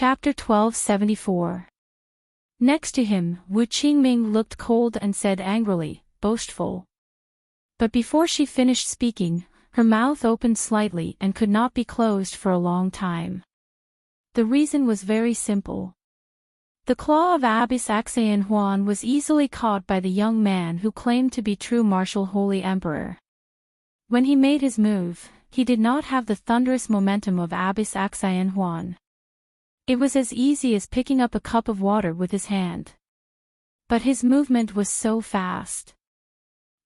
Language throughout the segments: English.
Chapter 1274. Next to him, Wu Qingming looked cold and said angrily, boastful. But before she finished speaking, her mouth opened slightly and could not be closed for a long time. The reason was very simple. The claw of Abbess Axayan Huan was easily caught by the young man who claimed to be true martial holy emperor. When he made his move, he did not have the thunderous momentum of Abbess Axayan Huan. It was as easy as picking up a cup of water with his hand. But his movement was so fast.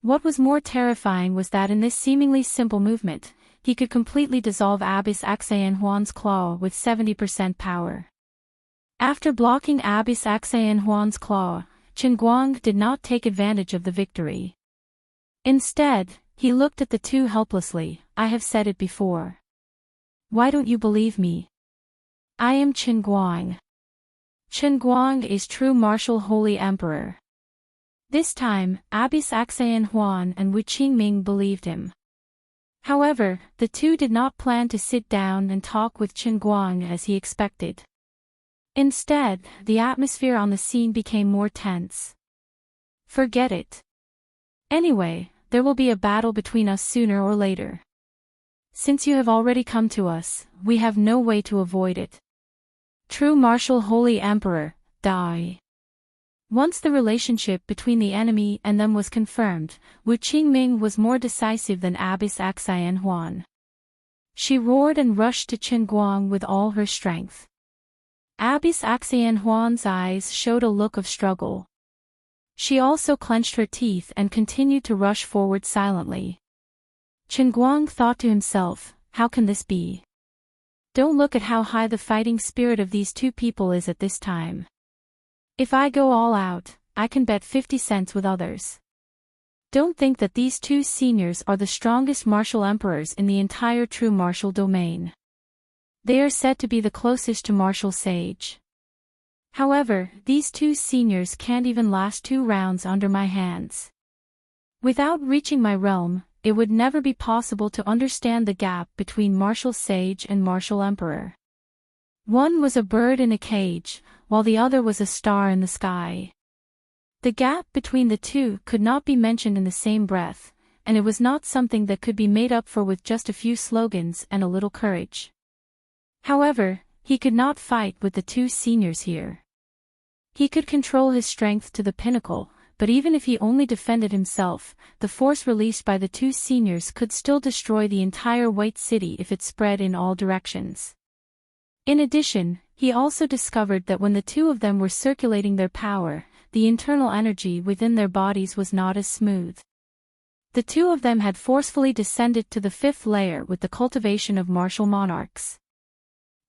What was more terrifying was that in this seemingly simple movement, he could completely dissolve Abbess Axayan Huan's claw with 70% power. After blocking Abbess Axayan Huan's claw, Chen Guang did not take advantage of the victory. Instead, he looked at the two helplessly. I have said it before. Why don't you believe me? I am Chen Guang. Chen Guang is true martial holy emperor. This time, Abbess Axayan Huan and Wu Qingming believed him. However, the two did not plan to sit down and talk with Chen Guang as he expected. Instead, the atmosphere on the scene became more tense. Forget it. Anyway, there will be a battle between us sooner or later. Since you have already come to us, we have no way to avoid it. True martial holy emperor, die. Once the relationship between the enemy and them was confirmed, Wu Qingming was more decisive than Abbess Axayan Huan. She roared and rushed to Chen Guang with all her strength. Abbess Axayan Huan's eyes showed a look of struggle. She also clenched her teeth and continued to rush forward silently. Chen Guang thought to himself, how can this be? Don't look at how high the fighting spirit of these two people is at this time. If I go all out, I can bet 50 cents with others. Don't think that these two seniors are the strongest martial emperors in the entire true martial domain. They are said to be the closest to martial sage. However, these two seniors can't even last 2 rounds under my hands. Without reaching my realm, it would never be possible to understand the gap between martial sage and martial emperor. One was a bird in a cage, while the other was a star in the sky. The gap between the two could not be mentioned in the same breath, and it was not something that could be made up for with just a few slogans and a little courage. However, he could not fight with the two seniors here. He could control his strength to the pinnacle, but even if he only defended himself, the force released by the two seniors could still destroy the entire White City if it spread in all directions. In addition, he also discovered that when the two of them were circulating their power, the internal energy within their bodies was not as smooth. The two of them had forcefully descended to the 5th layer with the cultivation of martial monarchs.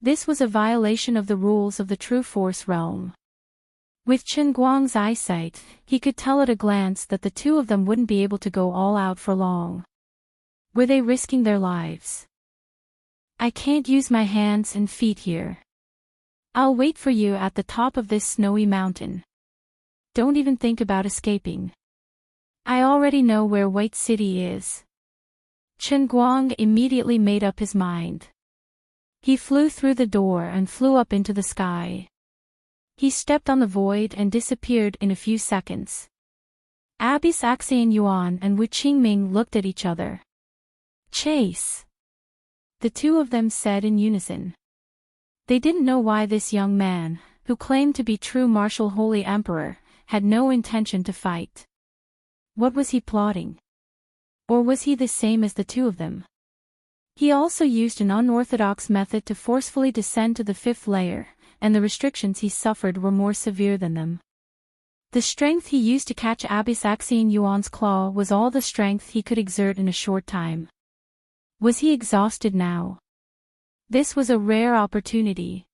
This was a violation of the rules of the true force realm. With Chen Guang's eyesight, he could tell at a glance that the two of them wouldn't be able to go all out for long. Were they risking their lives? I can't use my hands and feet here. I'll wait for you at the top of this snowy mountain. Don't even think about escaping. I already know where White City is. Chen Guang immediately made up his mind. He flew through the door and flew up into the sky. He stepped on the void and disappeared in a few seconds. Abbess Axayan Yuan and Wu Qingming looked at each other. Chase! The two of them said in unison. They didn't know why this young man, who claimed to be true martial holy emperor, had no intention to fight. What was he plotting? Or was he the same as the two of them? He also used an unorthodox method to forcefully descend to the 5th layer, and the restrictions he suffered were more severe than them. The strength he used to catch Abbess Axayan Yuan's claw was all the strength he could exert in a short time. Was he exhausted now? This was a rare opportunity.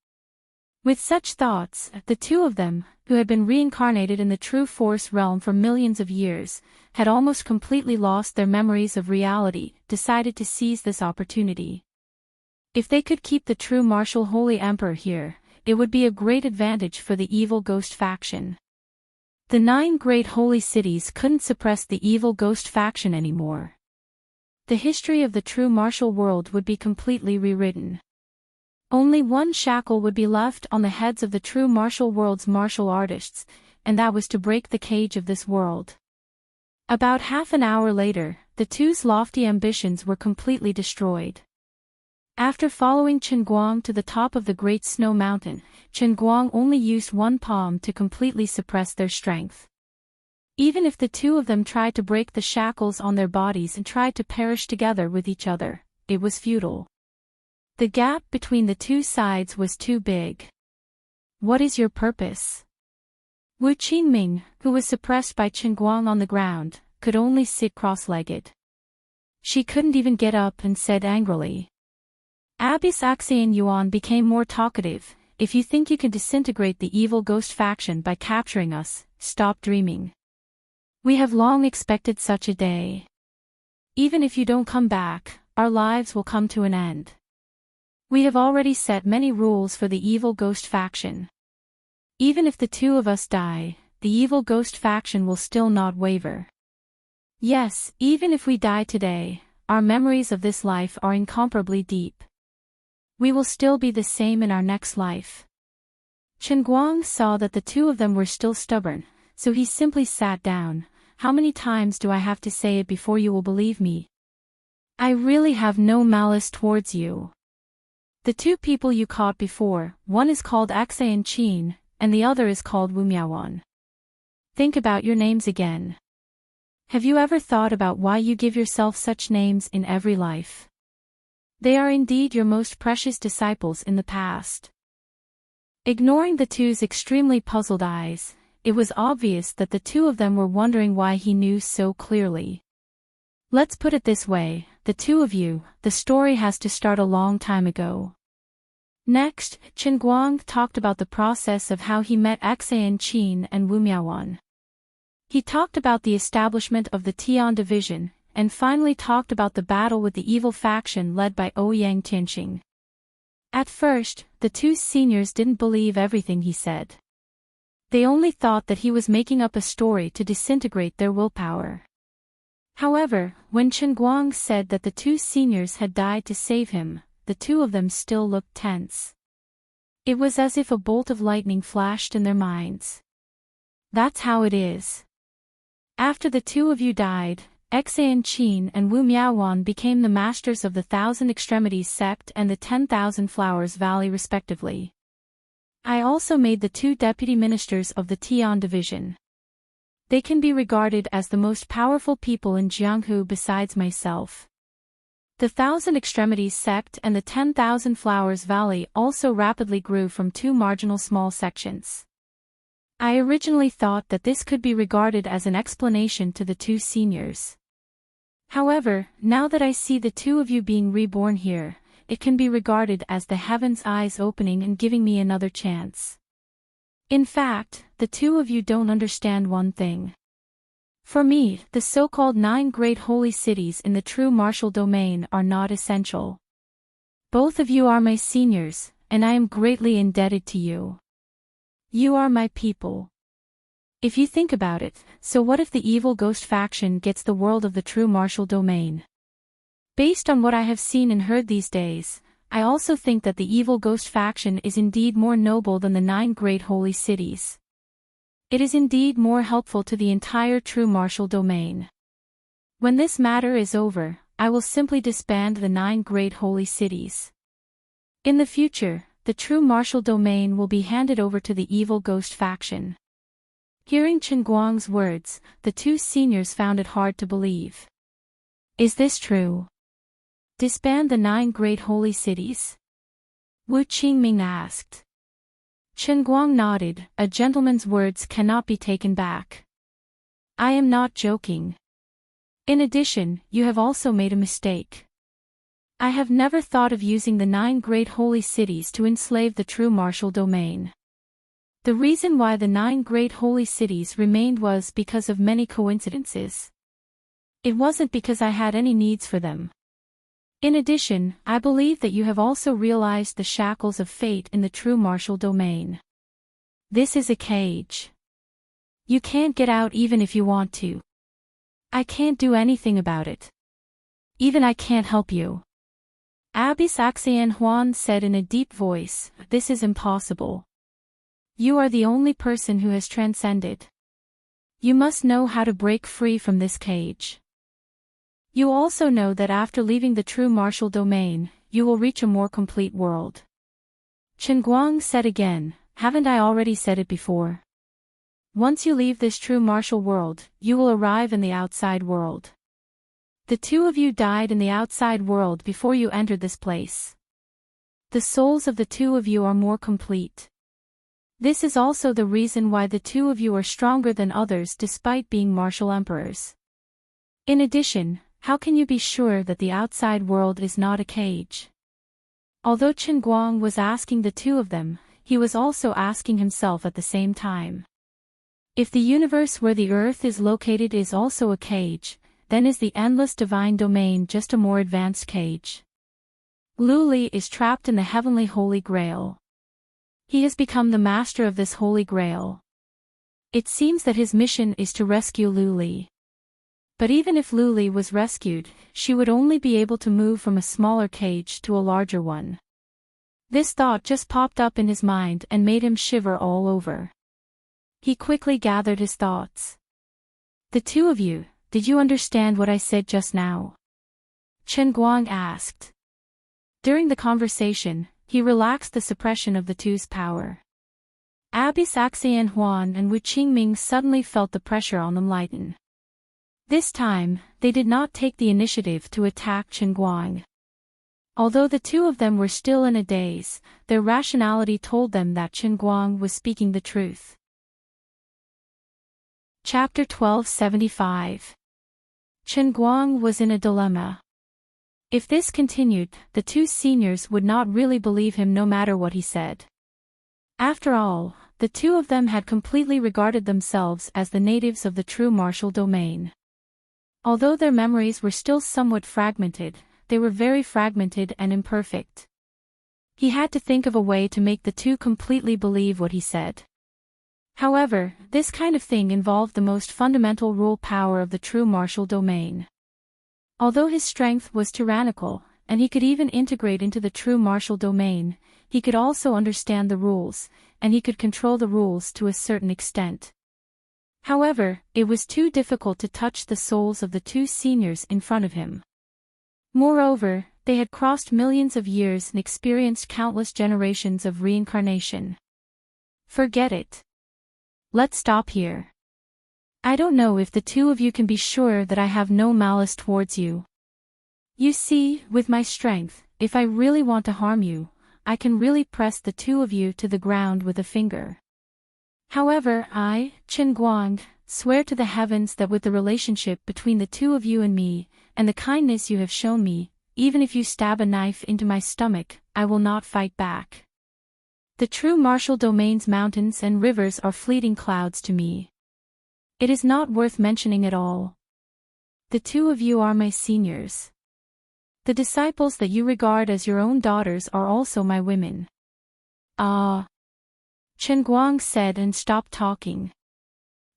With such thoughts, the two of them, who had been reincarnated in the true force realm for millions of years, had almost completely lost their memories of reality, decided to seize this opportunity. If they could keep the true martial holy emperor here, it would be a great advantage for the evil ghost faction. The 9 great holy cities couldn't suppress the evil ghost faction anymore. The history of the true martial world would be completely rewritten. Only one shackle would be left on the heads of the true martial world's martial artists, and that was to break the cage of this world. About half an hour later, the two's lofty ambitions were completely destroyed. After following Chen Guang to the top of the Great Snow Mountain, Chen Guang only used one palm to completely suppress their strength. Even if the two of them tried to break the shackles on their bodies and tried to perish together with each other, it was futile. The gap between the two sides was too big. What is your purpose? Wu Qingming, who was suppressed by Chen Guang on the ground, could only sit cross-legged. She couldn't even get up and said angrily. Abbess Axian Yuan became more talkative. If you think you can disintegrate the evil ghost faction by capturing us, stop dreaming. We have long expected such a day. Even if you don't come back, our lives will come to an end. We have already set many rules for the evil ghost faction. Even if the two of us die, the evil ghost faction will still not waver. Yes, even if we die today, our memories of this life are incomparably deep. We will still be the same in our next life. Chen Guang saw that the two of them were still stubborn, so he simply sat down. How many times do I have to say it before you will believe me? I really have no malice towards you. The two people you caught before, one is called Axian Qin, and the other is called Wu Miaowan. Think about your names again. Have you ever thought about why you give yourself such names in every life? They are indeed your most precious disciples in the past. Ignoring the two's extremely puzzled eyes, it was obvious that the two of them were wondering why he knew so clearly. Let's put it this way, the two of you, the story has to start a long time ago. Next, Chen Guang talked about the process of how he met Axian Qin and Wu Miaowan. He talked about the establishment of the Tian division, and finally talked about the battle with the evil faction led by Ouyang Tianqing. At first, the two seniors didn't believe everything he said. They only thought that he was making up a story to disintegrate their willpower. However, when Chen Guang said that the two seniors had died to save him, the two of them still looked tense. It was as if a bolt of lightning flashed in their minds. That's how it is. After the two of you died, Axian Qin and Wu Miaowan became the masters of the Thousand Extremities sect and the 10,000 Flowers Valley respectively. I also made the two deputy ministers of the Tian division. They can be regarded as the most powerful people in Jianghu besides myself. The Thousand Extremities sect and the 10,000 Flowers Valley also rapidly grew from two marginal small sections. I originally thought that this could be regarded as an explanation to the two seniors. However, now that I see the two of you being reborn here, it can be regarded as the heavens' eyes opening and giving me another chance. In fact, the two of you don't understand one thing. For me, the so-called 9 great holy cities in the true martial domain are not essential. Both of you are my seniors, and I am greatly indebted to you. You are my people. If you think about it, so what if the evil ghost faction gets the world of the true martial domain? Based on what I have seen and heard these days, I also think that the evil ghost faction is indeed more noble than the 9 great holy cities. It is indeed more helpful to the entire true martial domain. When this matter is over, I will simply disband the 9 great holy cities. In the future, the true martial domain will be handed over to the evil ghost faction. Hearing Chen Guang's words, the two seniors found it hard to believe. Is this true? Disband the 9 great holy cities? Wu Qingming asked. Chen Guang nodded. A gentleman's words cannot be taken back. I am not joking. In addition, you have also made a mistake. I have never thought of using the 9 great holy cities to enslave the true martial domain. The reason why the 9 great holy cities remained was because of many coincidences. It wasn't because I had any needs for them. In addition, I believe that you have also realized the shackles of fate in the true martial domain. This is a cage. You can't get out even if you want to. I can't do anything about it. Even I can't help you. Abby Saxian Huan said in a deep voice, "This is impossible. You are the only person who has transcended. You must know how to break free from this cage. You also know that after leaving the true martial domain, you will reach a more complete world." Chen Guang said again, "Haven't I already said it before? Once you leave this true martial world, you will arrive in the outside world. The two of you died in the outside world before you entered this place. The souls of the two of you are more complete. This is also the reason why the two of you are stronger than others despite being martial emperors. In addition, how can you be sure that the outside world is not a cage?" Although Chen Guang was asking the two of them, he was also asking himself at the same time. If the universe where the earth is located is also a cage, then is the endless divine domain just a more advanced cage? Lu Li is trapped in the heavenly Holy Grail. He has become the master of this Holy Grail. It seems that his mission is to rescue Lu Li. But even if Lu Li was rescued, she would only be able to move from a smaller cage to a larger one. This thought just popped up in his mind and made him shiver all over. He quickly gathered his thoughts. "The two of you, did you understand what I said just now?" Chen Guang asked. During the conversation, he relaxed the suppression of the two's power. Abby Saxian Huan and Wu Qingming suddenly felt the pressure on them lighten. This time, they did not take the initiative to attack Chen Guang. Although the two of them were still in a daze, their rationality told them that Chen Guang was speaking the truth. Chapter 1275. Chen Guang was in a dilemma. If this continued, the two seniors would not really believe him no matter what he said. After all, the two of them had completely regarded themselves as the natives of the true martial domain. Although their memories were still somewhat fragmented, they were very fragmented and imperfect. He had to think of a way to make the two completely believe what he said. However, this kind of thing involved the most fundamental rule power of the true martial domain. Although his strength was tyrannical, and he could even integrate into the true martial domain, he could also understand the rules, and he could control the rules to a certain extent. However, it was too difficult to touch the souls of the two seniors in front of him. Moreover, they had crossed millions of years and experienced countless generations of reincarnation. Forget it. Let's stop here. I don't know if the two of you can be sure that I have no malice towards you. You see, with my strength, if I really want to harm you, I can really press the two of you to the ground with a finger. However, I, Chen Guang, swear to the heavens that with the relationship between the two of you and me, and the kindness you have shown me, even if you stab a knife into my stomach, I will not fight back. The true martial domain's mountains and rivers are fleeting clouds to me. It is not worth mentioning at all. The two of you are my seniors. The disciples that you regard as your own daughters are also my women. Ah. Chen Guang said and stopped talking.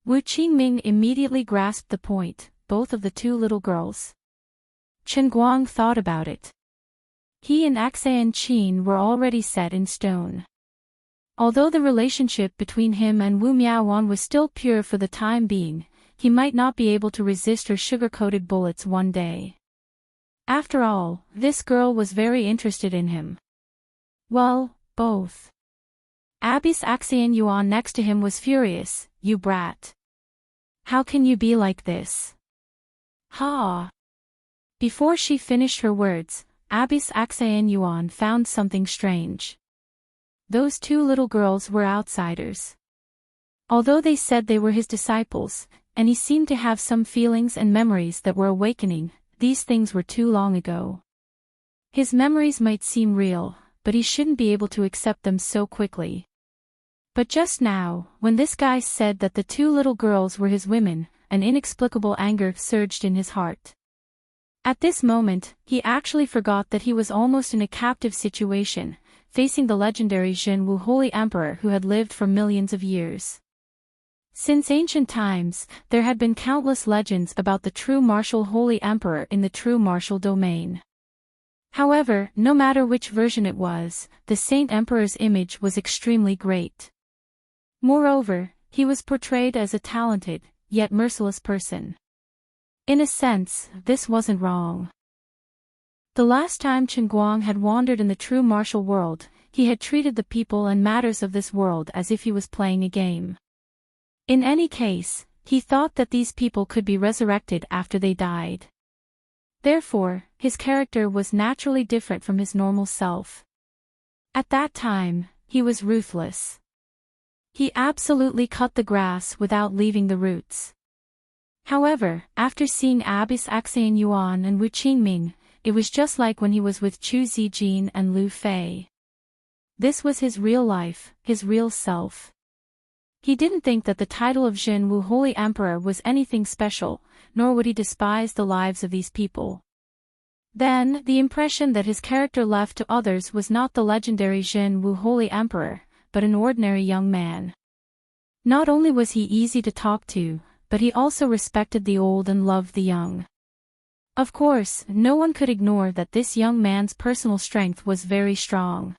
Wu Qingming immediately grasped the point, both of the two little girls. Chen Guang thought about it. He and Axan Qin were already set in stone. Although the relationship between him and Wu Miaowan was still pure for the time being, he might not be able to resist her sugar-coated bullets one day. After all, this girl was very interested in him. Well, both. Abby's Axian Yuan next to him was furious. "You brat. How can you be like this? Ha!" Before she finished her words, Abby's Axian Yuan found something strange. Those two little girls were outsiders. Although they said they were his disciples, and he seemed to have some feelings and memories that were awakening, these things were too long ago. His memories might seem real, but he shouldn't be able to accept them so quickly. But just now, when this guy said that the two little girls were his women, an inexplicable anger surged in his heart. At this moment, he actually forgot that he was almost in a captive situation, facing the legendary Zhen Wu Holy Emperor who had lived for millions of years. Since ancient times, there had been countless legends about the true martial Holy Emperor in the true martial domain. However, no matter which version it was, the Saint Emperor's image was extremely great. Moreover, he was portrayed as a talented, yet merciless person. In a sense, this wasn't wrong. The last time Chen Guang had wandered in the true martial world, he had treated the people and matters of this world as if he was playing a game. In any case, he thought that these people could be resurrected after they died. Therefore, his character was naturally different from his normal self. At that time, he was ruthless. He absolutely cut the grass without leaving the roots. However, after seeing Abbess Axan Yuan and Wu Qingming, it was just like when he was with Chu Zijin and Lu Fei. This was his real life, his real self. He didn't think that the title of Jin Wu Holy Emperor was anything special, nor would he despise the lives of these people. Then, the impression that his character left to others was not the legendary Jin Wu Holy Emperor, but an ordinary young man. Not only was he easy to talk to, but he also respected the old and loved the young. Of course, no one could ignore that this young man's personal strength was very strong.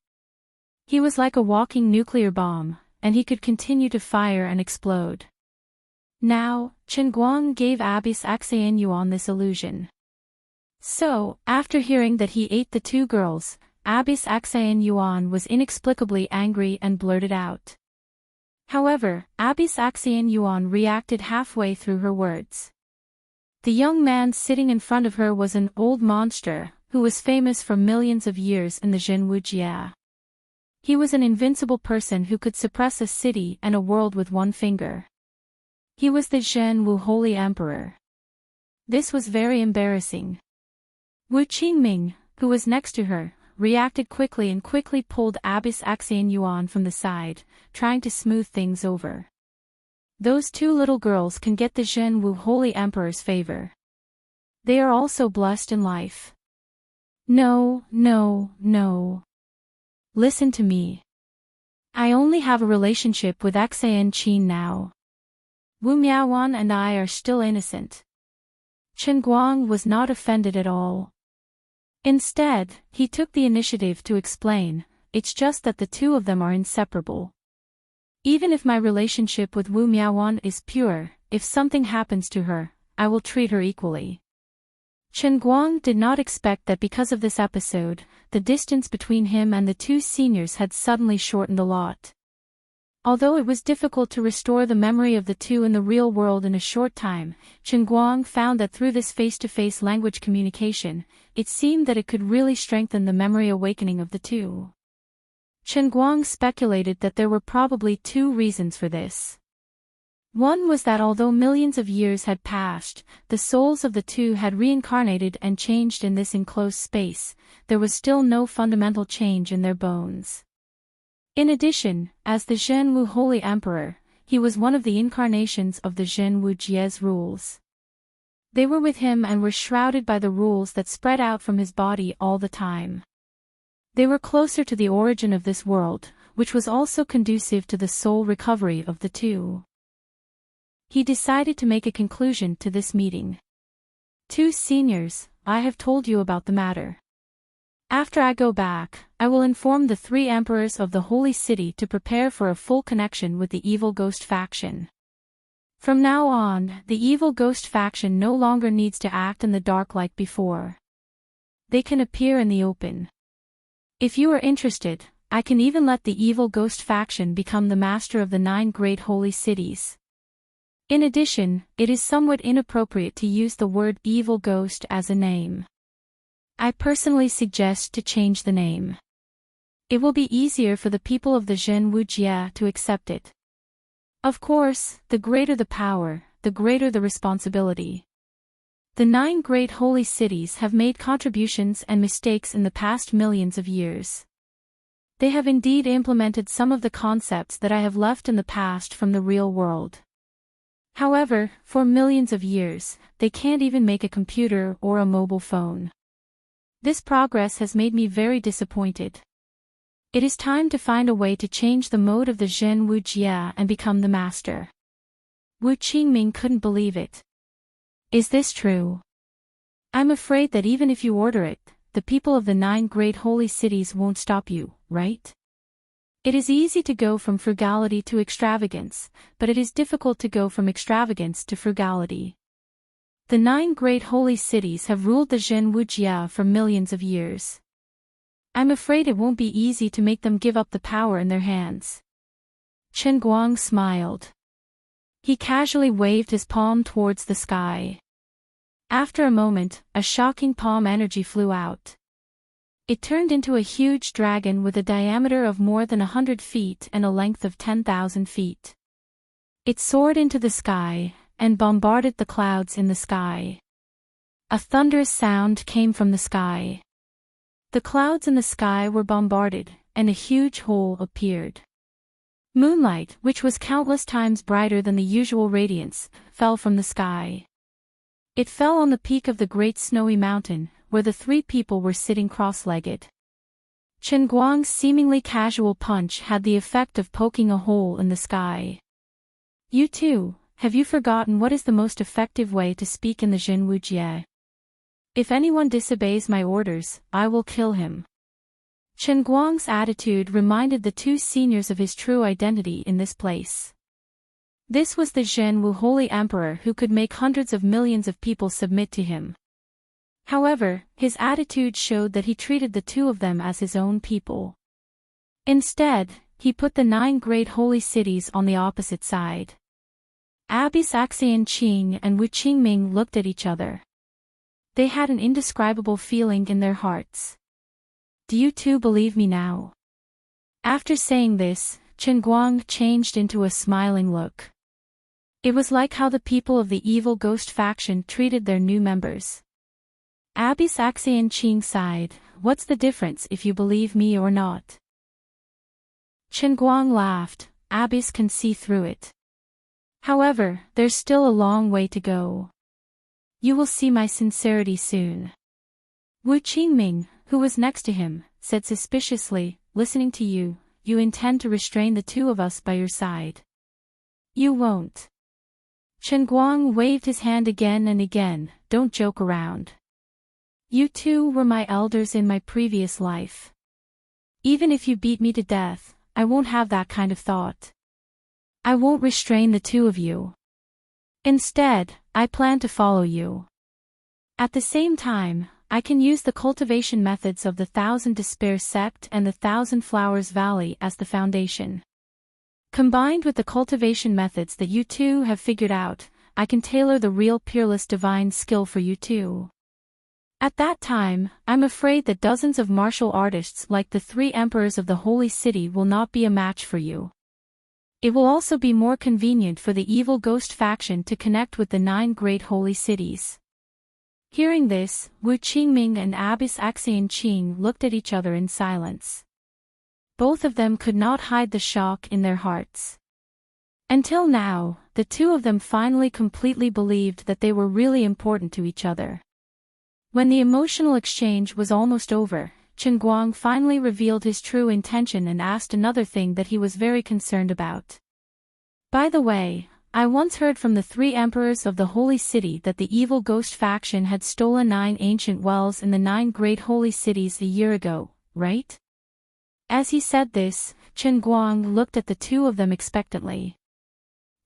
He was like a walking nuclear bomb, and he could continue to fire and explode. Now, Chen Guang gave Abbess Axan Yuan this illusion. So, after hearing that he ate the two girls, Abbess Axan Yuan was inexplicably angry and blurted out. However, Abbess Axan Yuan reacted halfway through her words. The young man sitting in front of her was an old monster, who was famous for millions of years in the Zhenwu Jia. He was an invincible person who could suppress a city and a world with one finger. He was the Zhenwu Holy Emperor. This was very embarrassing. Wu Qingming, who was next to her, reacted quickly and quickly pulled Abbess Axan Yuan from the side, trying to smooth things over. Those two little girls can get the Zhenwu Holy Emperor's favor. They are also blessed in life. No. Listen to me. I only have a relationship with Axan Qin now. Wu Miaowan and I are still innocent. Chen Guang was not offended at all. Instead, he took the initiative to explain, it's just that the two of them are inseparable. Even if my relationship with Wu Miaowan is pure, if something happens to her, I will treat her equally. Chen Guang did not expect that because of this episode, the distance between him and the two seniors had suddenly shortened a lot. Although it was difficult to restore the memory of the two in the real world in a short time, Chen Guang found that through this face-to-face language communication, it seemed that it could really strengthen the memory awakening of the two. Chen Guang speculated that there were probably two reasons for this. One was that although millions of years had passed, the souls of the two had reincarnated and changed in this enclosed space, there was still no fundamental change in their bones. In addition, as the Zhenwu Holy Emperor, he was one of the incarnations of the Zhenwu Jie's rules. They were with him and were shrouded by the rules that spread out from his body all the time. They were closer to the origin of this world, which was also conducive to the soul recovery of the two. He decided to make a conclusion to this meeting. Two seniors, I have told you about the matter. After I go back, I will inform the three emperors of the Holy City to prepare for a full connection with the evil ghost faction. From now on, the evil ghost faction no longer needs to act in the dark like before. They can appear in the open. If you are interested, I can even let the evil ghost faction become the master of the 9 great holy cities. In addition, it is somewhat inappropriate to use the word evil ghost as a name. I personally suggest to change the name. It will be easier for the people of the Zhenwu Jia to accept it. Of course, the greater the power, the greater the responsibility. The 9 great holy cities have made contributions and mistakes in the past millions of years. They have indeed implemented some of the concepts that I have left in the past from the real world. However, for millions of years, they can't even make a computer or a mobile phone. This progress has made me very disappointed. It is time to find a way to change the mode of the Zhenwu Jia and become the master. Wu Qingming couldn't believe it. Is this true? I'm afraid that even if you order it, the people of the 9 great holy cities won't stop you, right? It is easy to go from frugality to extravagance, but it is difficult to go from extravagance to frugality. The 9 great holy cities have ruled the Zhen Wujia for millions of years. I'm afraid it won't be easy to make them give up the power in their hands. Chen Guang smiled. He casually waved his palm towards the sky. After a moment, a shocking palm energy flew out. It turned into a huge dragon with a diameter of more than 100 feet and a length of 10,000 feet. It soared into the sky, and bombarded the clouds in the sky. A thunderous sound came from the sky. The clouds in the sky were bombarded, and a huge hole appeared. Moonlight, which was countless times brighter than the usual radiance, fell from the sky. It fell on the peak of the great snowy mountain, where the 3 people were sitting cross-legged. Chen Guang's seemingly casual punch had the effect of poking a hole in the sky. You too, have you forgotten what is the most effective way to speak in the Zhen Wujie? If anyone disobeys my orders, I will kill him. Chen Guang's attitude reminded the 2 seniors of his true identity in this place. This was the Zhen Wu Holy Emperor who could make hundreds of millions of people submit to him. However, his attitude showed that he treated the 2 of them as his own people. Instead, he put the 9 great holy cities on the opposite side. Abbess Xianqing and Wu Qingming looked at each other. They had an indescribable feeling in their hearts. Do you 2 believe me now? After saying this, Chen Guang changed into a smiling look. It was like how the people of the evil ghost faction treated their new members. Abbess Xianqing sighed, "What's the difference if you believe me or not?" Chen Guang laughed, "Abbess can see through it. However, there's still a long way to go. You will see my sincerity soon." Wu Qingming, who was next to him, said suspiciously, "Listening to you, you intend to restrain the 2 of us by your side. You won't." Chen Guang waved his hand again and again, "Don't joke around. You 2 were my elders in my previous life. Even if you beat me to death, I won't have that kind of thought. I won't restrain the 2 of you. Instead, I plan to follow you. At the same time, I can use the cultivation methods of the 1,000 Despair sect and the 1,000 Flowers Valley as the foundation. Combined with the cultivation methods that you 2 have figured out, I can tailor the real peerless divine skill for you 2. At that time, I'm afraid that dozens of martial artists like the 3 emperors of the holy city will not be a match for you. It will also be more convenient for the evil ghost faction to connect with the 9 great holy cities." Hearing this, Wu Qingming and Abbess Xianqing looked at each other in silence. Both of them could not hide the shock in their hearts. Until now, the 2 of them finally completely believed that they were really important to each other. When the emotional exchange was almost over, Chen Guang finally revealed his true intention and asked another thing that he was very concerned about. "By the way, I once heard from the 3 emperors of the holy city that the evil ghost faction had stolen 9 ancient wells in the 9 great holy cities a year ago, right?" As he said this, Chen Guang looked at the 2 of them expectantly.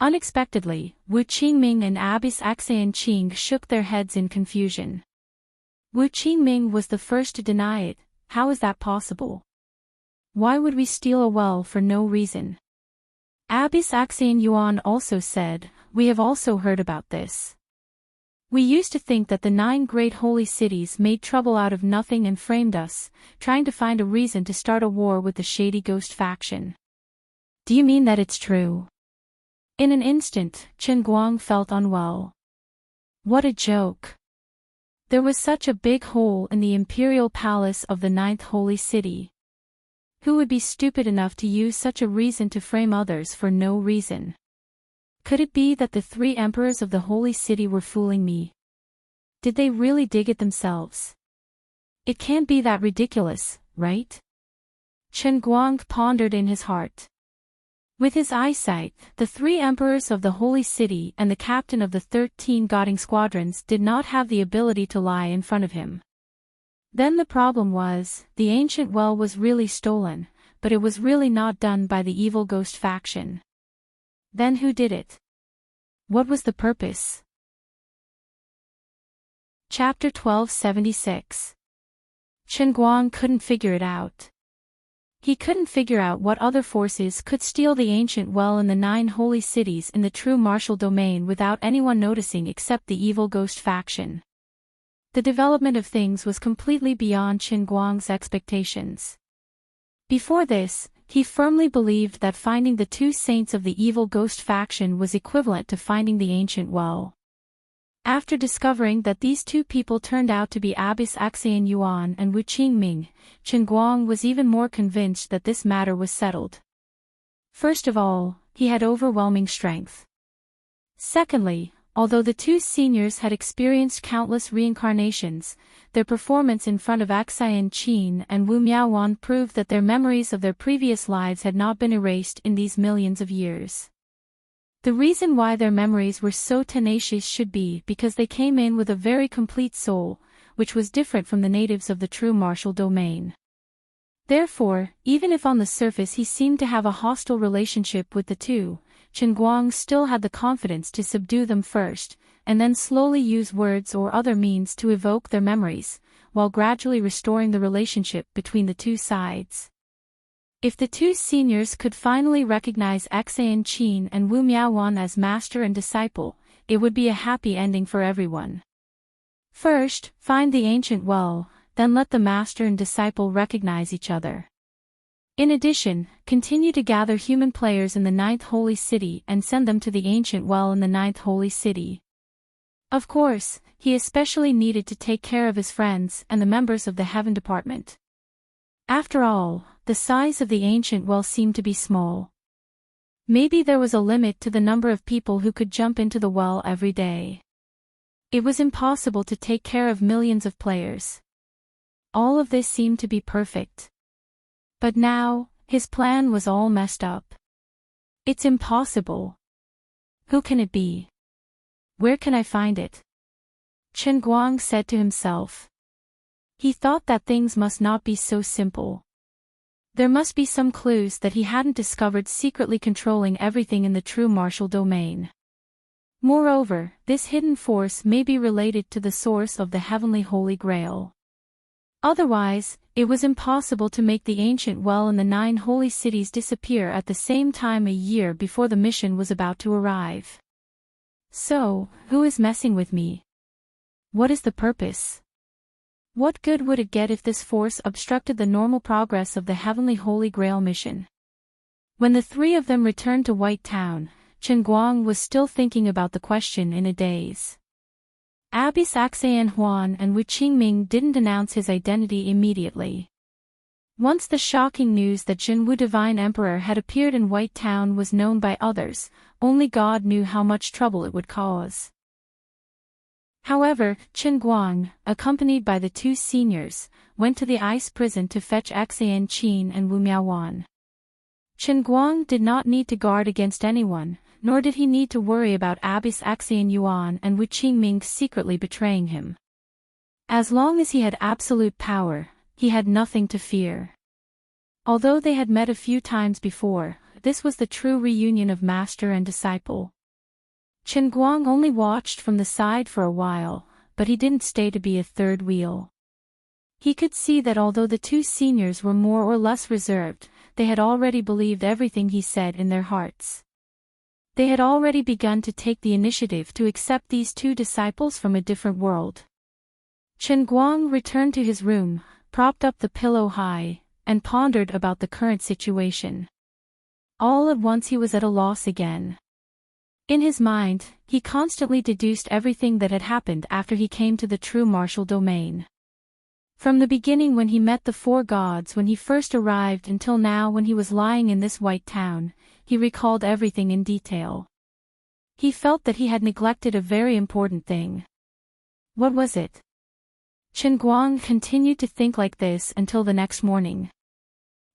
Unexpectedly, Wu Qingming and Abbess Xianqing shook their heads in confusion. Wu Qingming was the first to deny it. "How is that possible? Why would we steal a well for no reason?" Abbess Xianyuan also said, "We have also heard about this. We used to think that the 9 great holy cities made trouble out of nothing and framed us, trying to find a reason to start a war with the shady ghost faction." "Do you mean that it's true?" In an instant, Chen Guang felt unwell. What a joke. There was such a big hole in the imperial palace of the 9th holy city. Who would be stupid enough to use such a reason to frame others for no reason? Could it be that the 3 emperors of the holy city were fooling me? Did they really dig it themselves? It can't be that ridiculous, right? Chen Guang pondered in his heart. With his eyesight, the 3 emperors of the holy city and the captain of the 13 guarding squadrons did not have the ability to lie in front of him. Then the problem was, the ancient well was really stolen, but it was really not done by the evil ghost faction. Then who did it? What was the purpose? Chapter 1276. Chen Guang couldn't figure it out. He couldn't figure out what other forces could steal the ancient well in the 9 holy cities in the true martial domain without anyone noticing except the evil ghost faction. The development of things was completely beyond Chen Guang's expectations. Before this, he firmly believed that finding the 2 saints of the evil ghost faction was equivalent to finding the ancient well. After discovering that these 2 people turned out to be Abbess Axian Yuan and Wu Qingming, Chen Guang was even more convinced that this matter was settled. First of all, he had overwhelming strength. Secondly, although the 2 seniors had experienced countless reincarnations, their performance in front of Axian Qin and Wu Miaowan proved that their memories of their previous lives had not been erased in these millions of years. The reason why their memories were so tenacious should be because they came in with a very complete soul, which was different from the natives of the true martial domain. Therefore, even if on the surface he seemed to have a hostile relationship with the 2, Chen Guang still had the confidence to subdue them first, and then slowly use words or other means to evoke their memories, while gradually restoring the relationship between the 2 sides. If the 2 seniors could finally recognize Axian Qin and Wu Miaowan as master and disciple, it would be a happy ending for everyone. First, find the ancient well, then let the master and disciple recognize each other. In addition, continue to gather human players in the 9th holy city and send them to the ancient well in the 9th holy city. Of course, he especially needed to take care of his friends and the members of the Heaven Department. After all, the size of the ancient well seemed to be small. Maybe there was a limit to the number of people who could jump into the well every day. It was impossible to take care of millions of players. All of this seemed to be perfect. But now, his plan was all messed up. It's impossible. Who can it be? Where can I find it? Chen Guang said to himself. He thought that things must not be so simple. There must be some clues that he hadn't discovered secretly controlling everything in the true martial domain. Moreover, this hidden force may be related to the source of the heavenly Holy Grail. Otherwise, it was impossible to make the ancient well in the 9 holy cities disappear at the same time a year before the mission was about to arrive. So, who is messing with me? What is the purpose? What good would it get if this force obstructed the normal progress of the heavenly Holy Grail mission? When the 3 of them returned to White Town, Chen Guang was still thinking about the question in a daze. Abbess Axian Huan and Wu Qingming didn't announce his identity immediately. Once the shocking news that Jinwu Divine Emperor had appeared in White Town was known by others, only God knew how much trouble it would cause. However, Chen Guang, accompanied by the 2 seniors, went to the ice prison to fetch Axian Qin and Wu Miaowan. Chen Guang did not need to guard against anyone, nor did he need to worry about Abbess Axian Yuan and Wu Qingming secretly betraying him. As long as he had absolute power, he had nothing to fear. Although they had met a few times before, this was the true reunion of master and disciple. Chen Guang only watched from the side for a while, but he didn't stay to be a third wheel. He could see that although the 2 seniors were more or less reserved, they had already believed everything he said in their hearts. They had already begun to take the initiative to accept these 2 disciples from a different world. Chen Guang returned to his room, propped up the pillow high, and pondered about the current situation. All at once he was at a loss again. In his mind, he constantly deduced everything that had happened after he came to the true martial domain. From the beginning when he met the 4 gods when he first arrived until now when he was lying in this White Town, he recalled everything in detail. He felt that he had neglected a very important thing. What was it? Chen Guang continued to think like this until the next morning.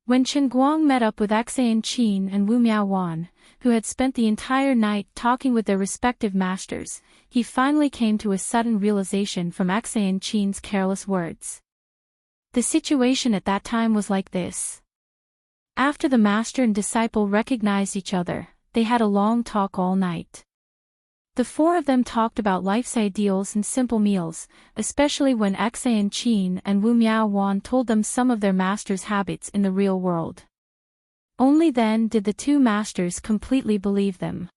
When Chen Guang met up with Axian Qin and Wu Miaowan, who had spent the entire night talking with their respective masters, he finally came to a sudden realization from Axian Qin's careless words. The situation at that time was like this. After the master and disciple recognized each other, they had a long talk all night. The four of them talked about life's ideals and simple meals, especially when Enchanting and Wu Miaowan told them some of their master's habits in the real world. Only then did the two masters completely believe them.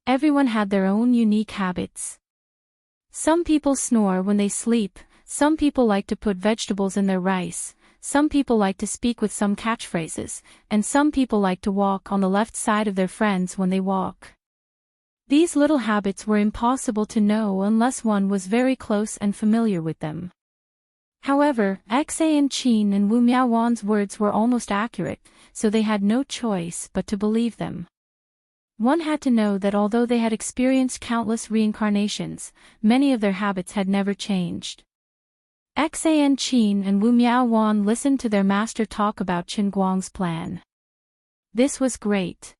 Everyone had their own unique habits. Some people snore when they sleep, some people like to put vegetables in their rice, some people like to speak with some catchphrases, and some people like to walk on the left side of their friends when they walk. These little habits were impossible to know unless one was very close and familiar with them. However, Enchanting and Wu Miaowan's words were almost accurate, so they had no choice but to believe them. One had to know that although they had experienced countless reincarnations, many of their habits had never changed. Enchanting and Wu Miaowan listened to their master talk about Chen Guang's plan. This was great.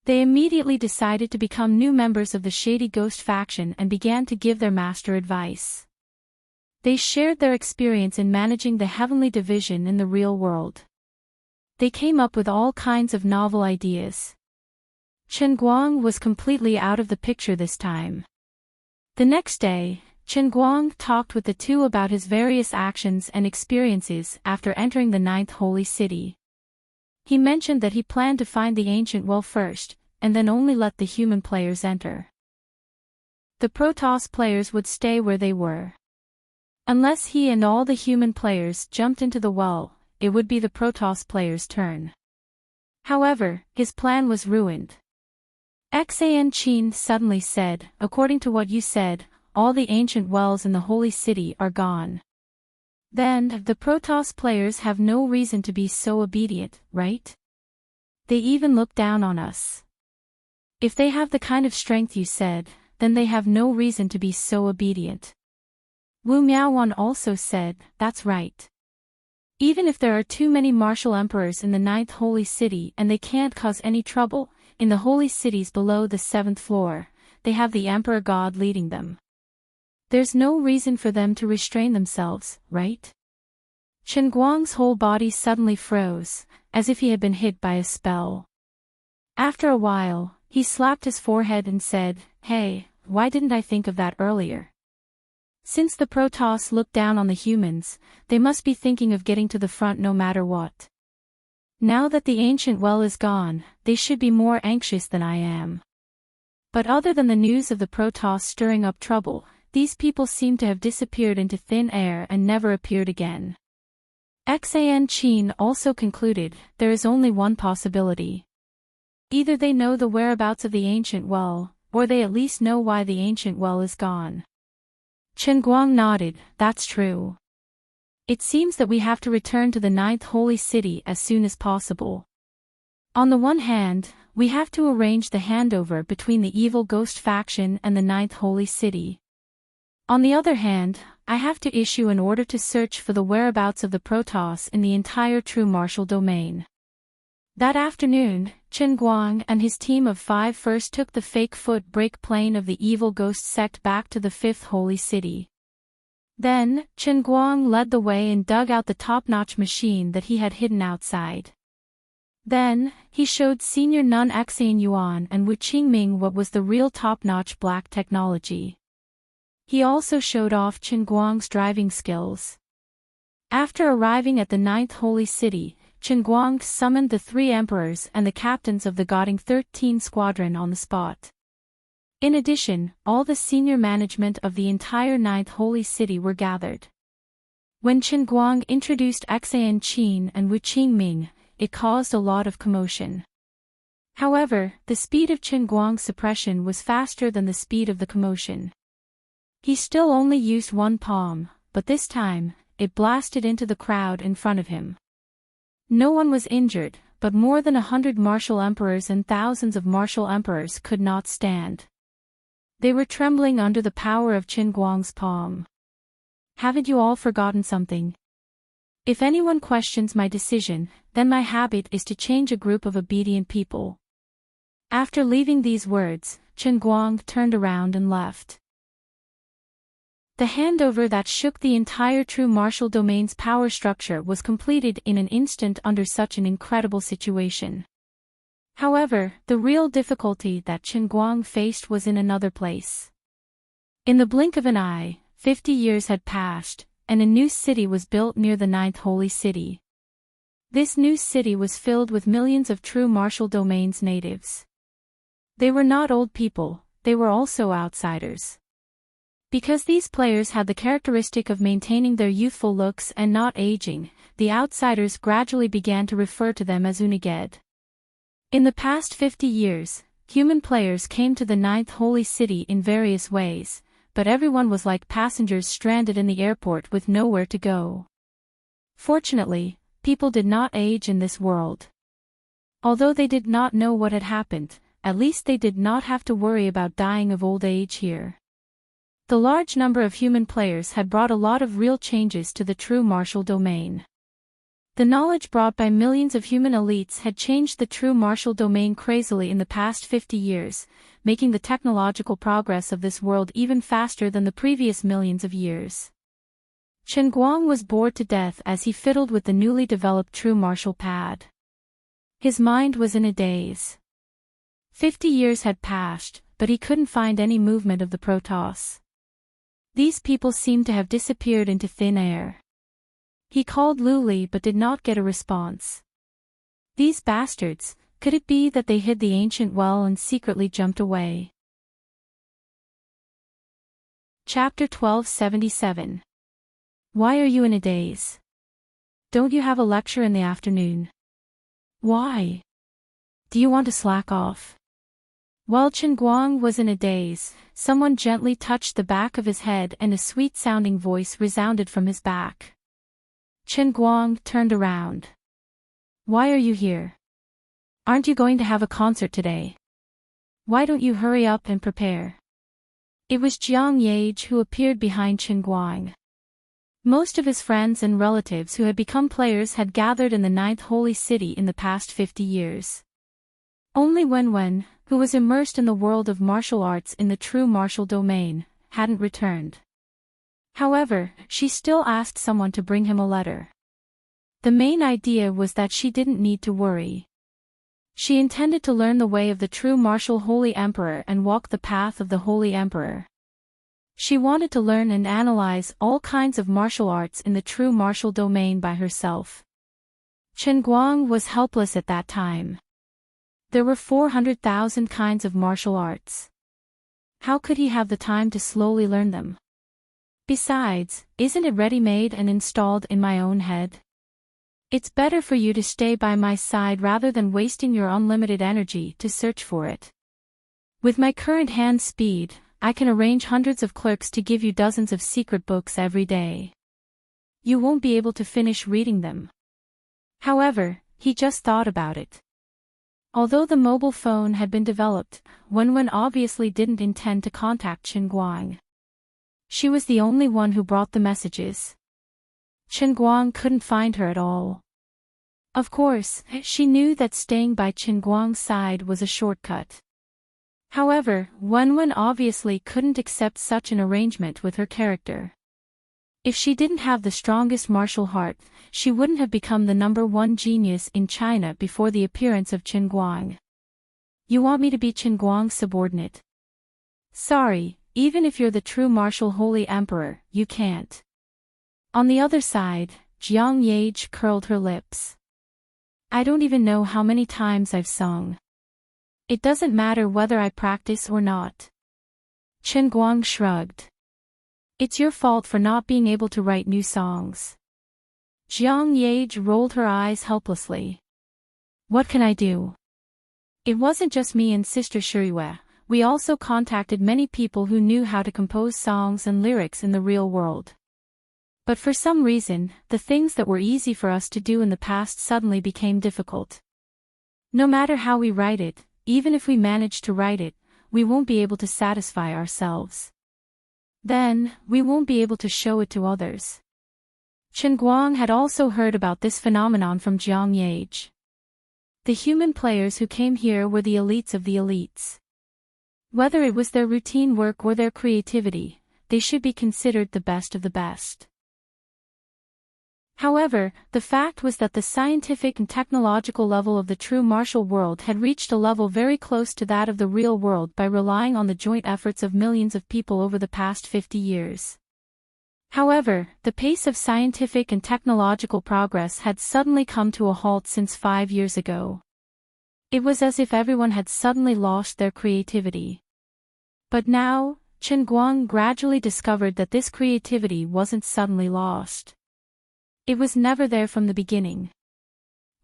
They immediately decided to become new members of the Shady Ghost faction and began to give their master advice. They shared their experience in managing the heavenly division in the real world. They came up with all kinds of novel ideas. Chen Guang was completely out of the picture this time. The next day, Chen Guang talked with the two about his various actions and experiences after entering the 9th holy city. He mentioned that he planned to find the ancient well first, and then only let the human players enter. The Protoss players would stay where they were. Unless he and all the human players jumped into the well, it would be the Protoss players' turn. However, his plan was ruined. Enchanting suddenly said, "According to what you said, all the ancient wells in the holy city are gone. Then, the Protoss players have no reason to be so obedient, right? They even look down on us. If they have the kind of strength you said, then they have no reason to be so obedient." Wu Miaowan also said, "That's right. Even if there are too many martial emperors in the 9th holy city and they can't cause any trouble, in the holy cities below the 7th floor, they have the emperor god leading them. There's no reason for them to restrain themselves, right?" Chen Guang's whole body suddenly froze, as if he had been hit by a spell. After a while, he slapped his forehead and said, "Hey, why didn't I think of that earlier? Since the Protoss look down on the humans, they must be thinking of getting to the front no matter what. Now that the ancient well is gone, they should be more anxious than I am." But other than the news of the Protoss stirring up trouble, these people seem to have disappeared into thin air and never appeared again. Enchanting also concluded, there is only one possibility. Either they know the whereabouts of the ancient well, or they at least know why the ancient well is gone. Chen Guang nodded, "That's true. It seems that we have to return to the 9th holy city as soon as possible. On the one hand, we have to arrange the handover between the evil ghost faction and the 9th holy city. On the other hand, I have to issue an order to search for the whereabouts of the Protoss in the entire true martial domain." That afternoon, Chen Guang and his team of 5 first took the fake foot brake plane of the evil ghost sect back to the 5th holy city. Then, Chen Guang led the way and dug out the top-notch machine that he had hidden outside. Then, he showed Senior Nun Xan Yuan and Wu Qingming what was the real top-notch black technology. He also showed off Chen Guang's driving skills. After arriving at the 9th holy city, Chen Guang summoned the 3 emperors and the captains of the Goding 13 squadron on the spot. In addition, all the senior management of the entire 9th holy city were gathered. When Chen Guang introduced Enchanting and Wu Qingming, it caused a lot of commotion. However, the speed of Chen Guang's suppression was faster than the speed of the commotion. He still only used one palm, but this time, it blasted into the crowd in front of him. No one was injured, but more than 100 martial emperors and thousands of martial emperors could not stand. They were trembling under the power of Chen Guang's palm. "Haven't you all forgotten something? If anyone questions my decision, then my habit is to change a group of obedient people." After leaving these words, Chen Guang turned around and left. The handover that shook the entire true martial domain's power structure was completed in an instant under such an incredible situation. However, the real difficulty that Chen Guang faced was in another place. In the blink of an eye, 50 years had passed, and a new city was built near the ninth holy city. This new city was filled with millions of true martial domain's natives. They were not old people, they were also outsiders. Because these players had the characteristic of maintaining their youthful looks and not aging, the outsiders gradually began to refer to them as Uniged. In the past 50 years, human players came to the ninth holy city in various ways, but everyone was like passengers stranded in the airport with nowhere to go. Fortunately, people did not age in this world. Although they did not know what had happened, at least they did not have to worry about dying of old age here. The large number of human players had brought a lot of real changes to the true martial domain. The knowledge brought by millions of human elites had changed the true martial domain crazily in the past 50 years, making the technological progress of this world even faster than the previous millions of years. Chen Guang was bored to death as he fiddled with the newly developed true martial pad. His mind was in a daze. 50 years had passed, but he couldn't find any movement of the Protoss. These people seemed to have disappeared into thin air. He called Luli but did not get a response. These bastards, could it be that they hid the ancient well and secretly jumped away? Chapter 1277. Why are you in a daze? Don't you have a lecture in the afternoon? Why? Do you want to slack off? While Chen Guang was in a daze, someone gently touched the back of his head and a sweet-sounding voice resounded from his back. Chen Guang turned around. Why are you here? Aren't you going to have a concert today? Why don't you hurry up and prepare? It was Jiang Yage who appeared behind Chen Guang. Most of his friends and relatives who had become players had gathered in the ninth holy city in the past 50 years. Only Wenwen, who was immersed in the world of martial arts in the true martial domain, hadn't returned. However, she still asked someone to bring him a letter. The main idea was that she didn't need to worry. She intended to learn the way of the true martial Holy Emperor and walk the path of the Holy Emperor. She wanted to learn and analyze all kinds of martial arts in the true martial domain by herself. Chen Guang was helpless at that time. There were 400,000 kinds of martial arts. How could he have the time to slowly learn them? Besides, isn't it ready-made and installed in my own head? It's better for you to stay by my side rather than wasting your unlimited energy to search for it. With my current hand speed, I can arrange hundreds of clerks to give you dozens of secret books every day. You won't be able to finish reading them. However, he just thought about it. Although the mobile phone had been developed, Wenwen obviously didn't intend to contact Chen Guang. She was the only one who brought the messages. Chen Guang couldn't find her at all. Of course, she knew that staying by Chen Guang's side was a shortcut. However, Wenwen obviously couldn't accept such an arrangement with her character. If she didn't have the strongest martial heart, she wouldn't have become the #1 genius in China before the appearance of Chen Guang. You want me to be Chen Guang's subordinate? Sorry, even if you're the true martial Holy Emperor, you can't. On the other side, Jiang Yage curled her lips. I don't even know how many times I've sung. It doesn't matter whether I practice or not. Chen Guang shrugged. It's your fault for not being able to write new songs. Jiang Yage rolled her eyes helplessly. What can I do? It wasn't just me and Sister Shirue, we also contacted many people who knew how to compose songs and lyrics in the real world. But for some reason, the things that were easy for us to do in the past suddenly became difficult. No matter how we write it, even if we manage to write it, we won't be able to satisfy ourselves. Then, we won't be able to show it to others. Chen Guang had also heard about this phenomenon from Jiang Yage. The human players who came here were the elites of the elites. Whether it was their routine work or their creativity, they should be considered the best of the best. However, the fact was that the scientific and technological level of the true martial world had reached a level very close to that of the real world by relying on the joint efforts of millions of people over the past 50 years. However, the pace of scientific and technological progress had suddenly come to a halt since 5 years ago. It was as if everyone had suddenly lost their creativity. But now, Chen Guang gradually discovered that this creativity wasn't suddenly lost. It was never there from the beginning.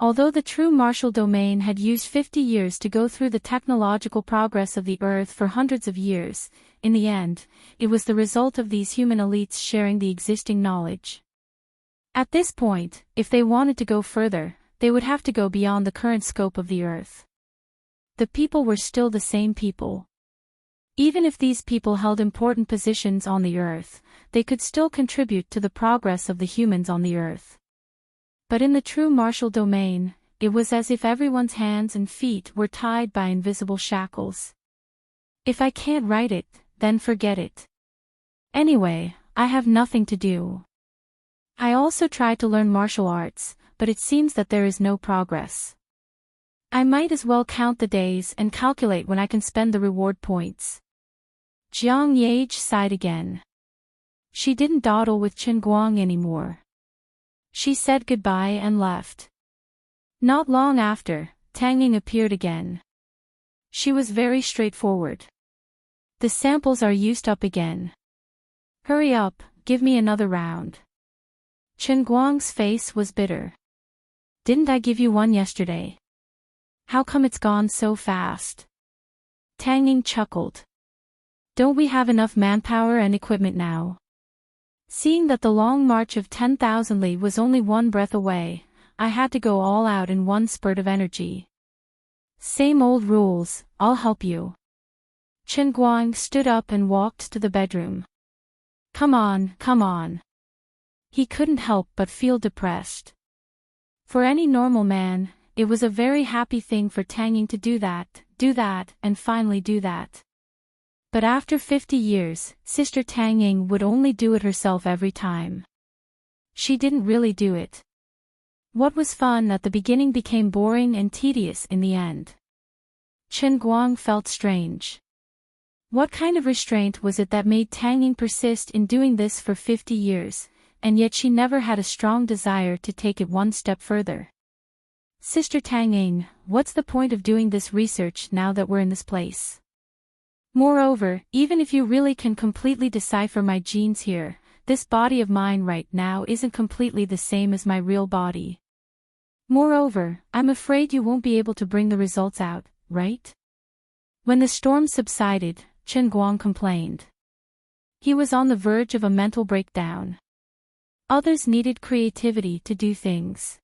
Although the true martial domain had used 50 years to go through the technological progress of the Earth for hundreds of years, in the end, it was the result of these human elites sharing the existing knowledge. At this point, if they wanted to go further, they would have to go beyond the current scope of the Earth. The people were still the same people. Even if these people held important positions on the Earth, they could still contribute to the progress of the humans on the Earth. But in the true martial domain, it was as if everyone's hands and feet were tied by invisible shackles. If I can't write it, then forget it. Anyway, I have nothing to do. I also tried to learn martial arts, but it seems that there is no progress. I might as well count the days and calculate when I can spend the reward points. Jiang Yage sighed again. She didn't dawdle with Chen Guang anymore. She said goodbye and left. Not long after, Tang Ying appeared again. She was very straightforward. The samples are used up again. Hurry up, give me another round. Chen Guang's face was bitter. Didn't I give you one yesterday? How come it's gone so fast? Tang Ying chuckled. Don't we have enough manpower and equipment now? Seeing that the long march of 10,000 li was only one breath away, I had to go all out in one spurt of energy. Same old rules, I'll help you. Chen Guang stood up and walked to the bedroom. Come on, come on. He couldn't help but feel depressed. For any normal man, it was a very happy thing for Tang Ying to do that, and finally do that. But after 50 years, Sister Tang Ying would only do it herself every time. She didn't really do it. What was fun at the beginning became boring and tedious in the end. Chen Guang felt strange. What kind of restraint was it that made Tang Ying persist in doing this for 50 years, and yet she never had a strong desire to take it one step further? Sister Tang Ying, what's the point of doing this research now that we're in this place? Moreover, even if you really can completely decipher my genes here, this body of mine right now isn't completely the same as my real body. Moreover, I'm afraid you won't be able to bring the results out, right? When the storm subsided, Chen Guang complained. He was on the verge of a mental breakdown. Others needed creativity to do things.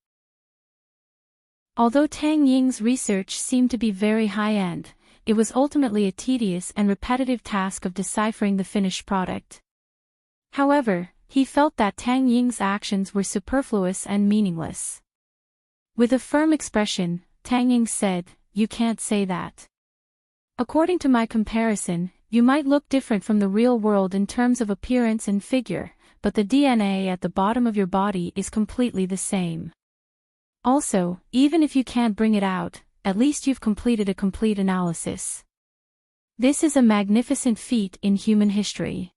Although Tang Ying's research seemed to be very high-end, it was ultimately a tedious and repetitive task of deciphering the finished product. However, he felt that Tang Ying's actions were superfluous and meaningless. With a firm expression, Tang Ying said, "You can't say that. According to my comparison, you might look different from the real world in terms of appearance and figure, but the DNA at the bottom of your body is completely the same. Also, even if you can't bring it out, at least you've completed a complete analysis. This is a magnificent feat in human history.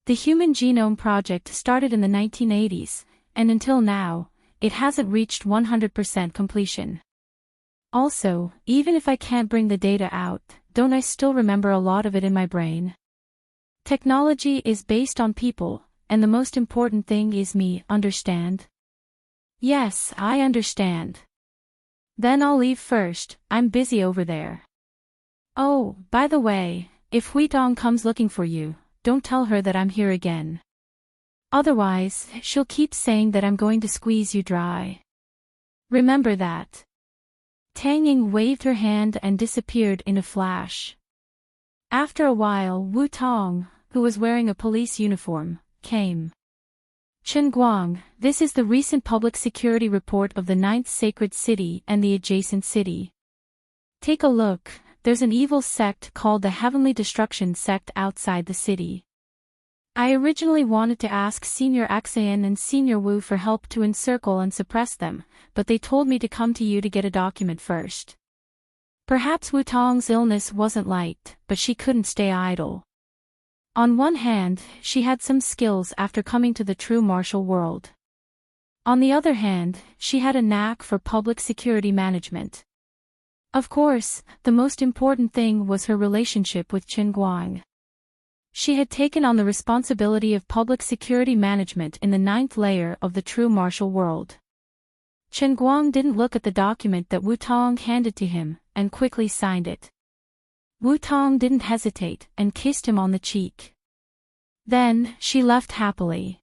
The Human Genome Project started in the 1980s, and until now, it hasn't reached 100% completion. Also, even if I can't bring the data out, don't I still remember a lot of it in my brain? Technology is based on people, and the most important thing is me, understand?" "Yes, I understand." "Then I'll leave first, I'm busy over there." "Oh, by the way, if Huitong comes looking for you, don't tell her that I'm here again. Otherwise, she'll keep saying that I'm going to squeeze you dry. Remember that." Tang Ying waved her hand and disappeared in a flash. After a while, Wu Tong, who was wearing a police uniform, came. "Chen Guang, this is the recent public security report of the 9th Sacred City and the adjacent city. Take a look, there's an evil sect called the Heavenly Destruction Sect outside the city. I originally wanted to ask Senior Axayan and Senior Wu for help to encircle and suppress them, but they told me to come to you to get a document first. Perhaps Wu Tong's illness wasn't light, but she couldn't stay idle. On one hand, she had some skills after coming to the true martial world. On the other hand, she had a knack for public security management. Of course, the most important thing was her relationship with Qin Guang. She had taken on the responsibility of public security management in the 9th layer of the true martial world. Qin Guang didn't look at the document that Wu Tong handed to him, and quickly signed it. Wu Tong didn't hesitate, and kissed him on the cheek. Then, she left happily.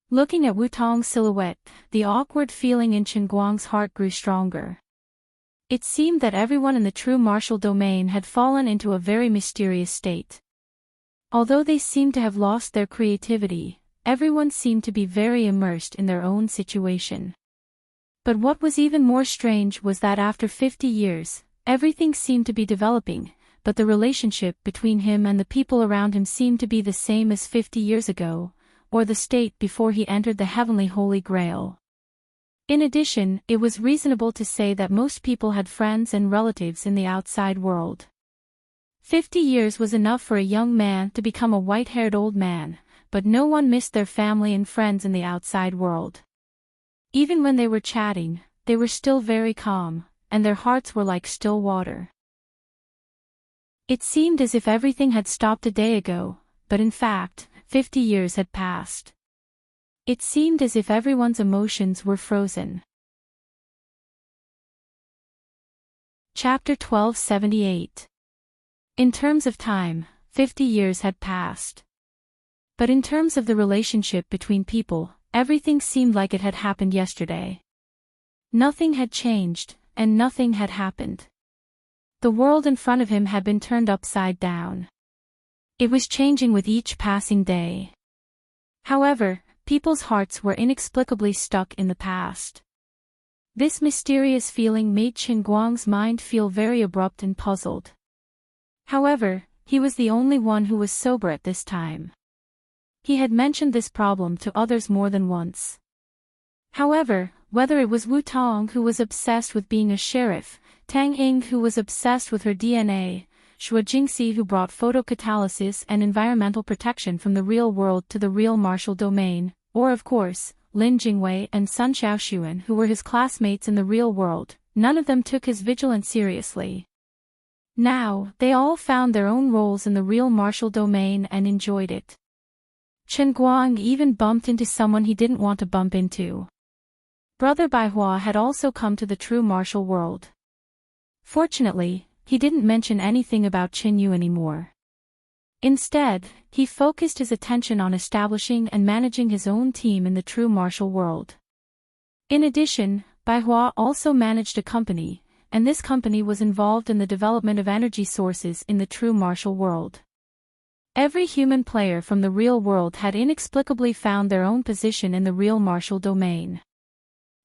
Looking at Wu Tong's silhouette, the awkward feeling in Qin Guang's heart grew stronger. It seemed that everyone in the true martial domain had fallen into a very mysterious state. Although they seemed to have lost their creativity, everyone seemed to be very immersed in their own situation. But what was even more strange was that after 50 years, everything seemed to be developing, but the relationship between him and the people around him seemed to be the same as 50 years ago, or the state before he entered the heavenly Holy Grail. In addition, it was reasonable to say that most people had friends and relatives in the outside world. 50 years was enough for a young man to become a white-haired old man, but no one missed their family and friends in the outside world. Even when they were chatting, they were still very calm, and their hearts were like still water. It seemed as if everything had stopped a day ago, but in fact, 50 years had passed. It seemed as if everyone's emotions were frozen. Chapter 1278. In terms of time, 50 years had passed. But in terms of the relationship between people, everything seemed like it had happened yesterday. Nothing had changed, and nothing had happened. The world in front of him had been turned upside down. It was changing with each passing day. However, people's hearts were inexplicably stuck in the past. This mysterious feeling made Qin Guang's mind feel very abrupt and puzzled. However, he was the only one who was sober at this time. He had mentioned this problem to others more than once. However, whether it was Wu Tong who was obsessed with being a sheriff, Tang Ying who was obsessed with her DNA, Xue Jingxi who brought photocatalysis and environmental protection from the real world to the real martial domain, or of course, Lin Jingwei and Sun Xiaoxuan who were his classmates in the real world, none of them took his vigilance seriously. Now, they all found their own roles in the real martial domain and enjoyed it. Qin Guang even bumped into someone he didn't want to bump into. Brother Baihua had also come to the true martial world. Fortunately, he didn't mention anything about Qin Yu anymore. Instead, he focused his attention on establishing and managing his own team in the true martial world. In addition, Baihua also managed a company, and this company was involved in the development of energy sources in the true martial world. Every human player from the real world had inexplicably found their own position in the real martial domain.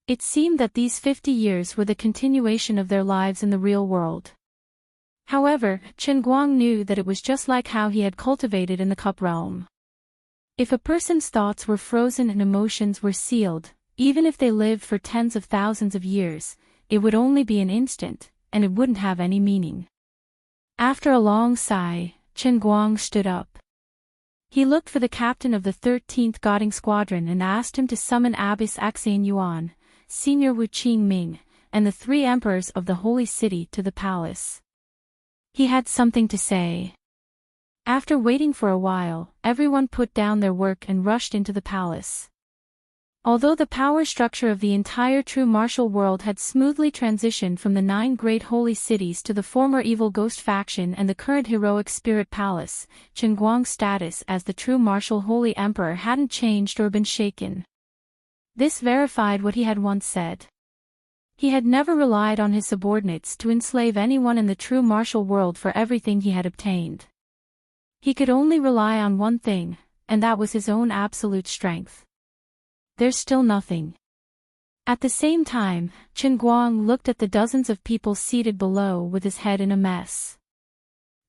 It seemed that these 50 years were the continuation of their lives in the real world. However, Qin Guang knew that it was just like how he had cultivated in the cup realm. If a person's thoughts were frozen and emotions were sealed, even if they lived for tens of thousands of years, it would only be an instant, and it wouldn't have any meaning. After a long sigh, Qin Guang stood up. He looked for the captain of the 13th Guarding Squadron and asked him to summon Abbess Axayan Yuan, Senior Wu Qingming, and the 3 emperors of the Holy City to the palace. He had something to say. After waiting for a while, everyone put down their work and rushed into the palace. Although the power structure of the entire true martial world had smoothly transitioned from the 9 great holy cities to the former evil ghost faction and the current heroic spirit palace, Qin Guang's status as the true martial holy emperor hadn't changed or been shaken. This verified what he had once said. He had never relied on his subordinates to enslave anyone in the true martial world for everything he had obtained. He could only rely on one thing, and that was his own absolute strength. There's still nothing. At the same time, Qin Guang looked at the dozens of people seated below with his head in a mess.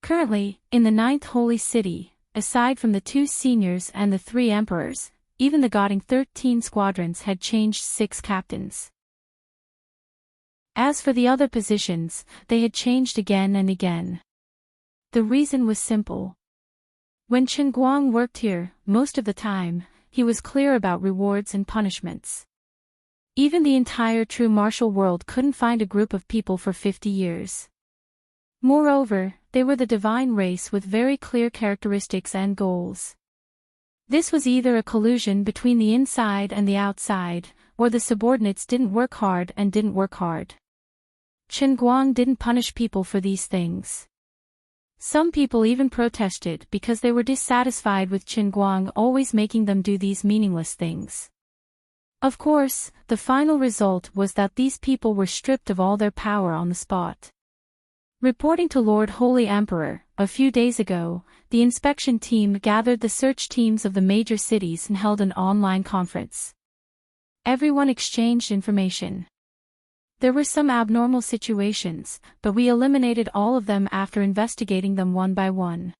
Currently, in the 9th holy city, aside from the 2 seniors and the 3 emperors, even the Guiding 13 squadrons had changed 6 captains. As for the other positions, they had changed again and again. The reason was simple. When Chen Guang worked here, most of the time, he was clear about rewards and punishments. Even the entire true martial world couldn't find a group of people for 50 years. Moreover, they were the divine race with very clear characteristics and goals. This was either a collusion between the inside and the outside, or the subordinates didn't work hard and didn't work hard. Chen Guang didn't punish people for these things. Some people even protested because they were dissatisfied with Chen Guang always making them do these meaningless things. Of course, the final result was that these people were stripped of all their power on the spot. Reporting to Lord Holy Emperor, a few days ago, the inspection team gathered the search teams of the major cities and held an online conference. Everyone exchanged information. There were some abnormal situations, but we eliminated all of them after investigating them one by one.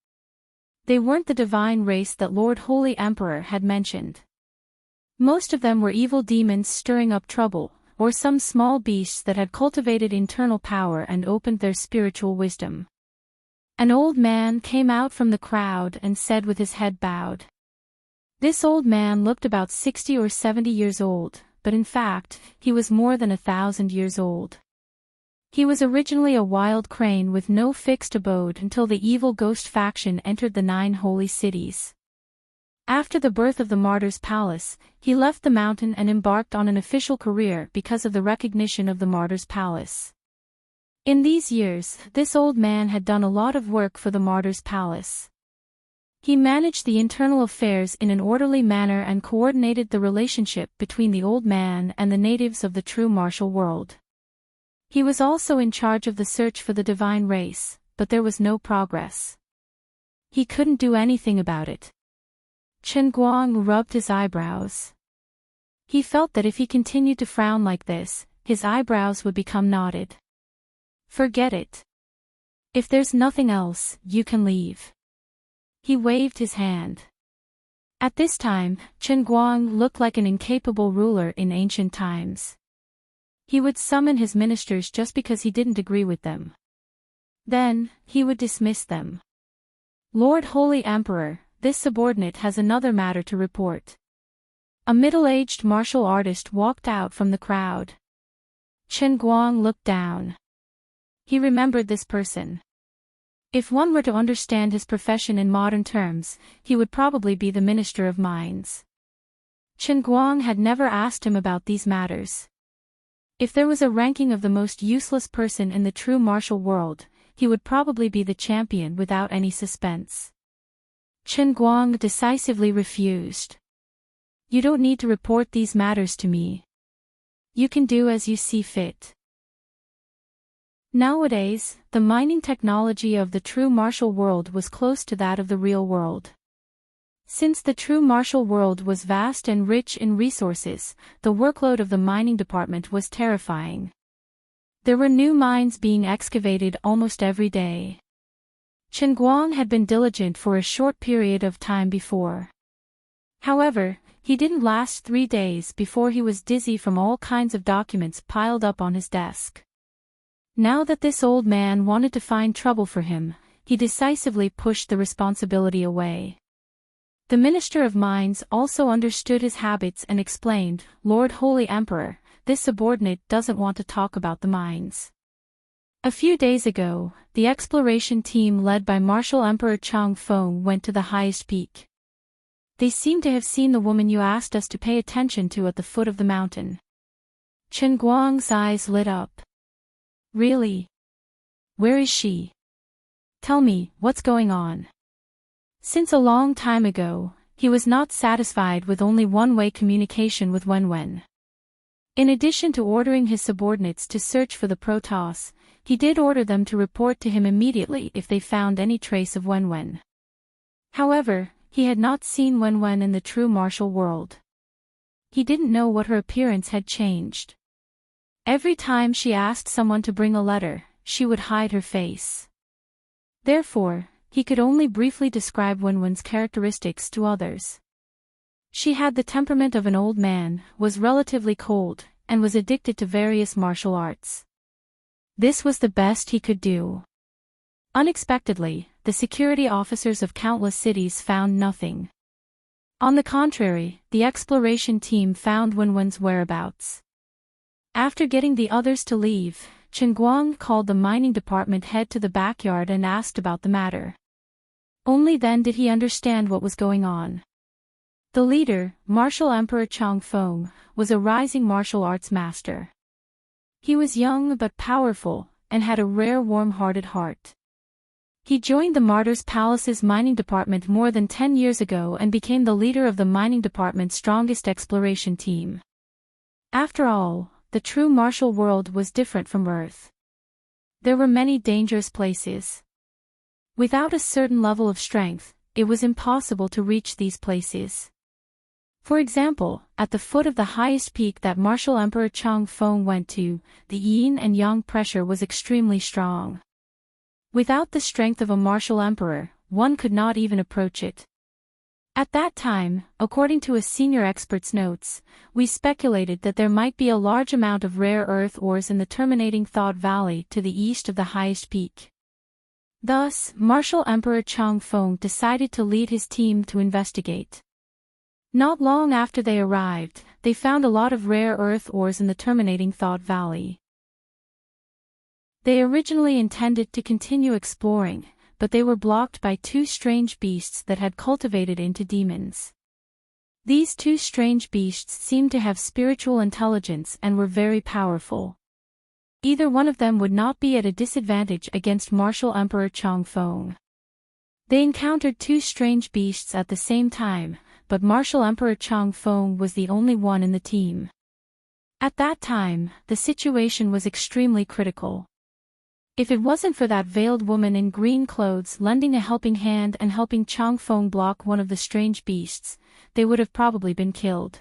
They weren't the divine race that Lord Holy Emperor had mentioned. Most of them were evil demons stirring up trouble, or some small beasts that had cultivated internal power and opened their spiritual wisdom. An old man came out from the crowd and said with his head bowed. This old man looked about 60 or 70 years old, but in fact, he was more than 1,000 years old. He was originally a wild crane with no fixed abode until the evil ghost faction entered the 9 holy cities. After the birth of the Martyr's Palace, he left the mountain and embarked on an official career because of the recognition of the Martyr's Palace. In these years, this old man had done a lot of work for the Martyr's Palace. He managed the internal affairs in an orderly manner and coordinated the relationship between the old man and the natives of the true martial world. He was also in charge of the search for the divine race, but there was no progress. He couldn't do anything about it. Chen Guang rubbed his eyebrows. He felt that if he continued to frown like this, his eyebrows would become knotted. Forget it. If there's nothing else, you can leave. He waved his hand. At this time, Chen Guang looked like an incapable ruler in ancient times. He would summon his ministers just because he didn't agree with them. Then, he would dismiss them. Lord Holy Emperor, this subordinate has another matter to report. A middle-aged martial artist walked out from the crowd. Chen Guang looked down. He remembered this person. If one were to understand his profession in modern terms, he would probably be the Minister of Mines. Chen Guang had never asked him about these matters. If there was a ranking of the most useless person in the true martial world, he would probably be the champion without any suspense. Chen Guang decisively refused. You don't need to report these matters to me. You can do as you see fit. Nowadays, the mining technology of the true martial world was close to that of the real world. Since the true martial world was vast and rich in resources, the workload of the mining department was terrifying. There were new mines being excavated almost every day. Chen Guang had been diligent for a short period of time before. However, he didn't last 3 days before he was dizzy from all kinds of documents piled up on his desk. Now that this old man wanted to find trouble for him, he decisively pushed the responsibility away. The Minister of Mines also understood his habits and explained, Lord Holy Emperor, this subordinate doesn't want to talk about the mines. A few days ago, the exploration team led by Martial Emperor Chang Feng went to the highest peak. They seem to have seen the woman you asked us to pay attention to at the foot of the mountain. Chen Guang's eyes lit up. Really? Where is she? Tell me, what's going on? Since a long time ago, he was not satisfied with only one-way communication with Wenwen. In addition to ordering his subordinates to search for the Protoss, he did order them to report to him immediately if they found any trace of Wenwen. However, he had not seen Wenwen in the true martial world. He didn't know what her appearance had changed. Every time she asked someone to bring a letter, she would hide her face. Therefore, he could only briefly describe Wenwen's characteristics to others. She had the temperament of an old man, was relatively cold, and was addicted to various martial arts. This was the best he could do. Unexpectedly, the security officers of countless cities found nothing. On the contrary, the exploration team found Wenwen's whereabouts. After getting the others to leave, Chen Guang called the mining department head to the backyard and asked about the matter. Only then did he understand what was going on. The leader, Martial Emperor Chang Feng, was a rising martial arts master. He was young but powerful, and had a rare warm-hearted heart. He joined the Martyr's Palace's mining department more than 10 years ago and became the leader of the mining department's strongest exploration team. After all, the true martial world was different from Earth. There were many dangerous places. Without a certain level of strength, it was impossible to reach these places. For example, at the foot of the highest peak that Martial Emperor Chang Feng went to, the yin and yang pressure was extremely strong. Without the strength of a martial emperor, one could not even approach it. At that time, according to a senior expert's notes, we speculated that there might be a large amount of rare earth ores in the terminating Thought Valley to the east of the highest peak. Thus, Martial Emperor Chang Feng decided to lead his team to investigate. Not long after they arrived, they found a lot of rare earth ores in the terminating Thought Valley. They originally intended to continue exploring, but they were blocked by two strange beasts that had cultivated into demons. These two strange beasts seemed to have spiritual intelligence and were very powerful. Either one of them would not be at a disadvantage against Martial Emperor Chang Feng. They encountered two strange beasts at the same time, but Martial Emperor Chang Feng was the only one in the team. At that time, the situation was extremely critical. If it wasn't for that veiled woman in green clothes lending a helping hand and helping Chang Feng block one of the strange beasts, they would have probably been killed.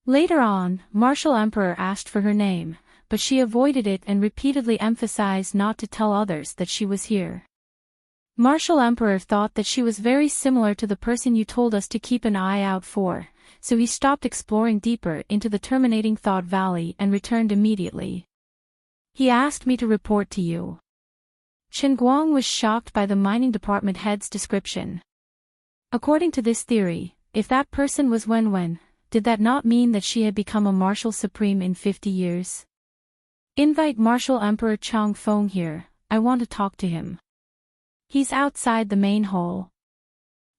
Later on, Martial Emperor asked for her name, but she avoided it and repeatedly emphasized not to tell others that she was here. Martial Emperor thought that she was very similar to the person you told us to keep an eye out for, so he stopped exploring deeper into the terminating Thought Valley and returned immediately. He asked me to report to you. Chen Guang was shocked by the mining department head's description. According to this theory, if that person was Wenwen, did that not mean that she had become a martial supreme in 50 years? Invite Martial Emperor Chang Feng here, I want to talk to him. He's outside the main hall.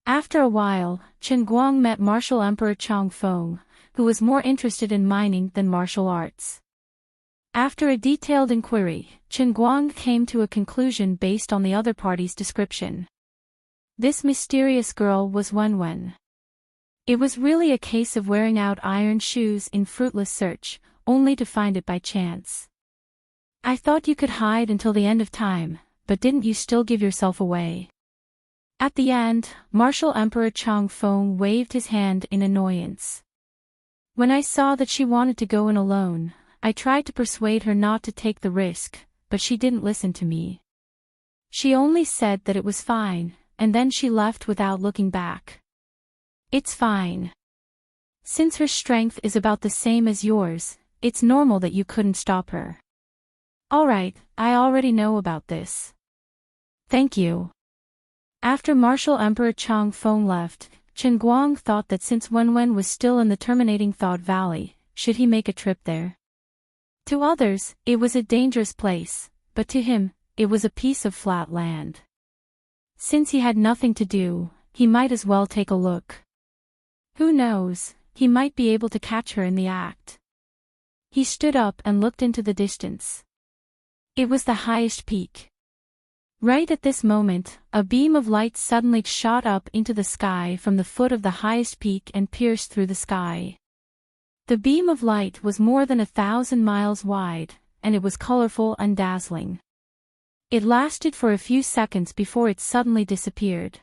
After a while, Chen Guang met Martial Emperor Chang Feng, who was more interested in mining than martial arts. After a detailed inquiry, Chen Guang came to a conclusion based on the other party's description. This mysterious girl was Wenwen. It was really a case of wearing out iron shoes in fruitless search, only to find it by chance. I thought you could hide until the end of time, but didn't you still give yourself away? At the end, Martial Emperor Chang Feng waved his hand in annoyance. When I saw that she wanted to go in alone, I tried to persuade her not to take the risk, but she didn't listen to me. She only said that it was fine, and then she left without looking back. It's fine. Since her strength is about the same as yours, it's normal that you couldn't stop her. Alright, I already know about this. Thank you. After Martial Emperor Chang Feng left, Chen Guang thought that since Wenwen was still in the terminating Thought Valley, should he make a trip there? To others, it was a dangerous place, but to him, it was a piece of flat land. Since he had nothing to do, he might as well take a look. Who knows, he might be able to catch her in the act. He stood up and looked into the distance. It was the highest peak. Right at this moment, a beam of light suddenly shot up into the sky from the foot of the highest peak and pierced through the sky. The beam of light was more than 1,000 miles wide, and it was colorful and dazzling. It lasted for a few seconds before it suddenly disappeared.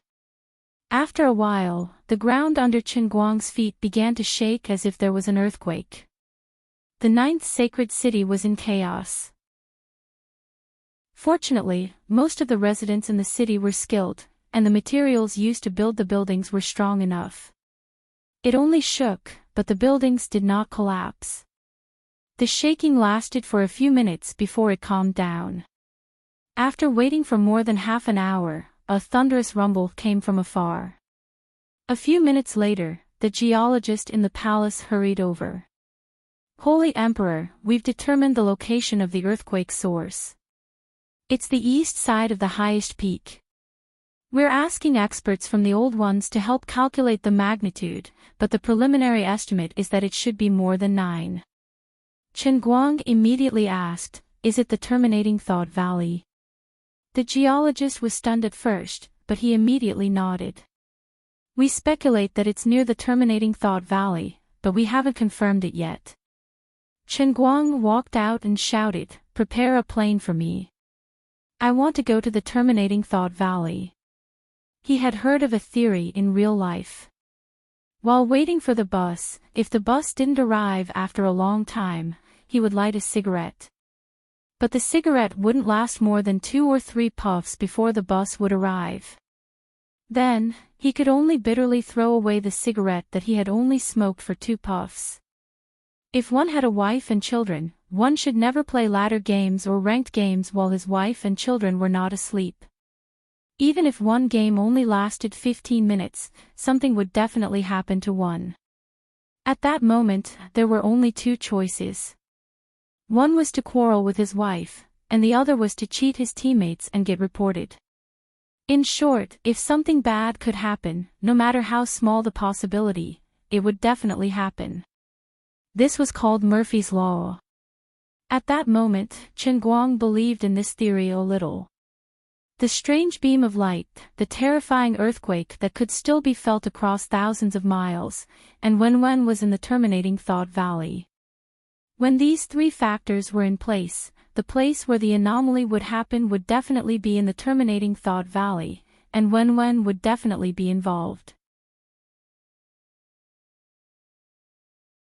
After a while, the ground under Chen Guang's feet began to shake as if there was an earthquake. The ninth sacred city was in chaos. Fortunately, most of the residents in the city were skilled, and the materials used to build the buildings were strong enough. It only shook, but the buildings did not collapse. The shaking lasted for a few minutes before it calmed down. After waiting for more than half an hour, a thunderous rumble came from afar. A few minutes later, the geologist in the palace hurried over. "Holy Emperor, we've determined the location of the earthquake source. It's the east side of the highest peak. We're asking experts from the old ones to help calculate the magnitude, but the preliminary estimate is that it should be more than 9. Chen Guang immediately asked, "Is it the terminating Thought Valley?" The geologist was stunned at first, but he immediately nodded. "We speculate that it's near the terminating Thought Valley, but we haven't confirmed it yet." Chen Guang walked out and shouted, "Prepare a plane for me. I want to go to the terminating Thought Valley." He had heard of a theory in real life. While waiting for the bus, if the bus didn't arrive after a long time, he would light a cigarette. But the cigarette wouldn't last more than 2 or 3 puffs before the bus would arrive. Then, he could only bitterly throw away the cigarette that he had only smoked for 2 puffs. If one had a wife and children, one should never play ladder games or ranked games while his wife and children were not asleep. Even if one game only lasted 15 minutes, something would definitely happen to one. At that moment, there were only 2 choices. One was to quarrel with his wife, and the other was to cheat his teammates and get reported. In short, if something bad could happen, no matter how small the possibility, it would definitely happen. This was called Murphy's Law. At that moment, Chen Guang believed in this theory a little. The strange beam of light, the terrifying earthquake that could still be felt across thousands of miles, and Wenwen was in the terminating Thought Valley. When these 3 factors were in place, the place where the anomaly would happen would definitely be in the terminating Thought Valley, and Wenwen would definitely be involved.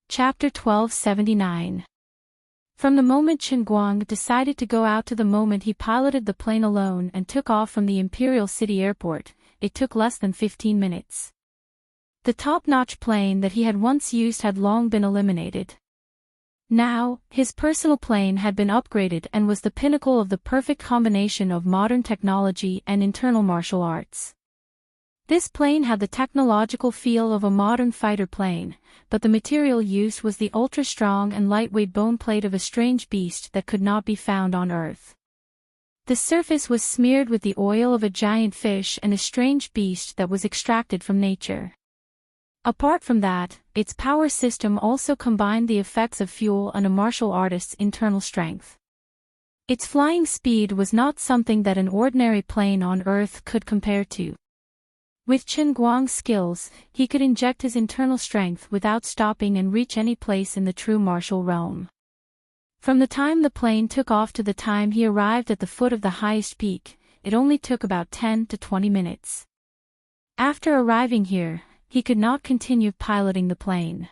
Chapter 1279. From the moment Chen Guang decided to go out to the moment he piloted the plane alone and took off from the Imperial City Airport, it took less than 15 minutes. The top-notch plane that he had once used had long been eliminated. Now, his personal plane had been upgraded and was the pinnacle of the perfect combination of modern technology and internal martial arts. This plane had the technological feel of a modern fighter plane, but the material used was the ultra-strong and lightweight bone plate of a strange beast that could not be found on Earth. The surface was smeared with the oil of a giant fish and a strange beast that was extracted from nature. Apart from that, its power system also combined the effects of fuel and a martial artist's internal strength. Its flying speed was not something that an ordinary plane on Earth could compare to. With Chen Guang's skills, he could inject his internal strength without stopping and reach any place in the true martial realm. From the time the plane took off to the time he arrived at the foot of the highest peak, it only took about 10 to 20 minutes. After arriving here, he could not continue piloting the plane.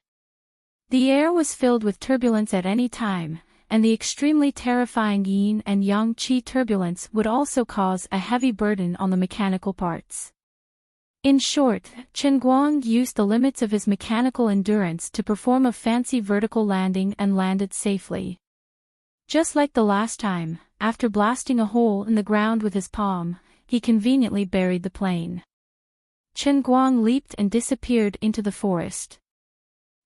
The air was filled with turbulence at any time, and the extremely terrifying yin and yang qi turbulence would also cause a heavy burden on the mechanical parts. In short, Chen Guang used the limits of his mechanical endurance to perform a fancy vertical landing and landed safely. Just like the last time, after blasting a hole in the ground with his palm, he conveniently buried the plane. Chen Guang leaped and disappeared into the forest.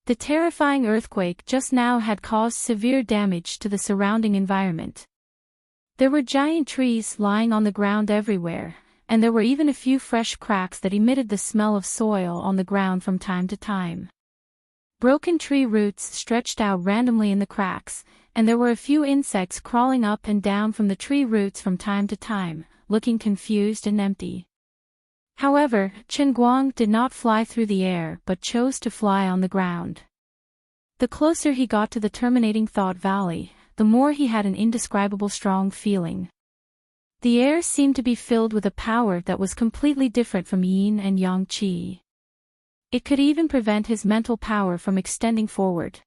The terrifying earthquake just now had caused severe damage to the surrounding environment. There were giant trees lying on the ground everywhere, and there were even a few fresh cracks that emitted the smell of soil on the ground from time to time. Broken tree roots stretched out randomly in the cracks, and there were a few insects crawling up and down from the tree roots from time to time, looking confused and empty. However, Chen Guang did not fly through the air but chose to fly on the ground. The closer he got to the terminating Thought Valley, the more he had an indescribable strong feeling. The air seemed to be filled with a power that was completely different from yin and yang qi. It could even prevent his mental power from extending forward.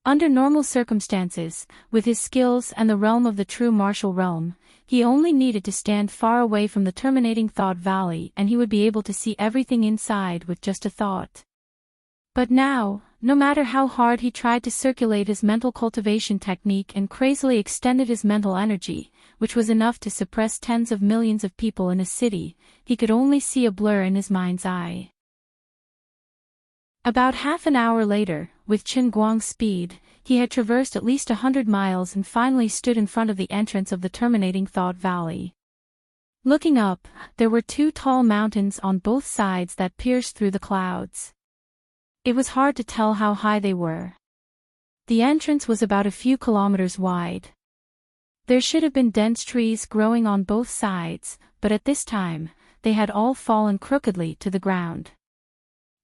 Under normal circumstances, with his skills and the realm of the true martial realm, he only needed to stand far away from the terminating thought valley and he would be able to see everything inside with just a thought. But now, no matter how hard he tried to circulate his mental cultivation technique and crazily extended his mental energy, which was enough to suppress tens of millions of people in a city, he could only see a blur in his mind's eye. About half an hour later, with Qin Guang's speed, he had traversed at least 100 miles and finally stood in front of the entrance of the terminating thought valley. Looking up, there were two tall mountains on both sides that pierced through the clouds. It was hard to tell how high they were. The entrance was about a few kilometers wide. There should have been dense trees growing on both sides, but at this time, they had all fallen crookedly to the ground.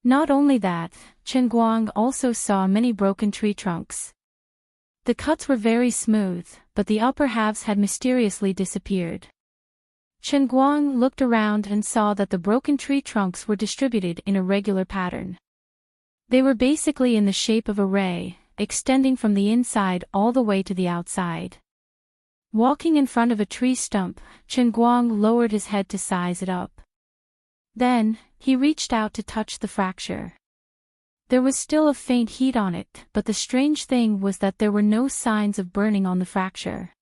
Not only that, Qin Guang also saw many broken tree trunks. The cuts were very smooth, but the upper halves had mysteriously disappeared. Qin Guang looked around and saw that the broken tree trunks were distributed in a regular pattern. They were basically in the shape of a ray, extending from the inside all the way to the outside. Walking in front of a tree stump, Qin Guang lowered his head to size it up. Then, he reached out to touch the fracture. There was still a faint heat on it, but the strange thing was that there were no signs of burning on the fracture.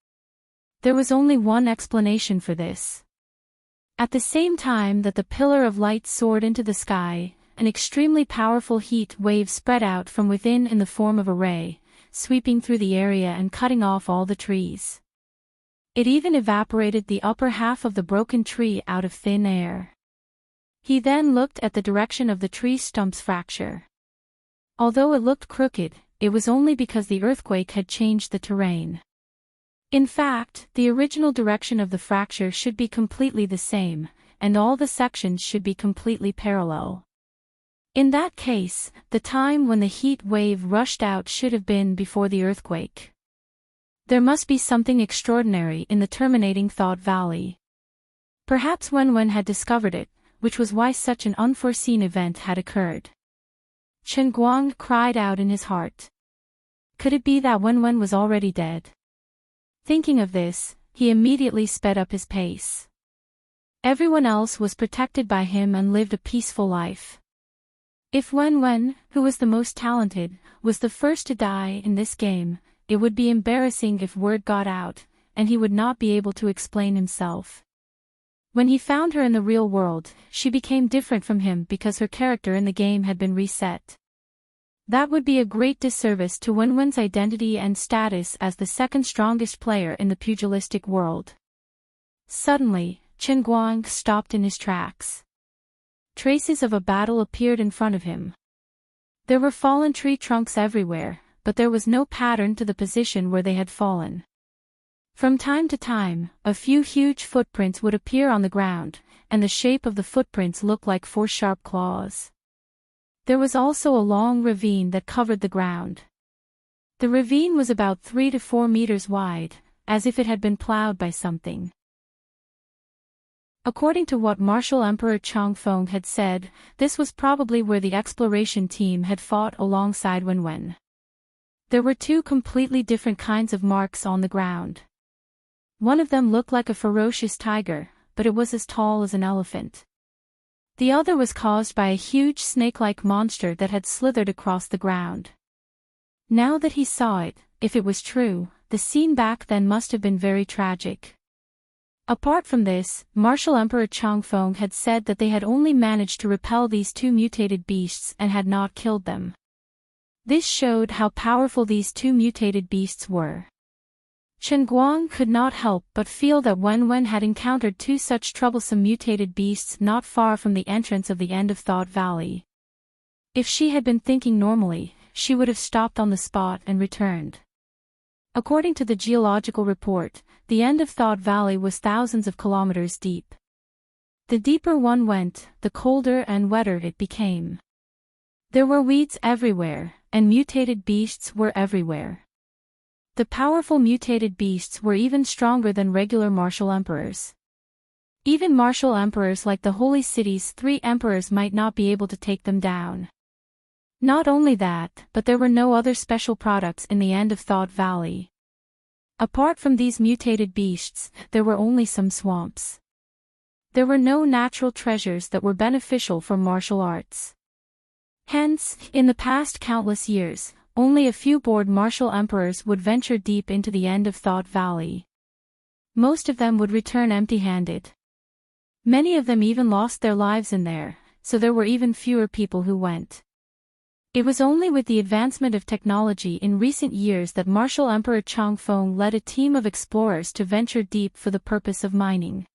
There was only one explanation for this. At the same time that the pillar of light soared into the sky, an extremely powerful heat wave spread out from within in the form of a ray, sweeping through the area and cutting off all the trees. It even evaporated the upper half of the broken tree out of thin air. He then looked at the direction of the tree stump's fracture. Although it looked crooked, it was only because the earthquake had changed the terrain. In fact, the original direction of the fracture should be completely the same, and all the sections should be completely parallel. In that case, the time when the heat wave rushed out should have been before the earthquake. There must be something extraordinary in the terminating thought valley. Perhaps Wenwen had discovered it, which was why such an unforeseen event had occurred. Qin Guang cried out in his heart. Could it be that Wenwen was already dead? Thinking of this, he immediately sped up his pace. Everyone else was protected by him and lived a peaceful life. If Wenwen, who was the most talented, was the first to die in this game, it would be embarrassing if word got out, and he would not be able to explain himself. When he found her in the real world, she became different from him because her character in the game had been reset. That would be a great disservice to Wenwen's identity and status as the second strongest player in the pugilistic world. Suddenly, Qin Guang stopped in his tracks. Traces of a battle appeared in front of him. There were fallen tree trunks everywhere, but there was no pattern to the position where they had fallen. From time to time, a few huge footprints would appear on the ground, and the shape of the footprints looked like 4 sharp claws. There was also a long ravine that covered the ground. The ravine was about 3 to 4 meters wide, as if it had been plowed by something. According to what Martial Emperor Changfeng had said, this was probably where the exploration team had fought alongside Wenwen. There were 2 completely different kinds of marks on the ground. One of them looked like a ferocious tiger, but it was as tall as an elephant. The other was caused by a huge snake-like monster that had slithered across the ground. Now that he saw it, if it was true, the scene back then must have been very tragic. Apart from this, Martial Emperor Changfeng had said that they had only managed to repel these 2 mutated beasts and had not killed them. This showed how powerful these 2 mutated beasts were. Qin Guang could not help but feel that Wenwen had encountered 2 such troublesome mutated beasts not far from the entrance of the End of Thought Valley. If she had been thinking normally, she would have stopped on the spot and returned. According to the geological report, the End of Thought Valley was thousands of kilometers deep. The deeper one went, the colder and wetter it became. There were weeds everywhere, and mutated beasts were everywhere. The powerful mutated beasts were even stronger than regular martial emperors. Even martial emperors like the Holy City's 3 emperors might not be able to take them down. Not only that, but there were no other special products in the End of Thought Valley. Apart from these mutated beasts, there were only some swamps. There were no natural treasures that were beneficial for martial arts. Hence, in the past countless years, only a few bored martial emperors would venture deep into the End of Thought Valley. Most of them would return empty-handed. Many of them even lost their lives in there, so there were even fewer people who went. It was only with the advancement of technology in recent years that Martial Emperor Changfeng led a team of explorers to venture deep for the purpose of mining.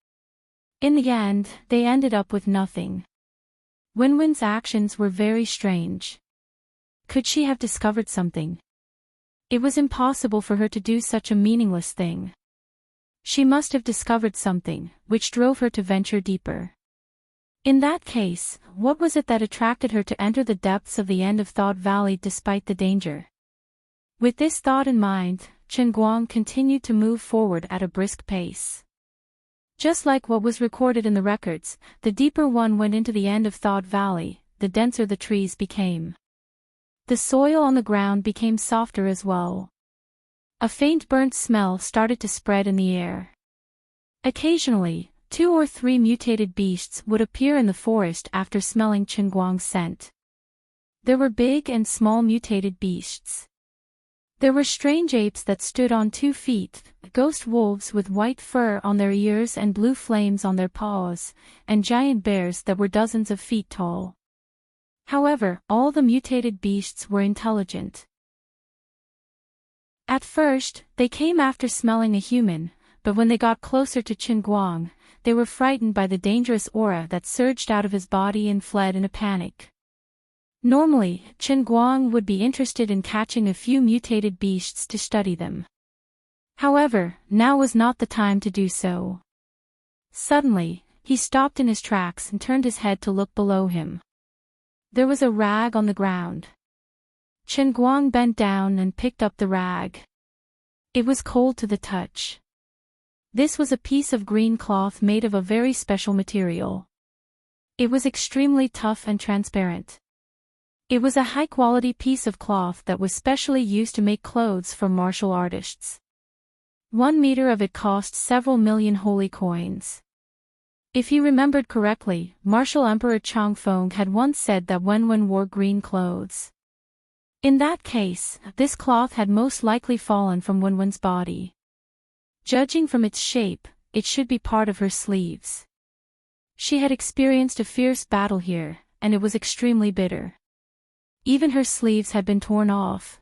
In the end, they ended up with nothing. Wenwen's actions were very strange. Could she have discovered something? It was impossible for her to do such a meaningless thing. She must have discovered something, which drove her to venture deeper. In that case, what was it that attracted her to enter the depths of the End of Thought Valley despite the danger? With this thought in mind, Chen Guang continued to move forward at a brisk pace. Just like what was recorded in the records, the deeper one went into the End of Thought Valley, the denser the trees became. The soil on the ground became softer as well. A faint burnt smell started to spread in the air. Occasionally, 2 or 3 mutated beasts would appear in the forest after smelling Chen Guang's scent. There were big and small mutated beasts. There were strange apes that stood on 2 feet, ghost wolves with white fur on their ears and blue flames on their paws, and giant bears that were dozens of feet tall. However, all the mutated beasts were intelligent. At first, they came after smelling a human, but when they got closer to Chen Guang, they were frightened by the dangerous aura that surged out of his body and fled in a panic. Normally, Chen Guang would be interested in catching a few mutated beasts to study them. However, now was not the time to do so. Suddenly, he stopped in his tracks and turned his head to look below him. There was a rag on the ground. Chen Guang bent down and picked up the rag. It was cold to the touch. This was a piece of green cloth made of a very special material. It was extremely tough and transparent. It was a high-quality piece of cloth that was specially used to make clothes for martial artists. 1 meter of it cost several million holy coins. If he remembered correctly, Martial Emperor Changfeng had once said that Wenwen wore green clothes. In that case, this cloth had most likely fallen from Wenwen's body. Judging from its shape, it should be part of her sleeves. She had experienced a fierce battle here, and it was extremely bitter. Even her sleeves had been torn off.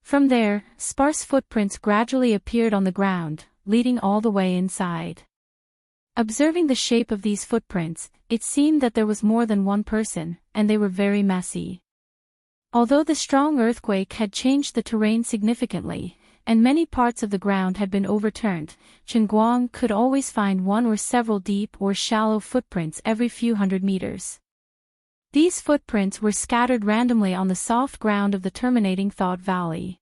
From there, sparse footprints gradually appeared on the ground, leading all the way inside. Observing the shape of these footprints, it seemed that there was more than one person, and they were very messy. Although the strong earthquake had changed the terrain significantly, and many parts of the ground had been overturned, Chen Guang could always find one or several deep or shallow footprints every few hundred meters. These footprints were scattered randomly on the soft ground of the terminating Thought Valley.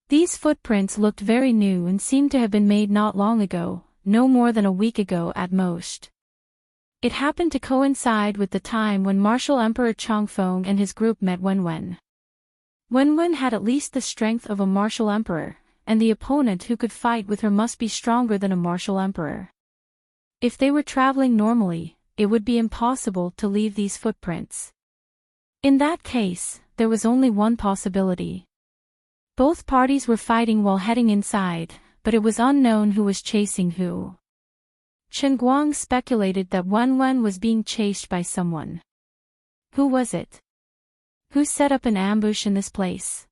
These footprints looked very new and seemed to have been made not long ago, no more than a week ago at most. It happened to coincide with the time when Martial Emperor Changfeng and his group met Wenwen. Wenwen had at least the strength of a martial emperor, and the opponent who could fight with her must be stronger than a martial emperor. If they were traveling normally, it would be impossible to leave these footprints. In that case, there was only one possibility. Both parties were fighting while heading inside, but it was unknown who was chasing who. Chen Guang speculated that Wenwen was being chased by someone. Who was it? Who set up an ambush in this place?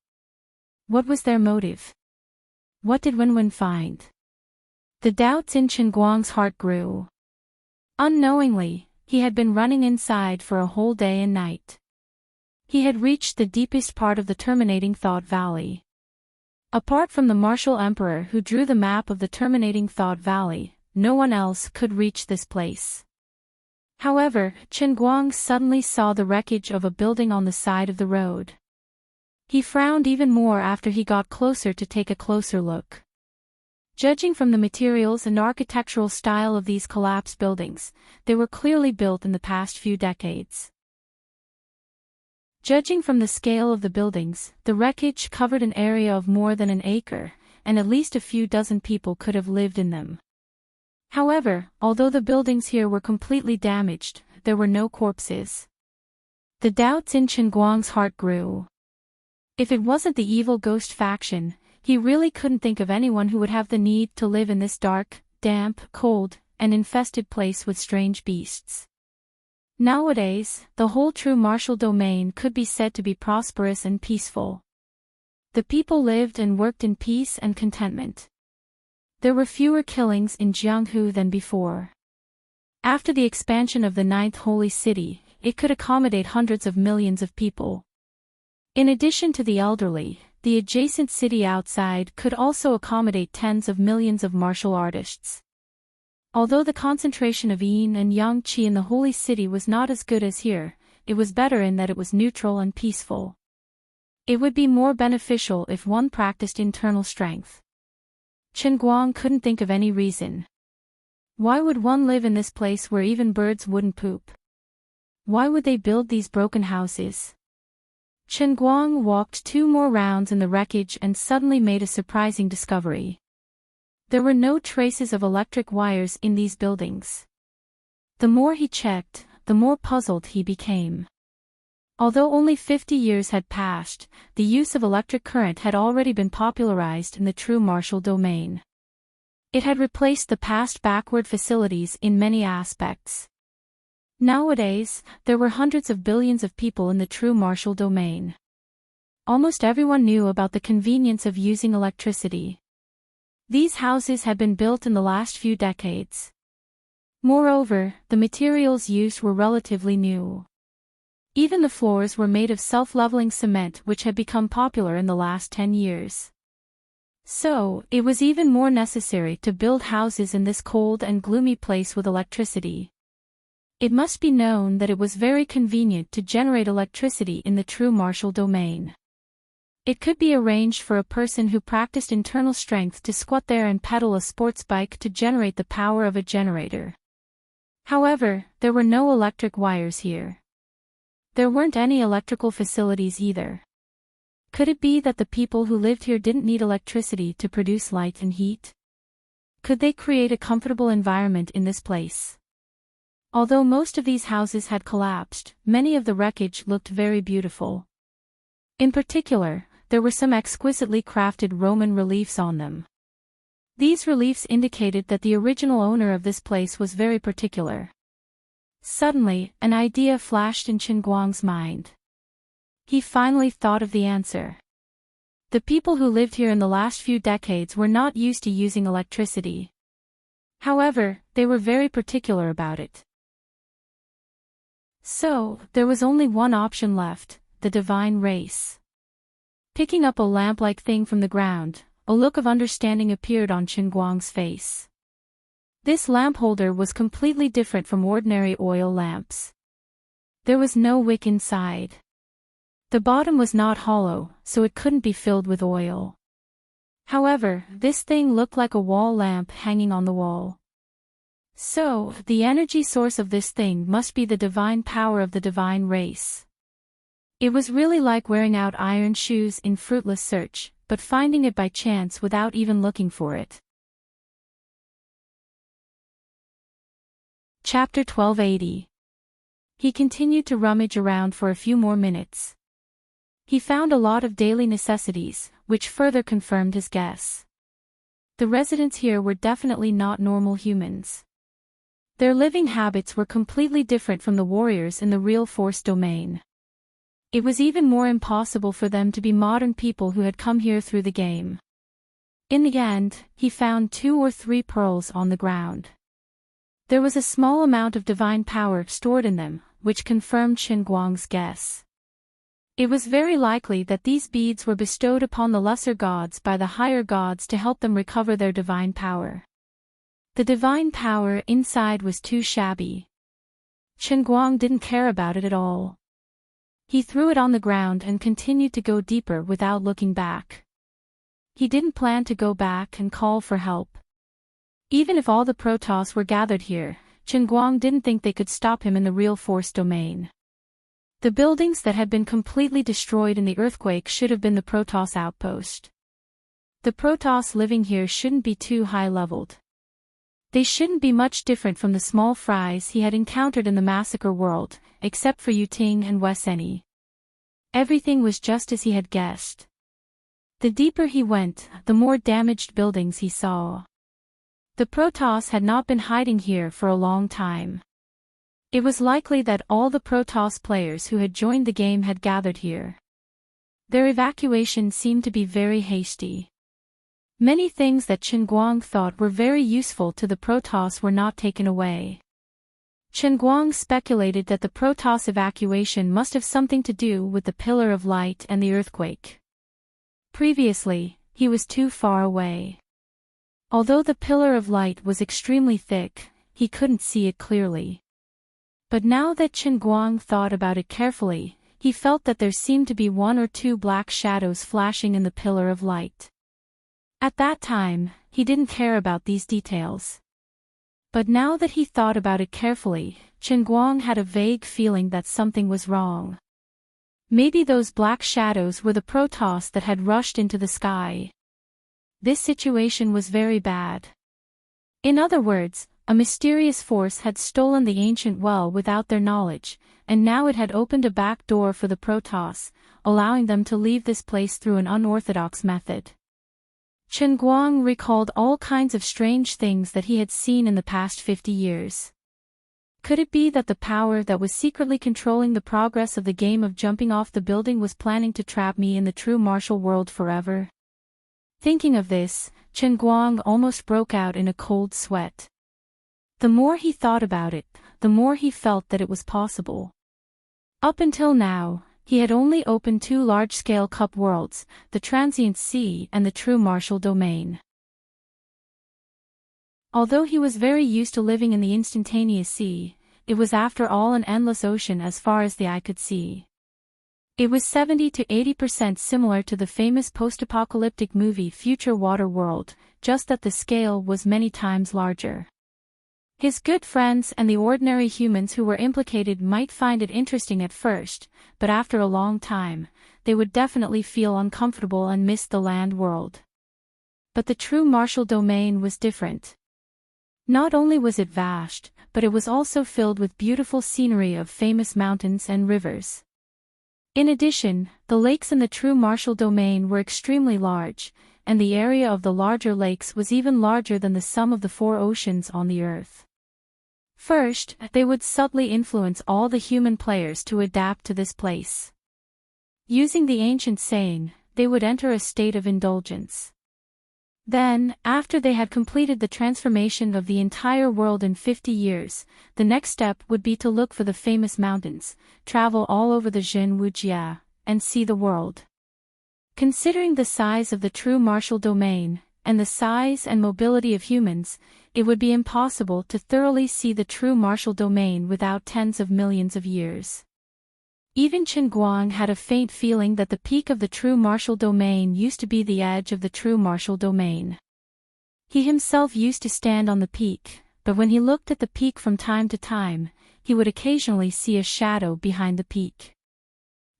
What was their motive? What did Wenwen find? The doubts in Chen Guang's heart grew. Unknowingly, he had been running inside for a whole day and night. He had reached the deepest part of the terminating Thought Valley. Apart from the Martial Emperor who drew the map of the terminating Thought Valley, no one else could reach this place. However, Chen Guang suddenly saw the wreckage of a building on the side of the road. He frowned even more after he got closer to take a closer look. Judging from the materials and architectural style of these collapsed buildings, they were clearly built in the past few decades. Judging from the scale of the buildings, the wreckage covered an area of more than an acre, and at least a few dozen people could have lived in them. However, although the buildings here were completely damaged, there were no corpses. The doubts in Chen Guang's heart grew. If it wasn't the evil ghost faction, he really couldn't think of anyone who would have the need to live in this dark, damp, cold, and infested place with strange beasts. Nowadays, the whole true martial domain could be said to be prosperous and peaceful. The people lived and worked in peace and contentment. There were fewer killings in Jianghu than before. After the expansion of the 9th holy city, it could accommodate hundreds of millions of people. In addition to the elderly, the adjacent city outside could also accommodate tens of millions of martial artists. Although the concentration of yin and yang qi in the holy city was not as good as here, it was better in that it was neutral and peaceful. It would be more beneficial if one practiced internal strength. Chen Guang couldn't think of any reason. Why would one live in this place where even birds wouldn't poop? Why would they build these broken houses? Chen Guang walked 2 more rounds in the wreckage and suddenly made a surprising discovery. There were no traces of electric wires in these buildings. The more he checked, the more puzzled he became. Although only 50 years had passed, the use of electric current had already been popularized in the true martial domain. It had replaced the past backward facilities in many aspects. Nowadays, there were hundreds of billions of people in the true martial domain. Almost everyone knew about the convenience of using electricity. These houses had been built in the last few decades. Moreover, the materials used were relatively new. Even the floors were made of self-leveling cement, which had become popular in the last 10 years. So, it was even more necessary to build houses in this cold and gloomy place with electricity. It must be known that it was very convenient to generate electricity in the true martial domain. It could be arranged for a person who practiced internal strength to squat there and pedal a sports bike to generate the power of a generator. However, there were no electric wires here. There weren't any electrical facilities either. Could it be that the people who lived here didn't need electricity to produce light and heat? Could they create a comfortable environment in this place? Although most of these houses had collapsed, many of the wreckage looked very beautiful. In particular, there were some exquisitely crafted Roman reliefs on them. These reliefs indicated that the original owner of this place was very particular. Suddenly, an idea flashed in Chen Guang's mind. He finally thought of the answer. The people who lived here in the last few decades were not used to using electricity. However, they were very particular about it. So, there was only one option left, the divine race. Picking up a lamp-like thing from the ground, a look of understanding appeared on Chen Guang's face. This lamp holder was completely different from ordinary oil lamps. There was no wick inside. The bottom was not hollow, so it couldn't be filled with oil. However, this thing looked like a wall lamp hanging on the wall. So, the energy source of this thing must be the divine power of the divine race. It was really like wearing out iron shoes in fruitless search, but finding it by chance without even looking for it. Chapter 1280. He continued to rummage around for a few more minutes. He found a lot of daily necessities, which further confirmed his guess. The residents here were definitely not normal humans. Their living habits were completely different from the warriors in the real force domain. It was even more impossible for them to be modern people who had come here through the game. In the end, he found 2 or 3 pearls on the ground. There was a small amount of divine power stored in them, which confirmed Chen Guang's guess. It was very likely that these beads were bestowed upon the lesser gods by the higher gods to help them recover their divine power. The divine power inside was too shabby. Chen Guang didn't care about it at all. He threw it on the ground and continued to go deeper without looking back. He didn't plan to go back and call for help. Even if all the Protoss were gathered here, Chen Guang didn't think they could stop him in the real force domain. The buildings that had been completely destroyed in the earthquake should have been the Protoss outpost. The Protoss living here shouldn't be too high-leveled. They shouldn't be much different from the small fries he had encountered in the massacre world, except for Yuting and Weseni. Everything was just as he had guessed. The deeper he went, the more damaged buildings he saw. The Protoss had not been hiding here for a long time. It was likely that all the Protoss players who had joined the game had gathered here. Their evacuation seemed to be very hasty. Many things that Chen Guang thought were very useful to the Protoss were not taken away. Chen Guang speculated that the Protoss evacuation must have something to do with the Pillar of Light and the earthquake. Previously, he was too far away. Although the Pillar of Light was extremely thick, he couldn't see it clearly. But now that Chen Guang thought about it carefully, he felt that there seemed to be one or two black shadows flashing in the Pillar of Light. At that time, he didn't care about these details. But now that he thought about it carefully, Chen Guang had a vague feeling that something was wrong. Maybe those black shadows were the Protoss that had rushed into the sky. This situation was very bad. In other words, a mysterious force had stolen the ancient well without their knowledge, and now it had opened a back door for the Protoss, allowing them to leave this place through an unorthodox method. Chen Guang recalled all kinds of strange things that he had seen in the past 50 years. Could it be that the power that was secretly controlling the progress of the game of jumping off the building was planning to trap me in the true martial world forever? Thinking of this, Chen Guang almost broke out in a cold sweat. The more he thought about it, the more he felt that it was possible. Up until now, he had only opened two large-scale cup worlds, the Transient Sea and the True Martial Domain. Although he was very used to living in the Instantaneous Sea, it was after all an endless ocean as far as the eye could see. It was 70 to 80% similar to the famous post-apocalyptic movie Future Water World, just that the scale was many times larger. His good friends and the ordinary humans who were implicated might find it interesting at first, but after a long time, they would definitely feel uncomfortable and miss the land world. But the true martial domain was different. Not only was it vast, but it was also filled with beautiful scenery of famous mountains and rivers. In addition, the lakes in the true martial domain were extremely large, and the area of the larger lakes was even larger than the sum of the four oceans on the earth. First, they would subtly influence all the human players to adapt to this place. Using the ancient saying, they would enter a state of indulgence. Then, after they had completed the transformation of the entire world in 50 years, the next step would be to look for the famous mountains, travel all over the Zhen Wujia, and see the world. Considering the size of the true martial domain, and the size and mobility of humans, it would be impossible to thoroughly see the true martial domain without tens of millions of years. Even Chen Guang had a faint feeling that the peak of the true martial domain used to be the edge of the true martial domain. He himself used to stand on the peak, but when he looked at the peak from time to time, he would occasionally see a shadow behind the peak.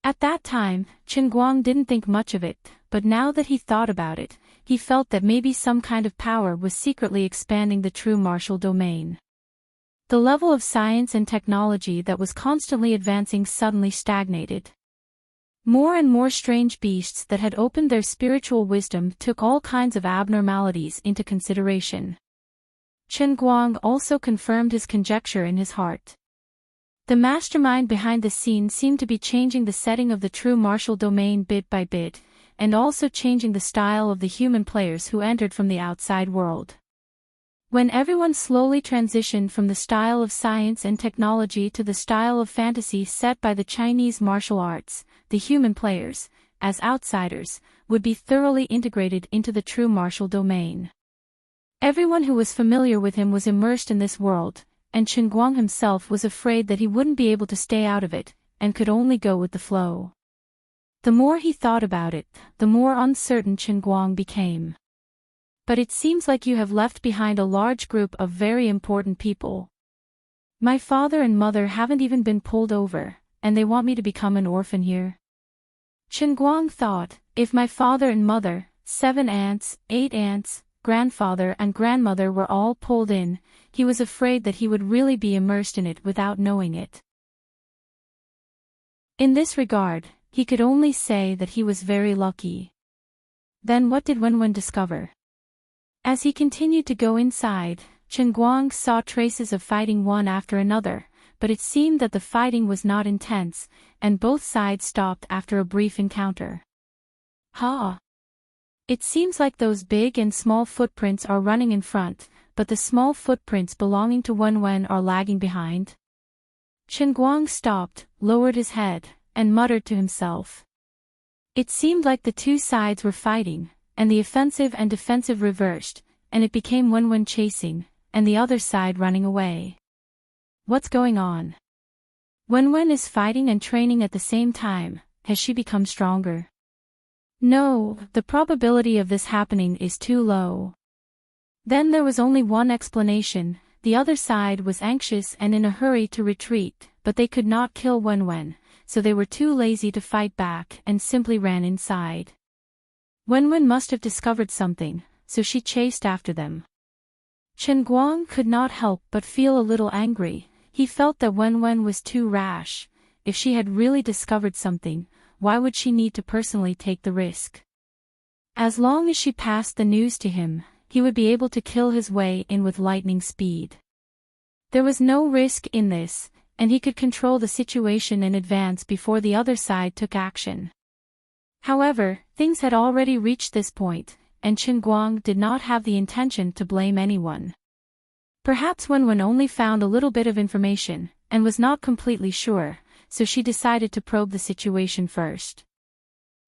At that time, Chen Guang didn't think much of it, but now that he thought about it, he felt that maybe some kind of power was secretly expanding the true martial domain. The level of science and technology that was constantly advancing suddenly stagnated. More and more strange beasts that had opened their spiritual wisdom took all kinds of abnormalities into consideration. Chen Guang also confirmed his conjecture in his heart. The mastermind behind the scene seemed to be changing the setting of the true martial domain bit by bit, and also changing the style of the human players who entered from the outside world. When everyone slowly transitioned from the style of science and technology to the style of fantasy set by the Chinese martial arts, the human players, as outsiders, would be thoroughly integrated into the true martial domain. Everyone who was familiar with him was immersed in this world, and Chen Guang himself was afraid that he wouldn't be able to stay out of it, and could only go with the flow. The more he thought about it, the more uncertain Chen Guang became. But it seems like you have left behind a large group of very important people. My father and mother haven't even been pulled over, and they want me to become an orphan here. Chen Guang thought, if my father and mother, 7 aunts, 8 aunts, grandfather and grandmother were all pulled in, he was afraid that he would really be immersed in it without knowing it. In this regard, he could only say that he was very lucky. Then what did Wenwen discover? As he continued to go inside, Chen Guang saw traces of fighting one after another, but it seemed that the fighting was not intense, and both sides stopped after a brief encounter. Ha! It seems like those big and small footprints are running in front, but the small footprints belonging to Wenwen are lagging behind. Chen Guang stopped, lowered his head, and muttered to himself. It seemed like the two sides were fighting, and the offensive and defensive reversed, and it became Wenwen chasing, and the other side running away. What's going on? Wenwen is fighting and training at the same time. Has she become stronger? No, the probability of this happening is too low. Then there was only one explanation. The other side was anxious and in a hurry to retreat, but they could not kill Wenwen, so they were too lazy to fight back and simply ran inside. Wenwen must have discovered something, so she chased after them. Chen Guang could not help but feel a little angry. He felt that Wenwen was too rash. If she had really discovered something, why would she need to personally take the risk? As long as she passed the news to him, he would be able to kill his way in with lightning speed. There was no risk in this, and he could control the situation in advance before the other side took action. However, things had already reached this point, and Chen Guang did not have the intention to blame anyone. Perhaps Wenwen only found a little bit of information, and was not completely sure, so she decided to probe the situation first.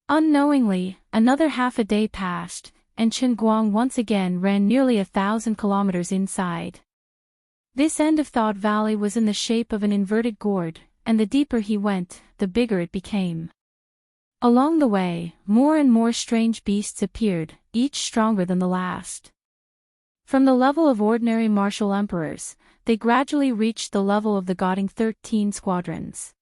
Unknowingly, another half a day passed, and Chen Guang once again ran nearly 1,000 kilometers inside. This end of Thought Valley was in the shape of an inverted gourd, and the deeper he went, the bigger it became. Along the way, more and more strange beasts appeared, each stronger than the last. From the level of ordinary martial emperors, they gradually reached the level of the Goding 13 squadrons.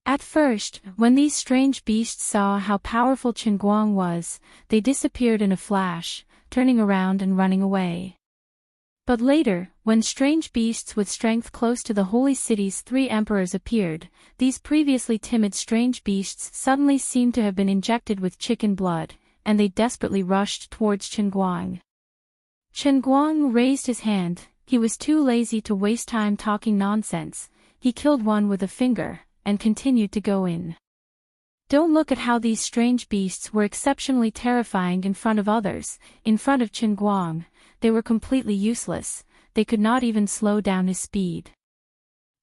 At first, when these strange beasts saw how powerful Chen Guang was, they disappeared in a flash, turning around and running away. But later, when strange beasts with strength close to the holy city's 3 emperors appeared, these previously timid strange beasts suddenly seemed to have been injected with chicken blood, and they desperately rushed towards Chen Guang. Chen Guang raised his hand. He was too lazy to waste time talking nonsense. He killed one with a finger, and continued to go in. Don't look at how these strange beasts were exceptionally terrifying in front of others. In front of Chen Guang, they were completely useless. They could not even slow down his speed.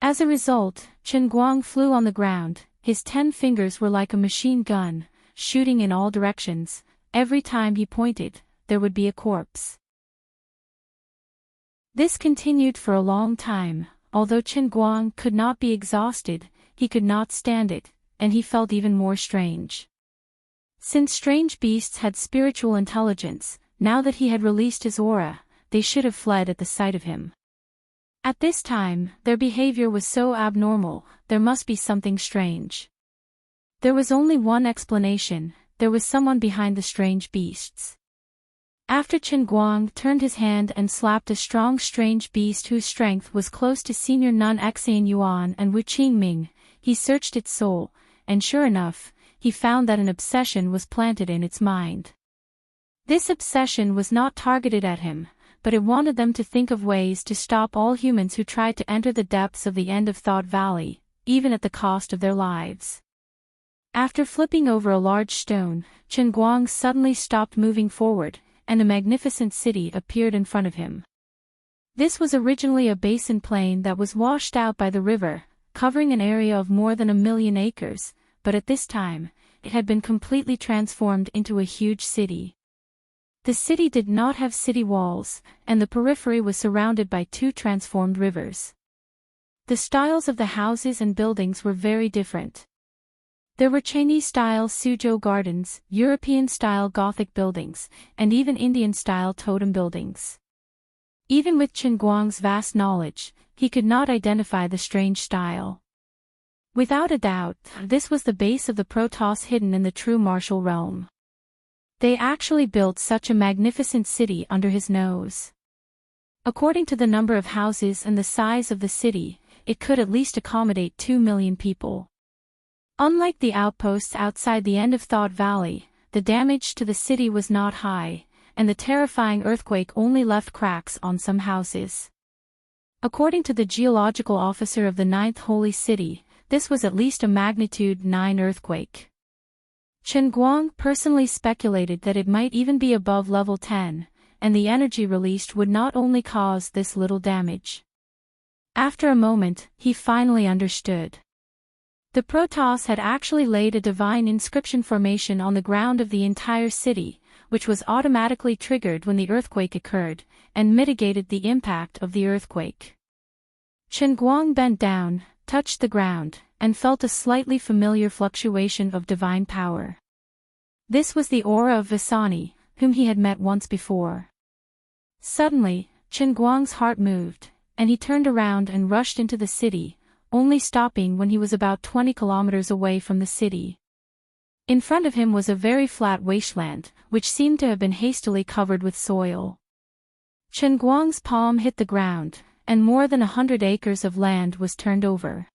As a result, Chen Guang flew on the ground. His 10 fingers were like a machine gun, shooting in all directions. Every time he pointed, there would be a corpse. This continued for a long time. Although Chen Guang could not be exhausted, he could not stand it, and he felt even more strange. Since strange beasts had spiritual intelligence, now that he had released his aura, they should have fled at the sight of him. At this time, their behavior was so abnormal. There must be something strange. There was only one explanation. There was someone behind the strange beasts. After Chen Guang turned his hand and slapped a strong strange beast whose strength was close to Senior Nun Xian Yuan and Wu Qingming, he searched its soul, and sure enough, he found that an obsession was planted in its mind. This obsession was not targeted at him, but it wanted them to think of ways to stop all humans who tried to enter the depths of the End of Thought Valley, even at the cost of their lives. After flipping over a large stone, Chen Guang suddenly stopped moving forward, and a magnificent city appeared in front of him. This was originally a basin plain that was washed out by the river, covering an area of more than 1 million acres, but at this time, it had been completely transformed into a huge city. The city did not have city walls, and the periphery was surrounded by 2 transformed rivers. The styles of the houses and buildings were very different. There were Chinese-style Suzhou gardens, European-style Gothic buildings, and even Indian-style totem buildings. Even with Chen Guang's vast knowledge, he could not identify the strange style. Without a doubt, this was the base of the Protoss hidden in the true martial realm. They actually built such a magnificent city under his nose. According to the number of houses and the size of the city, it could at least accommodate 2 million people. Unlike the outposts outside the end of Thought Valley, the damage to the city was not high, and the terrifying earthquake only left cracks on some houses. According to the geological officer of the 9th Holy City, this was at least a magnitude 9 earthquake. Chen Guang personally speculated that it might even be above level 10, and the energy released would not only cause this little damage. After a moment, he finally understood. The Protoss had actually laid a divine inscription formation on the ground of the entire city, which was automatically triggered when the earthquake occurred, and mitigated the impact of the earthquake. Chen Guang bent down, touched the ground, and felt a slightly familiar fluctuation of divine power. This was the aura of Visani, whom he had met once before. Suddenly, Chen Guang's heart moved, and he turned around and rushed into the city, only stopping when he was about 20 kilometers away from the city. In front of him was a very flat wasteland, which seemed to have been hastily covered with soil. Chen Guang's palm hit the ground, and more than 100 acres of land was turned over.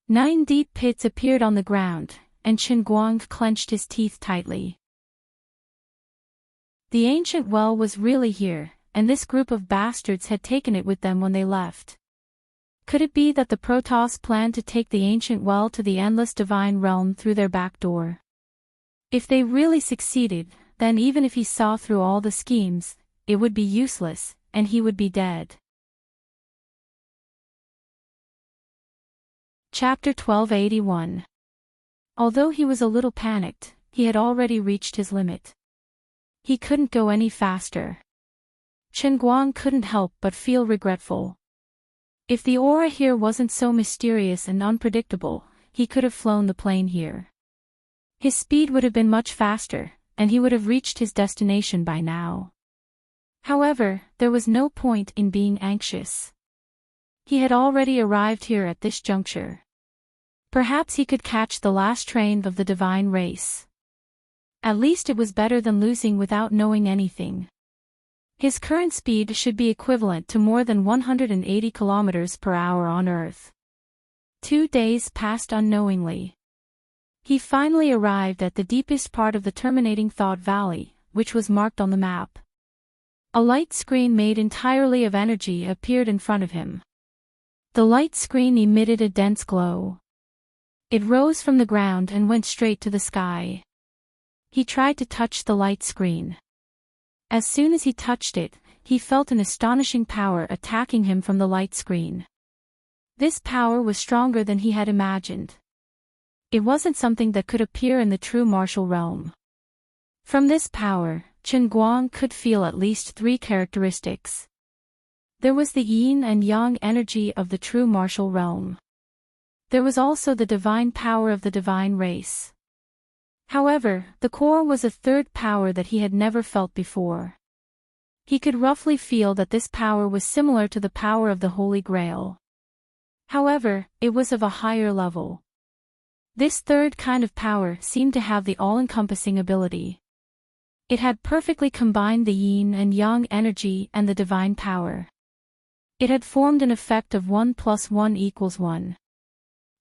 9 deep pits appeared on the ground, and Chen Guang clenched his teeth tightly. The ancient well was really here, and this group of bastards had taken it with them when they left. Could it be that the Protoss planned to take the ancient well to the endless divine realm through their back door? If they really succeeded, then even if he saw through all the schemes, it would be useless, and he would be dead. Chapter 1281. Although he was a little panicked, he had already reached his limit. He couldn't go any faster. Chen Guang couldn't help but feel regretful. If the aura here wasn't so mysterious and unpredictable, he could have flown the plane here. His speed would have been much faster, and he would have reached his destination by now. However, there was no point in being anxious. He had already arrived here at this juncture. Perhaps he could catch the last train of the divine race. At least it was better than losing without knowing anything. His current speed should be equivalent to more than 180 kilometers per hour on Earth. 2 days passed unknowingly. He finally arrived at the deepest part of the terminating Thought Valley, which was marked on the map. A light screen made entirely of energy appeared in front of him. The light screen emitted a dense glow. It rose from the ground and went straight to the sky. He tried to touch the light screen. As soon as he touched it, he felt an astonishing power attacking him from the light screen. This power was stronger than he had imagined. It wasn't something that could appear in the true martial realm. From this power, Chen Guang could feel at least 3 characteristics. There was the yin and yang energy of the true martial realm. There was also the divine power of the divine race. However, the core was a third power that he had never felt before. He could roughly feel that this power was similar to the power of the Holy Grail. However, it was of a higher level. This third kind of power seemed to have the all-encompassing ability. It had perfectly combined the yin and yang energy and the divine power. It had formed an effect of 1 + 1 = 1.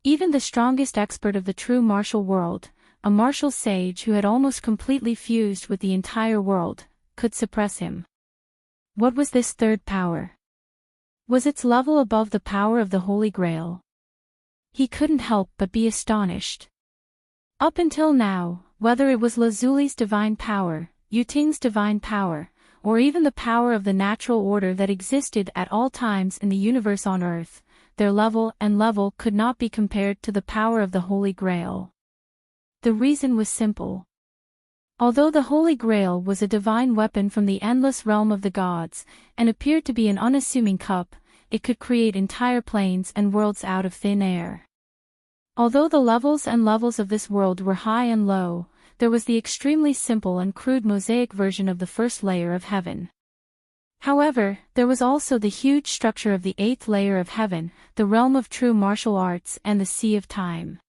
Even the strongest expert of the true martial world, a martial sage who had almost completely fused with the entire world, could suppress him. What was this third power? Was its level above the power of the Holy Grail? He couldn't help but be astonished. Up until now, whether it was Lazuli's divine power, Yuting's divine power, or even the power of the natural order that existed at all times in the universe on Earth, their level could not be compared to the power of the Holy Grail. The reason was simple. Although the Holy Grail was a divine weapon from the endless realm of the gods, and appeared to be an unassuming cup, it could create entire planes and worlds out of thin air. Although the levels of this world were high and low, there was the extremely simple and crude mosaic version of the first layer of heaven. However, there was also the huge structure of the eighth layer of heaven, the realm of true martial arts and the sea of time.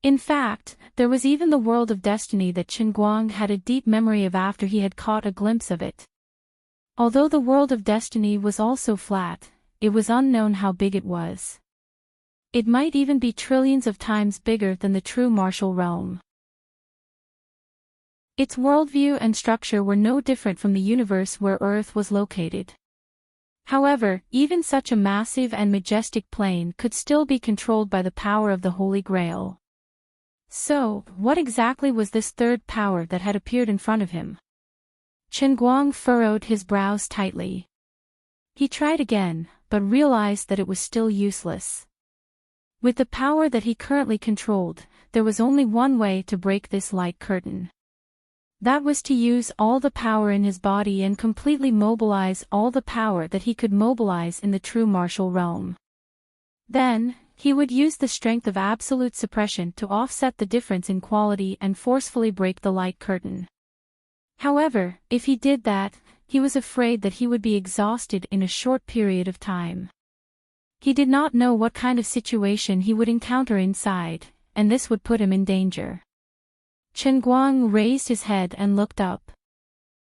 In fact, there was even the world of destiny that Chen Guang had a deep memory of after he had caught a glimpse of it. Although the world of destiny was also flat, it was unknown how big it was. It might even be trillions of times bigger than the true martial realm. Its worldview and structure were no different from the universe where Earth was located. However, even such a massive and majestic plane could still be controlled by the power of the Holy Grail. So, what exactly was this third power that had appeared in front of him? Chen Guang furrowed his brows tightly. He tried again, but realized that it was still useless. With the power that he currently controlled, there was only one way to break this light curtain. That was to use all the power in his body and completely mobilize all the power that he could mobilize in the true martial realm. Then, he would use the strength of absolute suppression to offset the difference in quality and forcefully break the light curtain. However, if he did that, he was afraid that he would be exhausted in a short period of time. He did not know what kind of situation he would encounter inside, and this would put him in danger. Chen Guang raised his head and looked up.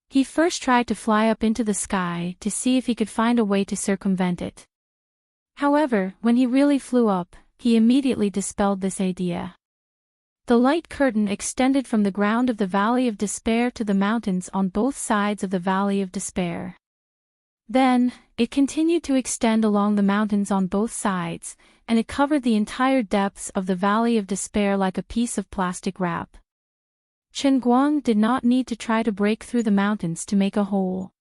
He first tried to fly up into the sky to see if he could find a way to circumvent it. However, when he really flew up, he immediately dispelled this idea. The light curtain extended from the ground of the Valley of Despair to the mountains on both sides of the Valley of Despair. Then, it continued to extend along the mountains on both sides, and it covered the entire depths of the Valley of Despair like a piece of plastic wrap. Chen Guang did not need to try to break through the mountains to make a hole.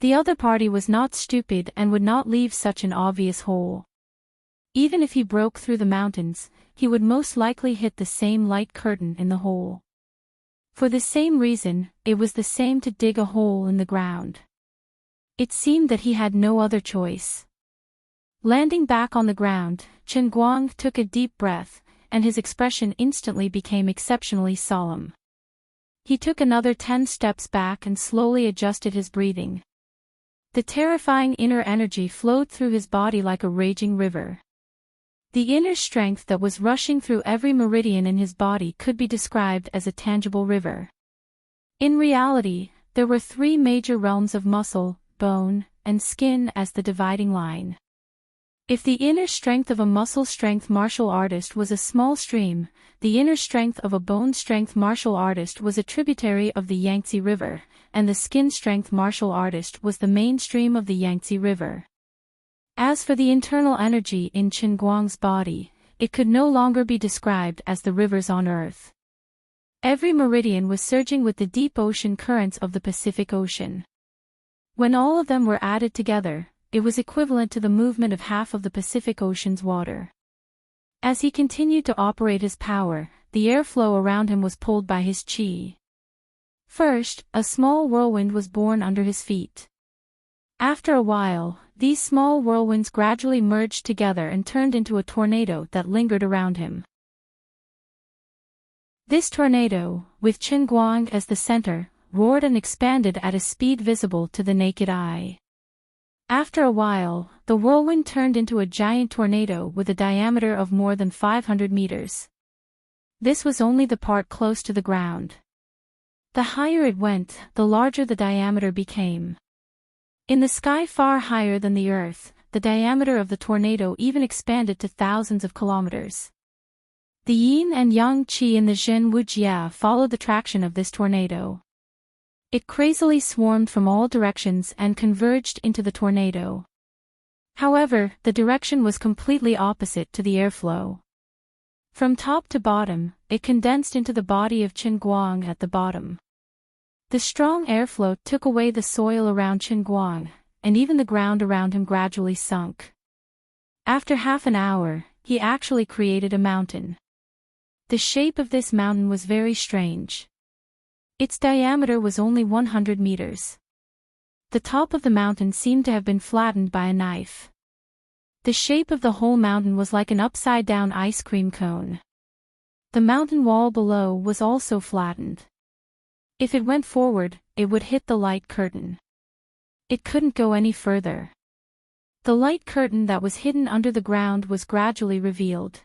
The other party was not stupid and would not leave such an obvious hole. Even if he broke through the mountains, he would most likely hit the same light curtain in the hole. For the same reason, it was the same to dig a hole in the ground. It seemed that he had no other choice. Landing back on the ground, Chen Guang took a deep breath, and his expression instantly became exceptionally solemn. He took another 10 steps back and slowly adjusted his breathing. The terrifying inner energy flowed through his body like a raging river. The inner strength that was rushing through every meridian in his body could be described as a tangible river. In reality, there were 3 major realms of muscle, bone, and skin as the dividing line. If the inner strength of a muscle strength martial artist was a small stream, the inner strength of a bone strength martial artist was a tributary of the Yangtze River, and the skin strength martial artist was the main stream of the Yangtze River. As for the internal energy in Chen Guang's body, it could no longer be described as the rivers on Earth. Every meridian was surging with the deep ocean currents of the Pacific Ocean. When all of them were added together, it was equivalent to the movement of half of the Pacific Ocean's water. As he continued to operate his power, the airflow around him was pulled by his qi. First, a small whirlwind was born under his feet. After a while, these small whirlwinds gradually merged together and turned into a tornado that lingered around him. This tornado, with Chen Guang as the center, roared and expanded at a speed visible to the naked eye. After a while, the whirlwind turned into a giant tornado with a diameter of more than 500 meters. This was only the part close to the ground. The higher it went, the larger the diameter became. In the sky far higher than the Earth, the diameter of the tornado even expanded to thousands of kilometers. The yin and yang qi in the Zhen Wujia followed the traction of this tornado. It crazily swarmed from all directions and converged into the tornado. However, the direction was completely opposite to the airflow. From top to bottom, it condensed into the body of Chen Guang at the bottom. The strong airflow took away the soil around Chen Guang, and even the ground around him gradually sunk. After half an hour, he actually created a mountain. The shape of this mountain was very strange. Its diameter was only 100 meters. The top of the mountain seemed to have been flattened by a knife. The shape of the whole mountain was like an upside-down ice cream cone. The mountain wall below was also flattened. If it went forward, it would hit the light curtain. It couldn't go any further. The light curtain that was hidden under the ground was gradually revealed.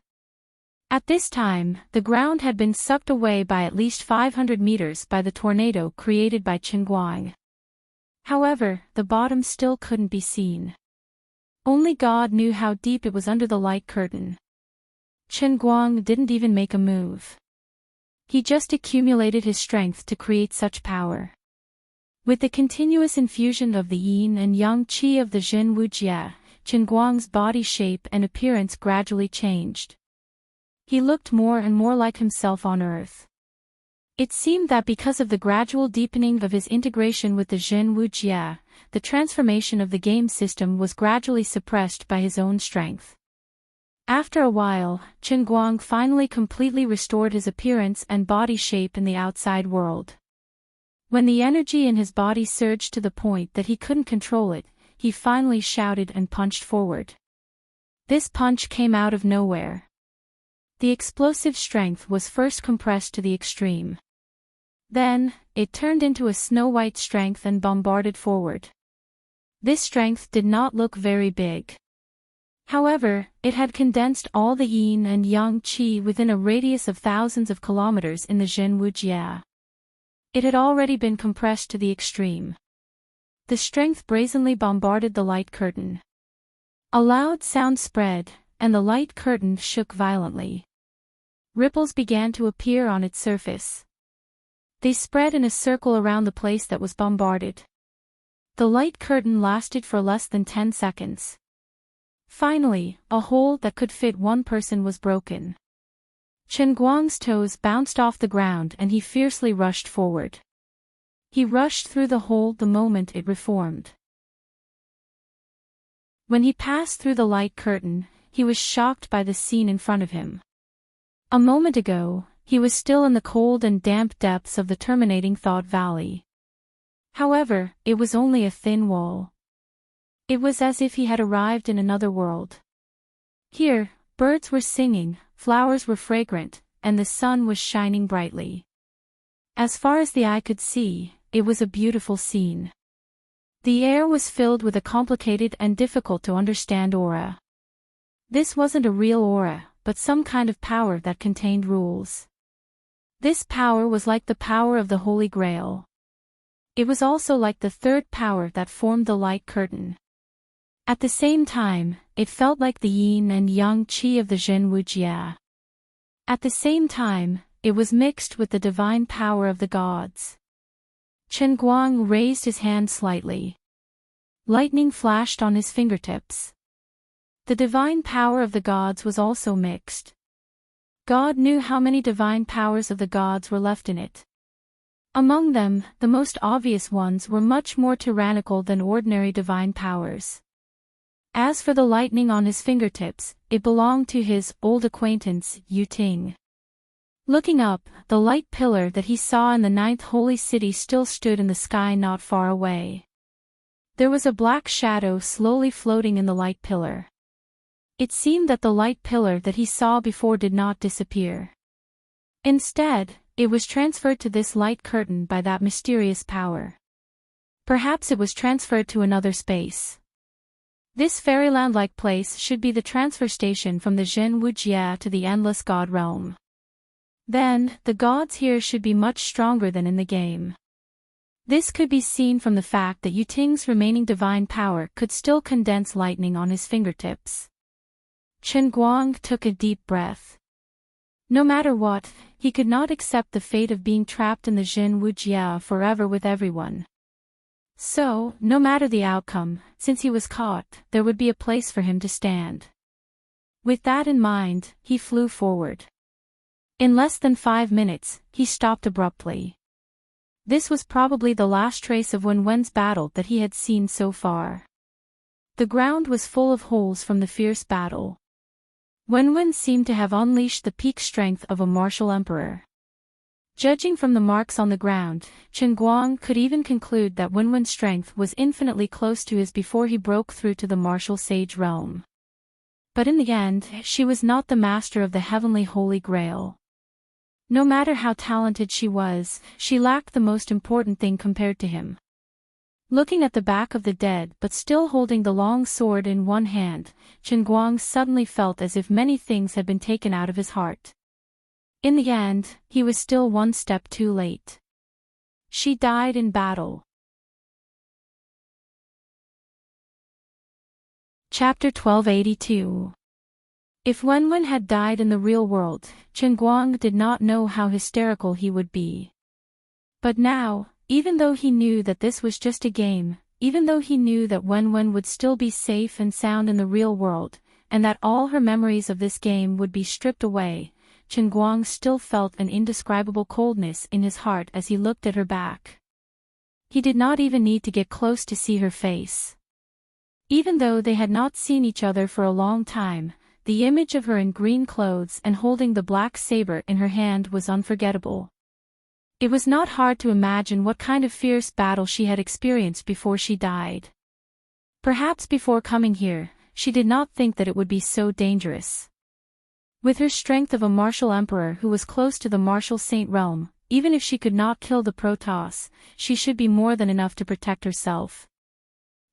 At this time, the ground had been sucked away by at least 500 meters by the tornado created by Qinguang. However, the bottom still couldn't be seen. Only God knew how deep it was under the light curtain. Qinguang didn't even make a move. He just accumulated his strength to create such power. With the continuous infusion of the yin and yang qi of the Jin Wujie, Qinguang's body shape and appearance gradually changed. He looked more and more like himself on earth. It seemed that because of the gradual deepening of his integration with the Jin Wujie, the transformation of the game system was gradually suppressed by his own strength. After a while, Qinguang finally completely restored his appearance and body shape in the outside world. When the energy in his body surged to the point that he couldn't control it, he finally shouted and punched forward. This punch came out of nowhere. The explosive strength was first compressed to the extreme. Then, it turned into a snow-white strength and bombarded forward. This strength did not look very big. However, it had condensed all the yin and yang qi within a radius of thousands of kilometers in the Jin Wujie. It had already been compressed to the extreme. The strength brazenly bombarded the light curtain. A loud sound spread, and the light curtain shook violently. Ripples began to appear on its surface. They spread in a circle around the place that was bombarded. The light curtain lasted for less than 10 seconds. Finally, a hole that could fit one person was broken. Qinguang's toes bounced off the ground and he fiercely rushed forward. He rushed through the hole the moment it reformed. When he passed through the light curtain, he was shocked by the scene in front of him. A moment ago, he was still in the cold and damp depths of the terminating Thought Valley. However, it was only a thin wall. It was as if he had arrived in another world. Here, birds were singing, flowers were fragrant, and the sun was shining brightly. As far as the eye could see, it was a beautiful scene. The air was filled with a complicated and difficult to understand aura. This wasn't a real aura, but some kind of power that contained rules. This power was like the power of the Holy Grail. It was also like the third power that formed the light curtain. At the same time, it felt like the yin and yang qi of the Jin Wujie. At the same time, it was mixed with the divine power of the gods. Qinguang raised his hand slightly. Lightning flashed on his fingertips. The divine power of the gods was also mixed. God knew how many divine powers of the gods were left in it. Among them, the most obvious ones were much more tyrannical than ordinary divine powers. As for the lightning on his fingertips, it belonged to his old acquaintance, Yuting. Looking up, the light pillar that he saw in the 9th holy city still stood in the sky not far away. There was a black shadow slowly floating in the light pillar. It seemed that the light pillar that he saw before did not disappear. Instead, it was transferred to this light curtain by that mysterious power. Perhaps it was transferred to another space. This fairyland-like place should be the transfer station from the Jin Wujie to the endless god realm. Then, the gods here should be much stronger than in the game. This could be seen from the fact that Yuting's remaining divine power could still condense lightning on his fingertips. Qinguang took a deep breath. No matter what, he could not accept the fate of being trapped in the Jin Wujie forever with everyone. So, no matter the outcome, since he was caught, there would be a place for him to stand. With that in mind, he flew forward. In less than 5 minutes, he stopped abruptly. This was probably the last trace of Wenwen's battle that he had seen so far. The ground was full of holes from the fierce battle. Wenwen seemed to have unleashed the peak strength of a martial emperor. Judging from the marks on the ground, Qinguang could even conclude that Wenwen's strength was infinitely close to his before he broke through to the martial sage realm. But in the end, she was not the master of the heavenly Holy Grail. No matter how talented she was, she lacked the most important thing compared to him. Looking at the back of the dead but still holding the long sword in one hand, Chen Guang suddenly felt as if many things had been taken out of his heart. In the end, he was still one step too late. She died in battle. Chapter 1282. If Wenwen had died in the real world, Chen Guang did not know how hysterical he would be. But now, even though he knew that this was just a game, even though he knew that Wenwen would still be safe and sound in the real world, and that all her memories of this game would be stripped away, Chen Guang still felt an indescribable coldness in his heart as he looked at her back. He did not even need to get close to see her face. Even though they had not seen each other for a long time, the image of her in green clothes and holding the black saber in her hand was unforgettable. It was not hard to imagine what kind of fierce battle she had experienced before she died. Perhaps before coming here, she did not think that it would be so dangerous. With her strength of a martial emperor who was close to the martial saint realm, even if she could not kill the Protoss, she should be more than enough to protect herself.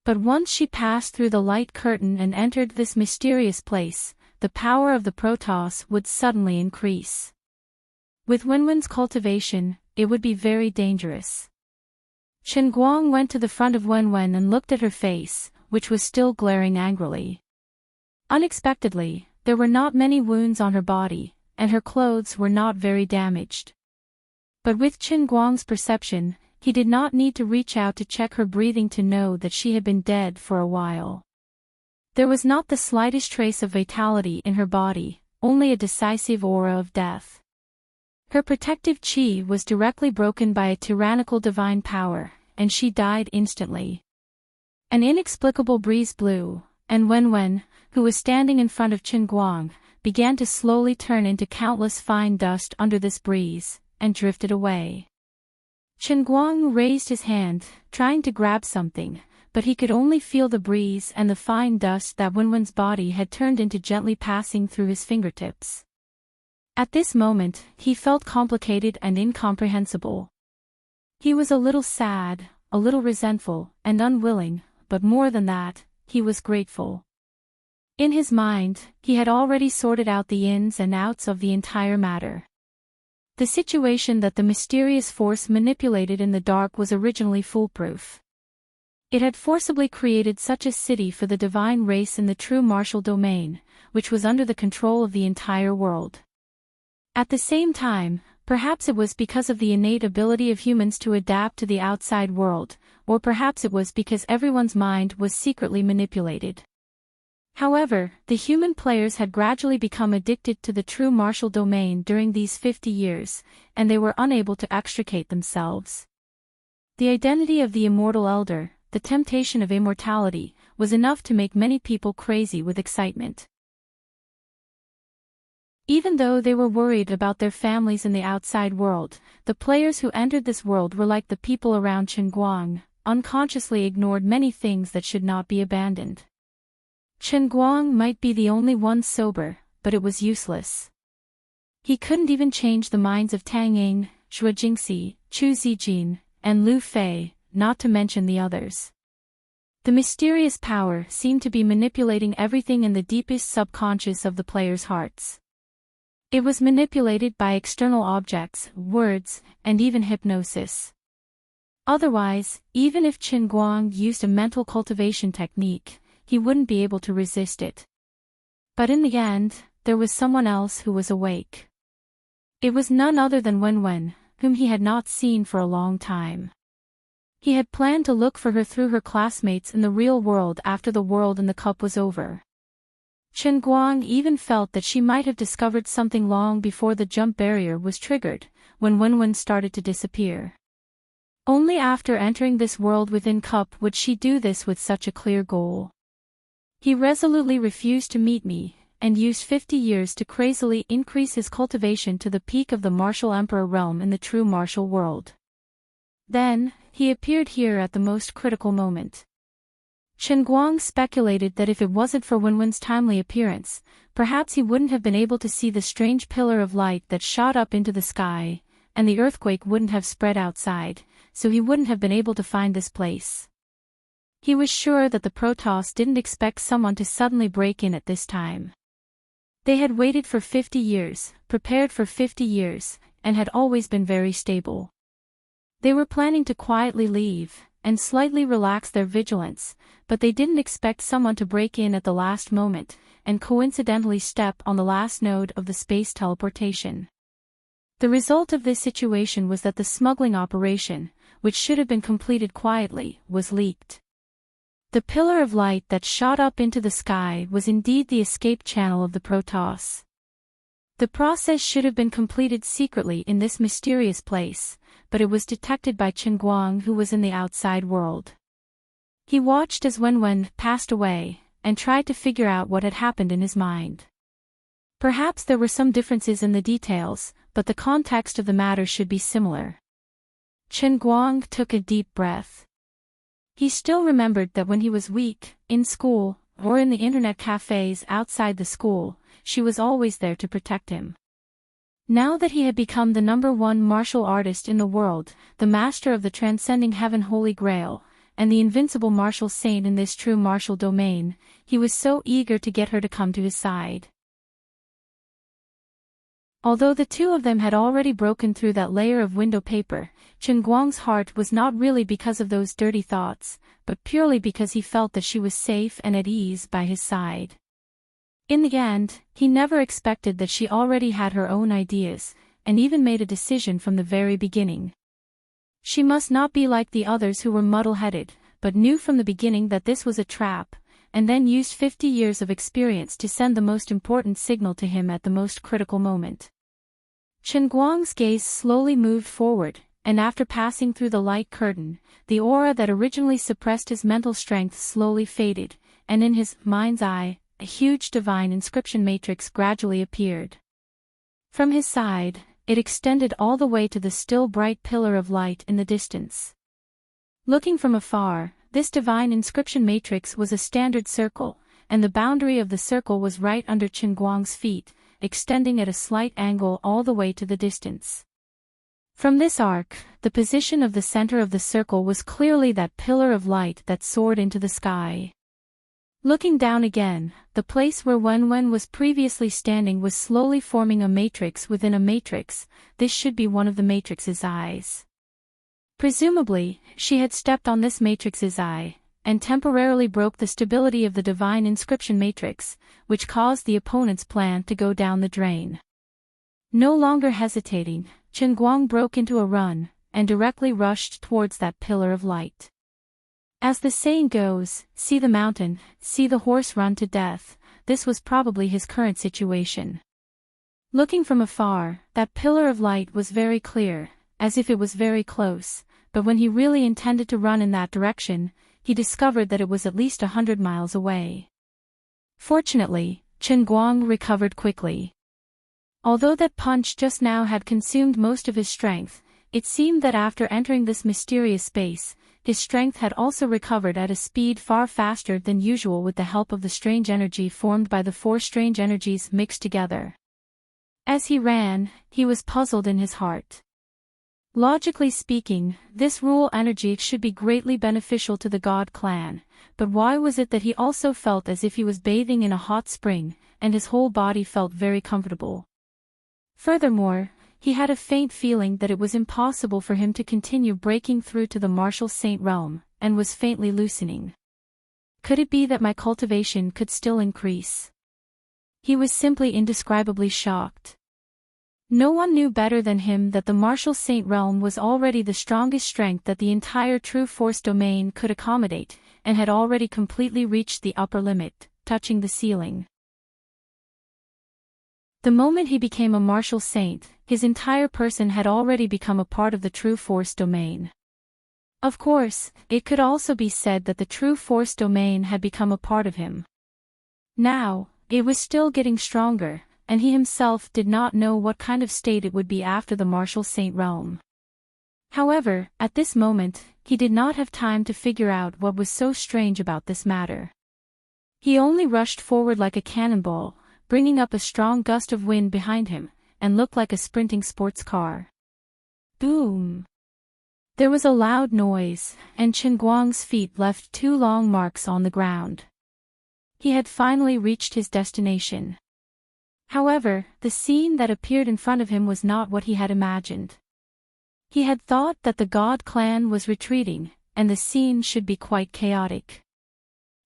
But once she passed through the light curtain and entered this mysterious place, the power of the Protoss would suddenly increase. With Wenwen's cultivation, it would be very dangerous. Chen Guang went to the front of Wenwen and looked at her face, which was still glaring angrily. Unexpectedly, there were not many wounds on her body, and her clothes were not very damaged. But with Chen Guang's perception, he did not need to reach out to check her breathing to know that she had been dead for a while. There was not the slightest trace of vitality in her body, only a decisive aura of death. Her protective chi was directly broken by a tyrannical divine power, and she died instantly. An inexplicable breeze blew, and Wenwen, who was standing in front of Chen Guang, began to slowly turn into countless fine dust under this breeze, and drifted away. Chen Guang raised his hand, trying to grab something, but he could only feel the breeze and the fine dust that Wenwen's body had turned into gently passing through his fingertips. At this moment, he felt complicated and incomprehensible. He was a little sad, a little resentful, and unwilling, but more than that, he was grateful. In his mind, he had already sorted out the ins and outs of the entire matter. The situation that the mysterious force manipulated in the dark was originally foolproof. It had forcibly created such a city for the divine race in the true martial domain, which was under the control of the entire world. At the same time, perhaps it was because of the innate ability of humans to adapt to the outside world, or perhaps it was because everyone's mind was secretly manipulated. However, the human players had gradually become addicted to the true martial domain during these 50 years, and they were unable to extricate themselves. The identity of the immortal elder, the temptation of immortality, was enough to make many people crazy with excitement. Even though they were worried about their families in the outside world, the players who entered this world were like the people around Chen Guang, unconsciously ignored many things that should not be abandoned. Chen Guang might be the only one sober, but it was useless. He couldn't even change the minds of Tang Ying, Xue Jingxi, Chu Zijin, and Lu Fei, not to mention the others. The mysterious power seemed to be manipulating everything in the deepest subconscious of the players' hearts. It was manipulated by external objects, words, and even hypnosis. Otherwise, even if Chen Guang used a mental cultivation technique, he wouldn't be able to resist it. But in the end, there was someone else who was awake. It was none other than Wenwen, whom he had not seen for a long time. He had planned to look for her through her classmates in the real world after the world in the cup was over. Chen Guang even felt that she might have discovered something long before the jump barrier was triggered, when Wenwen started to disappear. Only after entering this world within cup would she do this with such a clear goal. He resolutely refused to meet me, and used 50 years to crazily increase his cultivation to the peak of the martial emperor realm in the true martial world. Then, he appeared here at the most critical moment. Chen Guang speculated that if it wasn't for Wenwen's timely appearance, perhaps he wouldn't have been able to see the strange pillar of light that shot up into the sky, and the earthquake wouldn't have spread outside, so he wouldn't have been able to find this place. He was sure that the Protoss didn't expect someone to suddenly break in at this time. They had waited for 50 years, prepared for 50 years, and had always been very stable. They were planning to quietly leave, and slightly relax their vigilance, but they didn't expect someone to break in at the last moment, and coincidentally step on the last node of the space teleportation. The result of this situation was that the smuggling operation, which should have been completed quietly, was leaked. The pillar of light that shot up into the sky was indeed the escape channel of the Protoss. The process should have been completed secretly in this mysterious place, but it was detected by Chen Guang, who was in the outside world. He watched as Wenwen passed away, and tried to figure out what had happened in his mind. Perhaps there were some differences in the details, but the context of the matter should be similar. Chen Guang took a deep breath. He still remembered that when he was weak, in school, or in the internet cafes outside the school, she was always there to protect him. Now that he had become the #1 martial artist in the world, the master of the transcending heaven Holy Grail, and the invincible martial saint in this true martial domain, he was so eager to get her to come to his side. Although the two of them had already broken through that layer of window paper, Chen Guang's heart was not really because of those dirty thoughts, but purely because he felt that she was safe and at ease by his side. In the end, he never expected that she already had her own ideas, and even made a decision from the very beginning. She must not be like the others who were muddle-headed, but knew from the beginning that this was a trap, and then used 50 years of experience to send the most important signal to him at the most critical moment. Chen Guang's gaze slowly moved forward, and after passing through the light curtain, the aura that originally suppressed his mental strength slowly faded, and in his mind's eye, a huge divine inscription matrix gradually appeared. From his side, it extended all the way to the still bright pillar of light in the distance. Looking from afar, this divine inscription matrix was a standard circle, and the boundary of the circle was right under Chen Guang's feet, extending at a slight angle all the way to the distance. From this arc, the position of the center of the circle was clearly that pillar of light that soared into the sky. Looking down again, the place where Wenwen was previously standing was slowly forming a matrix within a matrix. This should be one of the matrix's eyes. Presumably, she had stepped on this matrix's eye, and temporarily broke the stability of the divine inscription matrix, which caused the opponent's plan to go down the drain. No longer hesitating, Chen Guang broke into a run, and directly rushed towards that pillar of light. As the saying goes, see the mountain, see the horse run to death, this was probably his current situation. Looking from afar, that pillar of light was very clear, as if it was very close, but when he really intended to run in that direction, he discovered that it was at least 100 miles away. Fortunately, Chen Guang recovered quickly. Although that punch just now had consumed most of his strength, it seemed that after entering this mysterious space, his strength had also recovered at a speed far faster than usual with the help of the strange energy formed by the 4 strange energies mixed together. As he ran, he was puzzled in his heart. Logically speaking, this rule energy should be greatly beneficial to the God clan, but why was it that he also felt as if he was bathing in a hot spring, and his whole body felt very comfortable? Furthermore, he had a faint feeling that it was impossible for him to continue breaking through to the martial saint realm, and was faintly loosening. Could it be that my cultivation could still increase? He was simply indescribably shocked. No one knew better than him that the martial saint realm was already the strongest strength that the entire true force domain could accommodate, and had already completely reached the upper limit, touching the ceiling. The moment he became a martial saint, his entire person had already become a part of the true force domain. Of course, it could also be said that the true force domain had become a part of him. Now, it was still getting stronger, and he himself did not know what kind of state it would be after the martial saint realm. However, at this moment, he did not have time to figure out what was so strange about this matter. He only rushed forward like a cannonball, bringing up a strong gust of wind behind him, and looked like a sprinting sports car. Boom! There was a loud noise, and Chen Guang's feet left 2 long marks on the ground. He had finally reached his destination. However, the scene that appeared in front of him was not what he had imagined. He had thought that the god clan was retreating, and the scene should be quite chaotic.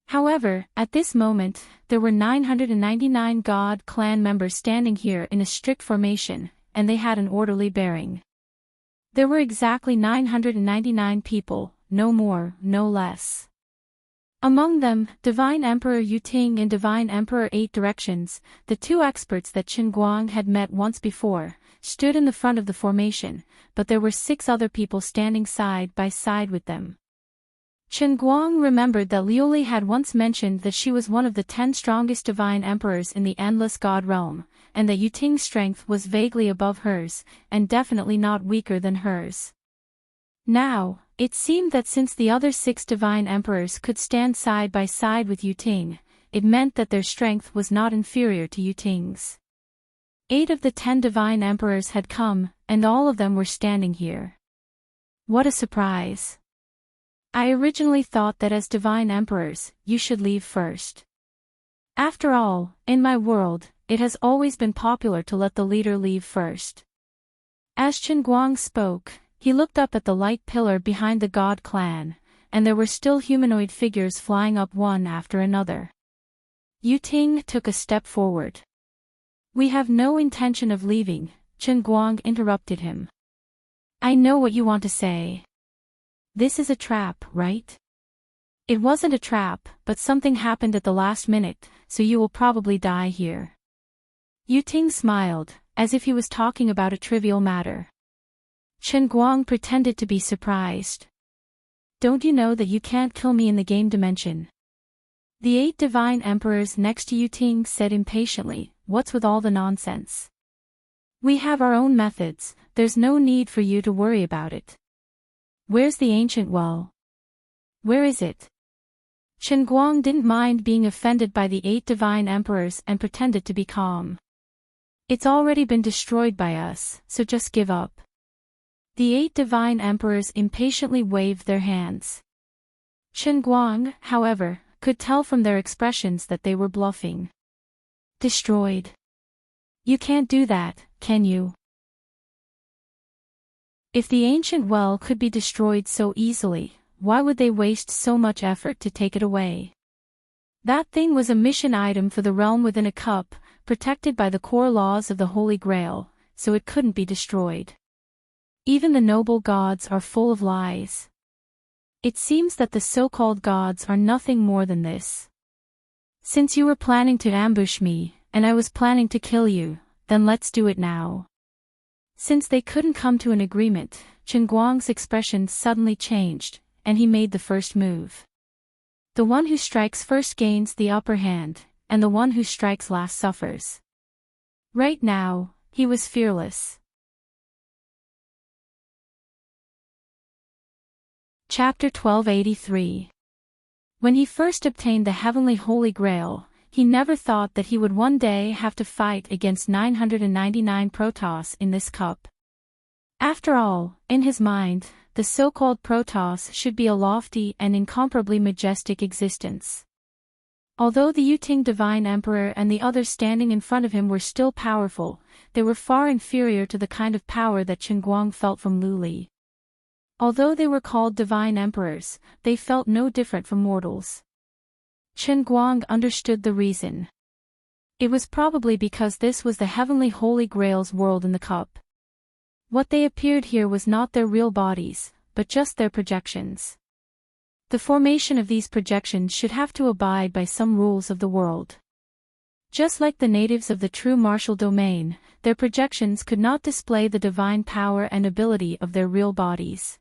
However, at this moment, there were 999 god clan members standing here in a strict formation, and they had an orderly bearing. There were exactly 999 people, no more, no less. Among them, Divine Emperor Yuting and Divine Emperor 8 Directions, the 2 experts that Chen Guang had met once before, stood in the front of the formation, but there were 6 other people standing side by side with them. Chen Guang remembered that Liuli had once mentioned that she was one of the 10 strongest divine emperors in the endless god realm, and that Yuting's strength was vaguely above hers, and definitely not weaker than hers. Now, it seemed that since the other 6 divine emperors could stand side by side with Yuting, it meant that their strength was not inferior to Yuting's. 8 of the 10 divine emperors had come, and all of them were standing here. What a surprise! I originally thought that as divine emperors, you should leave first. After all, in my world, it has always been popular to let the leader leave first. As Chen Guang spoke, he looked up at the light pillar behind the god clan, and there were still humanoid figures flying up one after another. Yuting took a step forward. "We have no intention of leaving," Chen Guang interrupted him. "I know what you want to say. This is a trap, right?" "It wasn't a trap, but something happened at the last minute, so you will probably die here." Yuting smiled, as if he was talking about a trivial matter. Chen Guang pretended to be surprised. "Don't you know that you can't kill me in the game dimension?" The 8 divine emperors next to Yuting said impatiently, "What's with all the nonsense? We have our own methods, there's no need for you to worry about it. Where's the ancient well? Where is it?" Chen Guang didn't mind being offended by the 8 divine emperors and pretended to be calm. "It's already been destroyed by us, so just give up." The 8 divine emperors impatiently waved their hands. Chen Guang, however, could tell from their expressions that they were bluffing. "Destroyed? You can't do that, can you? If the ancient well could be destroyed so easily, why would they waste so much effort to take it away? That thing was a mission item for the realm within a cup, protected by the core laws of the Holy Grail, so it couldn't be destroyed. Even the noble gods are full of lies. It seems that the so-called gods are nothing more than this. Since you were planning to ambush me, and I was planning to kill you, then let's do it now." Since they couldn't come to an agreement, Chen Guang's expression suddenly changed, and he made the first move. The one who strikes first gains the upper hand, and the one who strikes last suffers. Right now, he was fearless. Chapter 1283. When he first obtained the Heavenly Holy Grail, he never thought that he would one day have to fight against 999 Protoss in this cup. After all, in his mind, the so-called Protoss should be a lofty and incomparably majestic existence. Although the Yuting Divine Emperor and the others standing in front of him were still powerful, they were far inferior to the kind of power that Chen Guang felt from Lu Li. Although they were called Divine Emperors, they felt no different from mortals. Chen Guang understood the reason. It was probably because this was the Heavenly Holy Grail's world in the cup. What they appeared here was not their real bodies, but just their projections. The formation of these projections should have to abide by some rules of the world. Just like the natives of the true martial domain, their projections could not display the divine power and ability of their real bodies.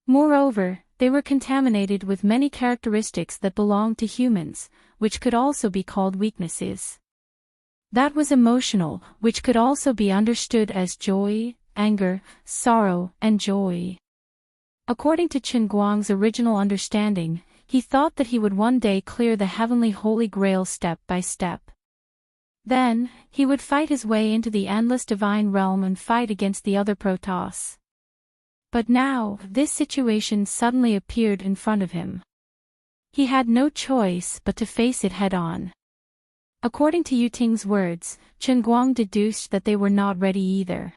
Moreover, they were contaminated with many characteristics that belonged to humans, which could also be called weaknesses. That was emotional, which could also be understood as joy, anger, sorrow, and joy. According to Chen Guang's original understanding, he thought that he would one day clear the Heavenly Holy Grail step by step. Then, he would fight his way into the endless divine realm and fight against the other Protoss. But now, this situation suddenly appeared in front of him. He had no choice but to face it head-on. According to Yuting's words, Chen Guang deduced that they were not ready either.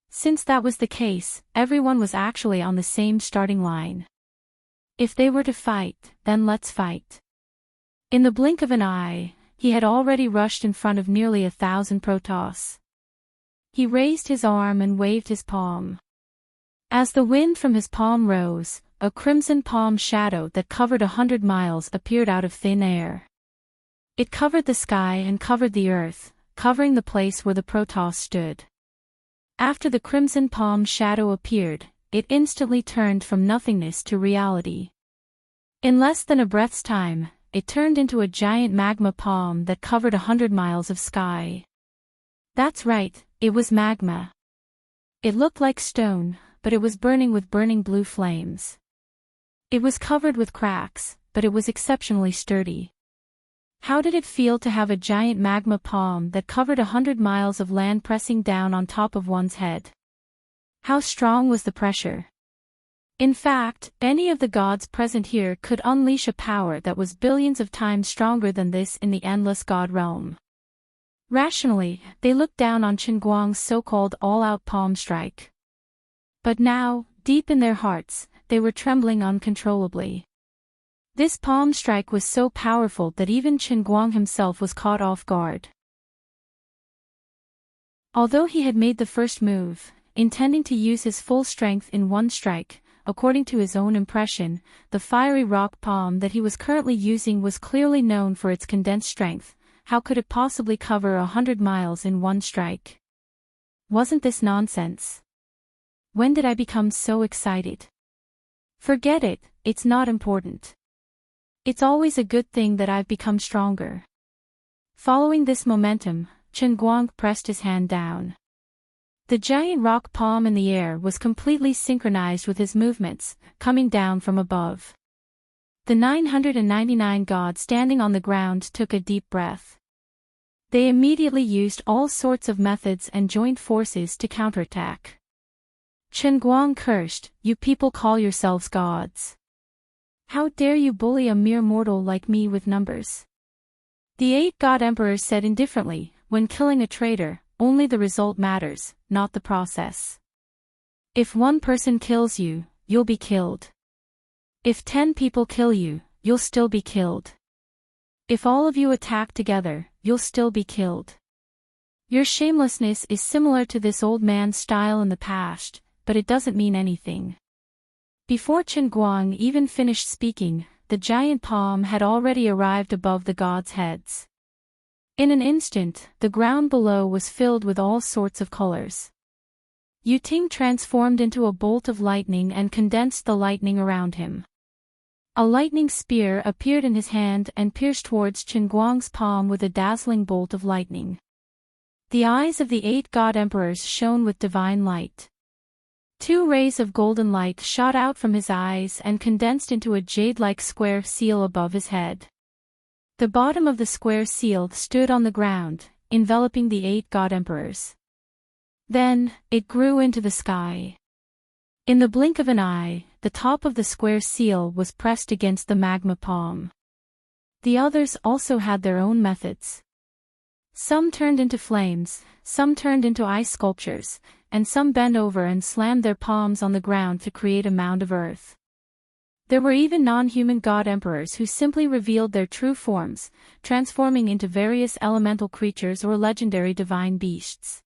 Since that was the case, everyone was actually on the same starting line. If they were to fight, then let's fight. In the blink of an eye, he had already rushed in front of nearly 1,000 Protoss. He raised his arm and waved his palm. As the wind from his palm rose, a crimson palm shadow that covered 100 miles appeared out of thin air. It covered the sky and covered the earth, covering the place where the Protoss stood. After the crimson palm shadow appeared, it instantly turned from nothingness to reality. In less than a breath's time, it turned into a giant magma palm that covered 100 miles of sky. That's right, it was magma. It looked like stone, but it was burning with burning blue flames. It was covered with cracks, but it was exceptionally sturdy. How did it feel to have a giant magma palm that covered 100 miles of land pressing down on top of one's head? How strong was the pressure? In fact, any of the gods present here could unleash a power that was billions of times stronger than this in the endless god realm. Rationally, they looked down on Chen Guang's so-called all-out palm strike. But now, deep in their hearts, they were trembling uncontrollably. This palm strike was so powerful that even Chen Guang himself was caught off guard. Although he had made the first move, intending to use his full strength in one strike, according to his own impression, the fiery rock palm that he was currently using was clearly known for its condensed strength. How could it possibly cover 100 miles in one strike? Wasn't this nonsense? When did I become so excited? Forget it, it's not important. It's always a good thing that I've become stronger. Following this momentum, Chen Guang pressed his hand down. The giant rock palm in the air was completely synchronized with his movements, coming down from above. The 999 gods standing on the ground took a deep breath. They immediately used all sorts of methods and joined forces to counterattack. Chen Guang cursed, "You people call yourselves gods. How dare you bully a mere mortal like me with numbers?" The 8 god emperors said indifferently, "When killing a traitor, only the result matters, not the process. If one person kills you, you'll be killed. If 10 people kill you, you'll still be killed. If all of you attack together, you'll still be killed. Your shamelessness is similar to this old man's style in the past, but it doesn't mean anything." Before Chen Guang even finished speaking, the giant palm had already arrived above the gods' heads. In an instant, the ground below was filled with all sorts of colors. Yuting transformed into a bolt of lightning and condensed the lightning around him. A lightning spear appeared in his hand and pierced towards Chen Guang's palm with a dazzling bolt of lightning. The eyes of the 8 god emperors shone with divine light. 2 rays of golden light shot out from his eyes and condensed into a jade-like square seal above his head. The bottom of the square seal stood on the ground, enveloping the 8 god emperors. Then, it grew into the sky. In the blink of an eye, the top of the square seal was pressed against the magma palm. The others also had their own methods. Some turned into flames, some turned into ice sculptures, and some bent over and slammed their palms on the ground to create a mound of earth. There were even non-human god emperors who simply revealed their true forms, transforming into various elemental creatures or legendary divine beasts.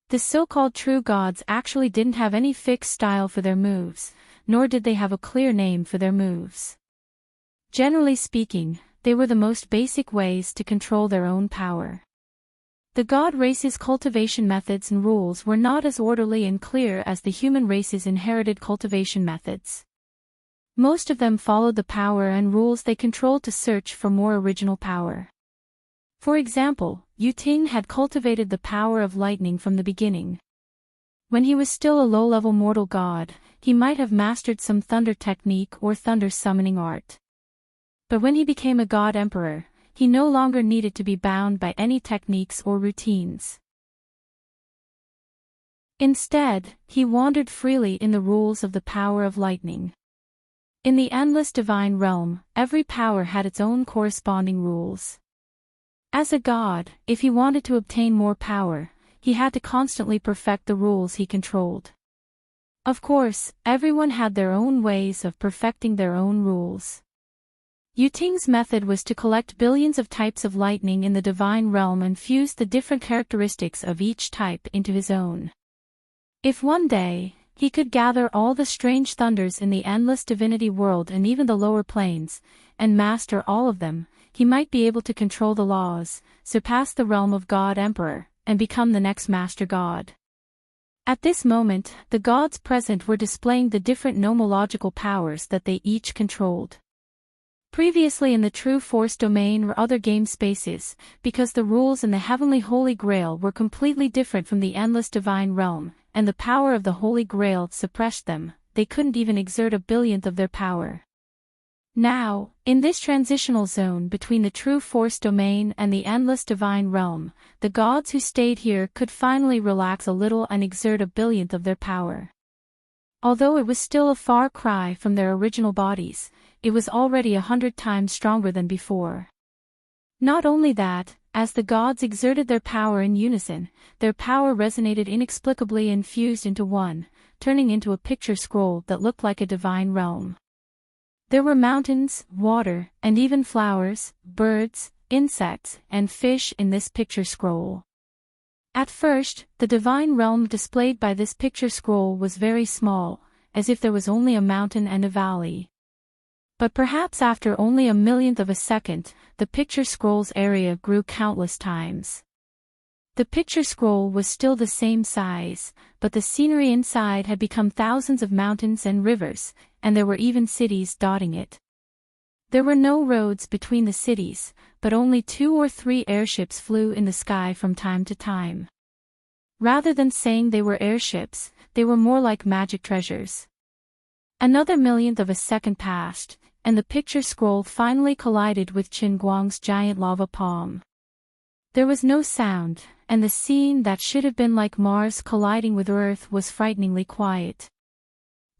The so-called true gods actually didn't have any fixed style for their moves, nor did they have a clear name for their moves. Generally speaking, they were the most basic ways to control their own power. The god race's cultivation methods and rules were not as orderly and clear as the human race's inherited cultivation methods. Most of them followed the power and rules they controlled to search for more original power. For example, Yuting had cultivated the power of lightning from the beginning. When he was still a low-level mortal god, he might have mastered some thunder technique or thunder summoning art. But when he became a god emperor, he no longer needed to be bound by any techniques or routines. Instead, he wandered freely in the rules of the power of lightning. In the endless divine realm, every power had its own corresponding rules. As a god, if he wanted to obtain more power, he had to constantly perfect the rules he controlled. Of course, everyone had their own ways of perfecting their own rules. Yuting's method was to collect billions of types of lightning in the divine realm and fuse the different characteristics of each type into his own. If one day, he could gather all the strange thunders in the endless divinity world and even the lower planes, and master all of them, he might be able to control the laws, surpass the realm of God Emperor, and become the next master god. At this moment, the gods present were displaying the different nomological powers that they each controlled. Previously in the True Force domain or other game spaces, because the rules in the Heavenly Holy Grail were completely different from the endless divine realm, and the power of the Holy Grail suppressed them, they couldn't even exert a billionth of their power. Now, in this transitional zone between the True Force domain and the endless divine realm, the gods who stayed here could finally relax a little and exert a billionth of their power. Although it was still a far cry from their original bodies, it was already 100 times stronger than before. Not only that, as the gods exerted their power in unison, their power resonated inexplicably and fused into one, turning into a picture scroll that looked like a divine realm. There were mountains, water, and even flowers, birds, insects, and fish in this picture scroll. At first, the divine realm displayed by this picture scroll was very small, as if there was only a mountain and a valley. But perhaps after only a millionth of a second, the picture scroll's area grew countless times. The picture scroll was still the same size, but the scenery inside had become thousands of mountains and rivers, and there were even cities dotting it. There were no roads between the cities, but only 2 or 3 airships flew in the sky from time to time. Rather than saying they were airships, they were more like magic treasures. Another millionth of a second passed, and the picture scroll finally collided with Qin Guang's giant lava palm. There was no sound, and the scene that should have been like Mars colliding with Earth was frighteningly quiet.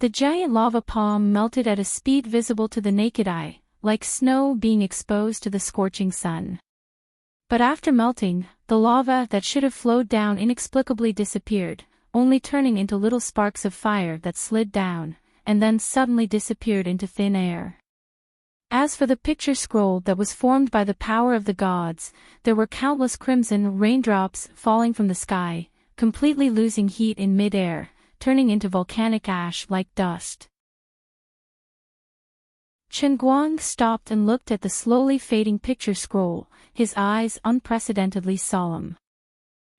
The giant lava palm melted at a speed visible to the naked eye, like snow being exposed to the scorching sun. But after melting, the lava that should have flowed down inexplicably disappeared, only turning into little sparks of fire that slid down, and then suddenly disappeared into thin air. As for the picture scroll that was formed by the power of the gods, there were countless crimson raindrops falling from the sky, completely losing heat in mid-air, turning into volcanic ash like dust. Qin Guang stopped and looked at the slowly fading picture scroll, his eyes unprecedentedly solemn.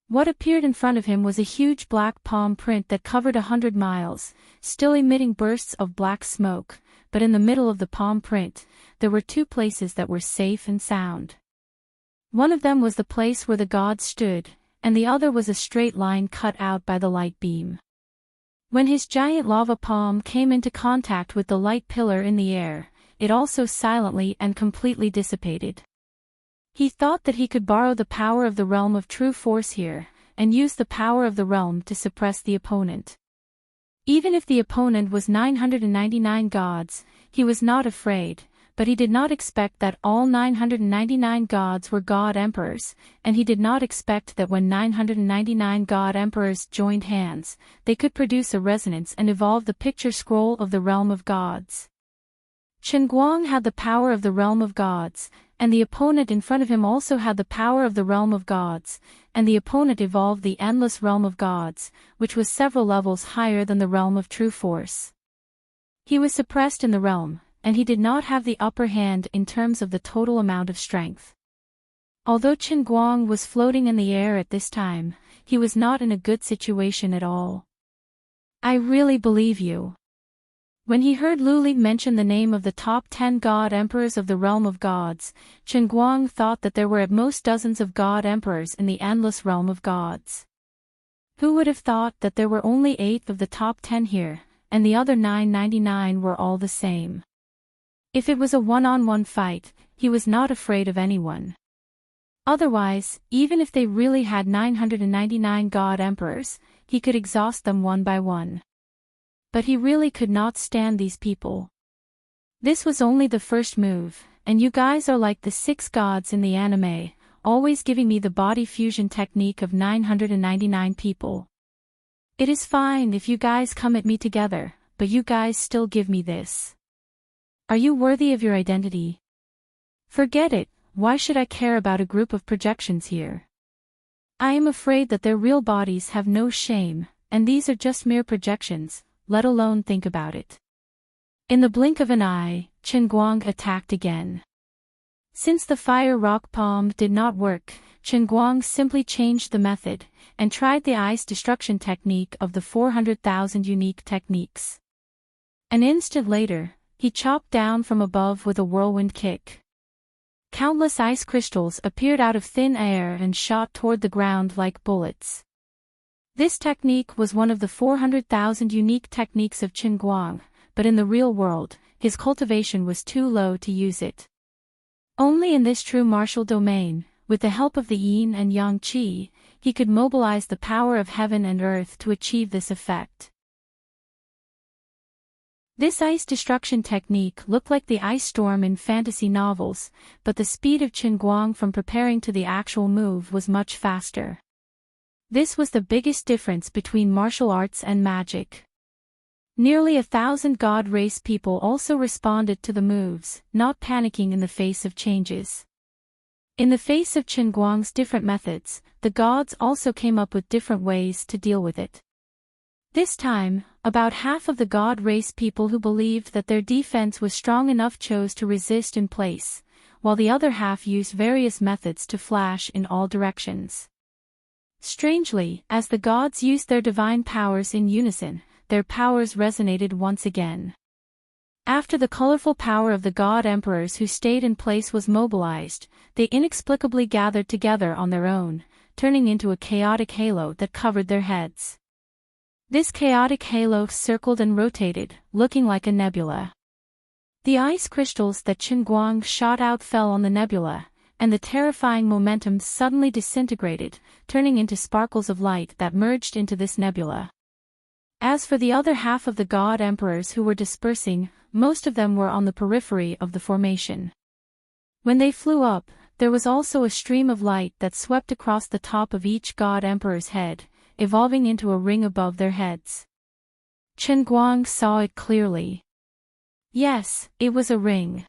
What appeared in front of him was a huge black palm print that covered 100 miles, still emitting bursts of black smoke, but in the middle of the palm print, there were 2 places that were safe and sound. One of them was the place where the gods stood, and the other was a straight line cut out by the light beam. When his giant lava palm came into contact with the light pillar in the air, it also silently and completely dissipated. He thought that he could borrow the power of the realm of true force here, and use the power of the realm to suppress the opponent. Even if the opponent was 999 gods, he was not afraid, but he did not expect that all 999 gods were god emperors, and he did not expect that when 999 god emperors joined hands, they could produce a resonance and evolve the picture scroll of the realm of gods. Qin Guang had the power of the realm of gods, and the opponent in front of him also had the power of the realm of gods, and the opponent evolved the endless realm of gods, which was several levels higher than the realm of true force. He was suppressed in the realm, and he did not have the upper hand in terms of the total amount of strength. Although Qin Guang was floating in the air at this time, he was not in a good situation at all. "I really believe you." When he heard Luli mention the name of the top 10 god emperors of the realm of gods, Qin Guang thought that there were at most dozens of god emperors in the endless realm of gods. Who would have thought that there were only 8 of the top 10 here, and the other 999 were all the same? If it was a one-on-one fight, he was not afraid of anyone. Otherwise, even if they really had 999 god emperors, he could exhaust them one by one. But he really could not stand these people. This was only the first move, and you guys are like the 6 gods in the anime, always giving me the body fusion technique of 999 people. It is fine if you guys come at me together, but you guys still give me this. Are you worthy of your identity? Forget it, why should I care about a group of projections here? I am afraid that their real bodies have no shame, and these are just mere projections, let alone think about it. In the blink of an eye, Chen Guang attacked again. Since the fire rock palm did not work, Chen Guang simply changed the method, and tried the ice destruction technique of the 400,000 unique techniques. An instant later, he chopped down from above with a whirlwind kick. Countless ice crystals appeared out of thin air and shot toward the ground like bullets. This technique was one of the 400,000 unique techniques of Chen Guang, but in the real world, his cultivation was too low to use it. Only in this true martial domain, with the help of the yin and yang qi, he could mobilize the power of heaven and earth to achieve this effect. This ice destruction technique looked like the ice storm in fantasy novels, but the speed of Chen Guang from preparing to the actual move was much faster. This was the biggest difference between martial arts and magic. Nearly 1,000 god race people also responded to the moves, not panicking in the face of changes. In the face of Chen Guang's different methods, the gods also came up with different ways to deal with it. This time, about half of the god race people who believed that their defense was strong enough chose to resist in place, while the other half used various methods to flash in all directions. Strangely, as the gods used their divine powers in unison, their powers resonated once again. After the colorful power of the god emperors who stayed in place was mobilized, they inexplicably gathered together on their own, turning into a chaotic halo that covered their heads. This chaotic halo circled and rotated, looking like a nebula. The ice crystals that Chen Guang shot out fell on the nebula, and the terrifying momentum suddenly disintegrated, turning into sparkles of light that merged into this nebula. As for the other half of the god emperors who were dispersing, most of them were on the periphery of the formation. When they flew up, there was also a stream of light that swept across the top of each god emperor's head, evolving into a ring above their heads. Chen Guang saw it clearly. Yes, it was a ring.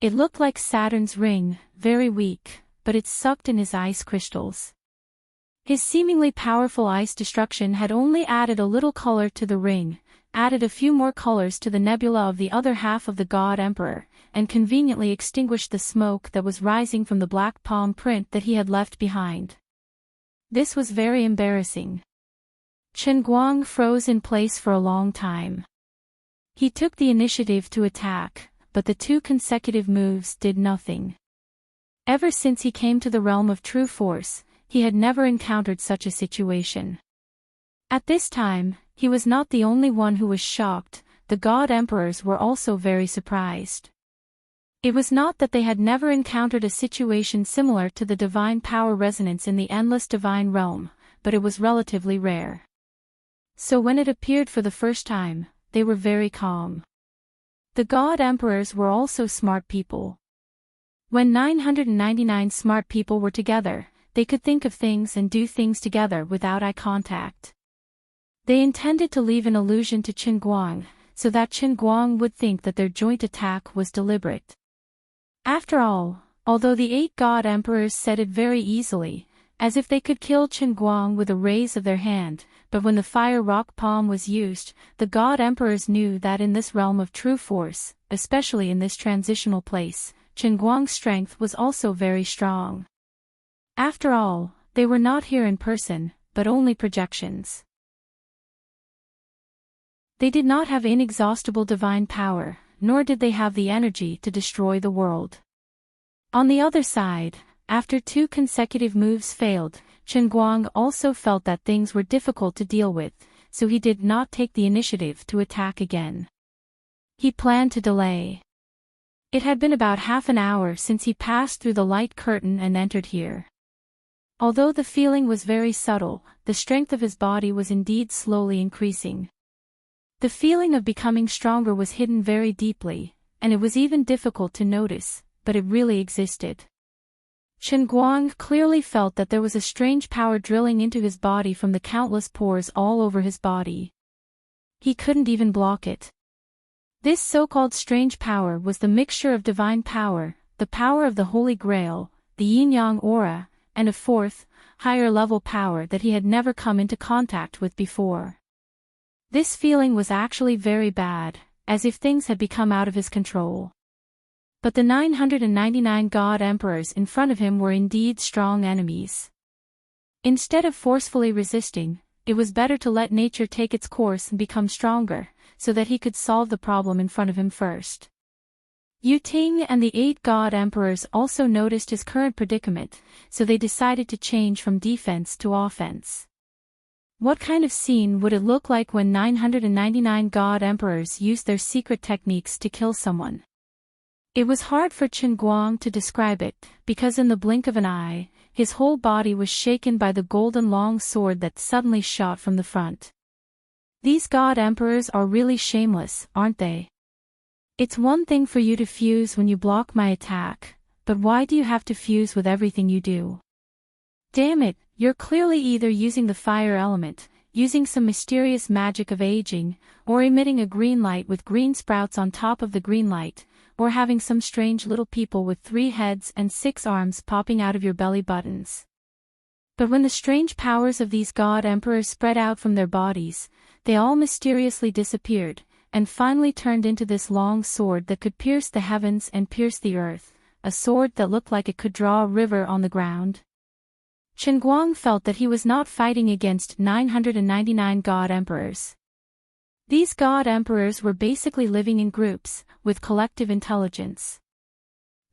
It looked like Saturn's ring, very weak, but it sucked in his ice crystals. His seemingly powerful ice destruction had only added a little color to the ring, added a few more colors to the nebula of the other half of the god emperor, and conveniently extinguished the smoke that was rising from the black palm print that he had left behind. This was very embarrassing. Chen Guang froze in place for a long time. He took the initiative to attack, but the 2 consecutive moves did nothing. Ever since he came to the realm of true force, he had never encountered such a situation. At this time, he was not the only one who was shocked, the god emperors were also very surprised. It was not that they had never encountered a situation similar to the divine power resonance in the endless divine realm, but it was relatively rare. So when it appeared for the first time, they were very calm. The god emperors were also smart people. When 999 smart people were together, they could think of things and do things together without eye contact. They intended to leave an illusion to Chen Guang, so that Chen Guang would think that their joint attack was deliberate. After all, although the 8 god emperors said it very easily, as if they could kill Chen Guang with a raise of their hand, but when the fire rock palm was used, the god emperors knew that in this realm of true force, especially in this transitional place, Chen Guang's strength was also very strong. After all, they were not here in person, but only projections. They did not have inexhaustible divine power, nor did they have the energy to destroy the world. On the other side, after 2 consecutive moves failed, Chen Guang also felt that things were difficult to deal with, so he did not take the initiative to attack again. He planned to delay. It had been about half an hour since he passed through the light curtain and entered here. Although the feeling was very subtle, the strength of his body was indeed slowly increasing. The feeling of becoming stronger was hidden very deeply, and it was even difficult to notice, but it really existed. Chen Guang clearly felt that there was a strange power drilling into his body from the countless pores all over his body. He couldn't even block it. This so-called strange power was the mixture of divine power, the power of the Holy Grail, the yin-yang aura, and a fourth, higher-level power that he had never come into contact with before. This feeling was actually very bad, as if things had become out of his control. But the 999 god emperors in front of him were indeed strong enemies. Instead of forcefully resisting, it was better to let nature take its course and become stronger, so that he could solve the problem in front of him first. Yu Ting and the 8 god emperors also noticed his current predicament, so they decided to change from defense to offense. What kind of scene would it look like when 999 god emperors used their secret techniques to kill someone? It was hard for Chen Guang to describe it, because in the blink of an eye, his whole body was shaken by the golden long sword that suddenly shot from the front. These god emperors are really shameless, aren't they? It's one thing for you to fuse when you block my attack, but why do you have to fuse with everything you do? Damn it, you're clearly either using the fire element, using some mysterious magic of aging, or emitting a green light with green sprouts on top of the green light, or having some strange little people with 3 heads and 6 arms popping out of your belly buttons. But when the strange powers of these god emperors spread out from their bodies, they all mysteriously disappeared, and finally turned into this long sword that could pierce the heavens and pierce the earth, a sword that looked like it could draw a river on the ground. Chen Guang felt that he was not fighting against 999 god emperors. These god emperors were basically living in groups, with collective intelligence.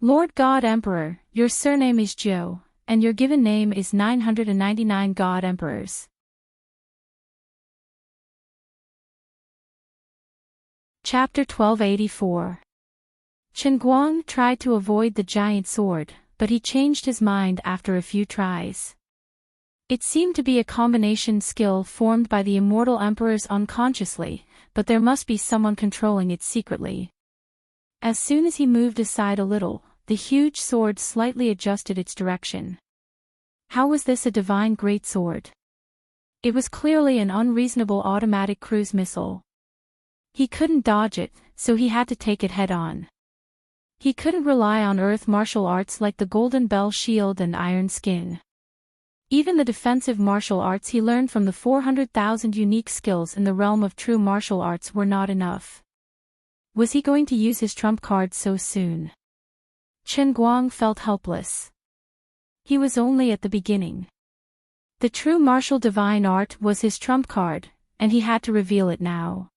Lord God Emperor, your surname is Zhou, and your given name is 999 god emperors. Chapter 1284. Chen Guang tried to avoid the giant sword, but he changed his mind after a few tries. It seemed to be a combination skill formed by the immortal emperors unconsciously, but there must be someone controlling it secretly. As soon as he moved aside a little, the huge sword slightly adjusted its direction. How was this a divine greatsword? It was clearly an unreasonable automatic cruise missile. He couldn't dodge it, so he had to take it head-on. He couldn't rely on earth martial arts like the Golden Bell Shield and Iron Skin. Even the defensive martial arts he learned from the 400,000 unique skills in the realm of true martial arts were not enough. Was he going to use his trump card so soon? Chen Guang felt helpless. He was only at the beginning. The true martial divine art was his trump card, and he had to reveal it now.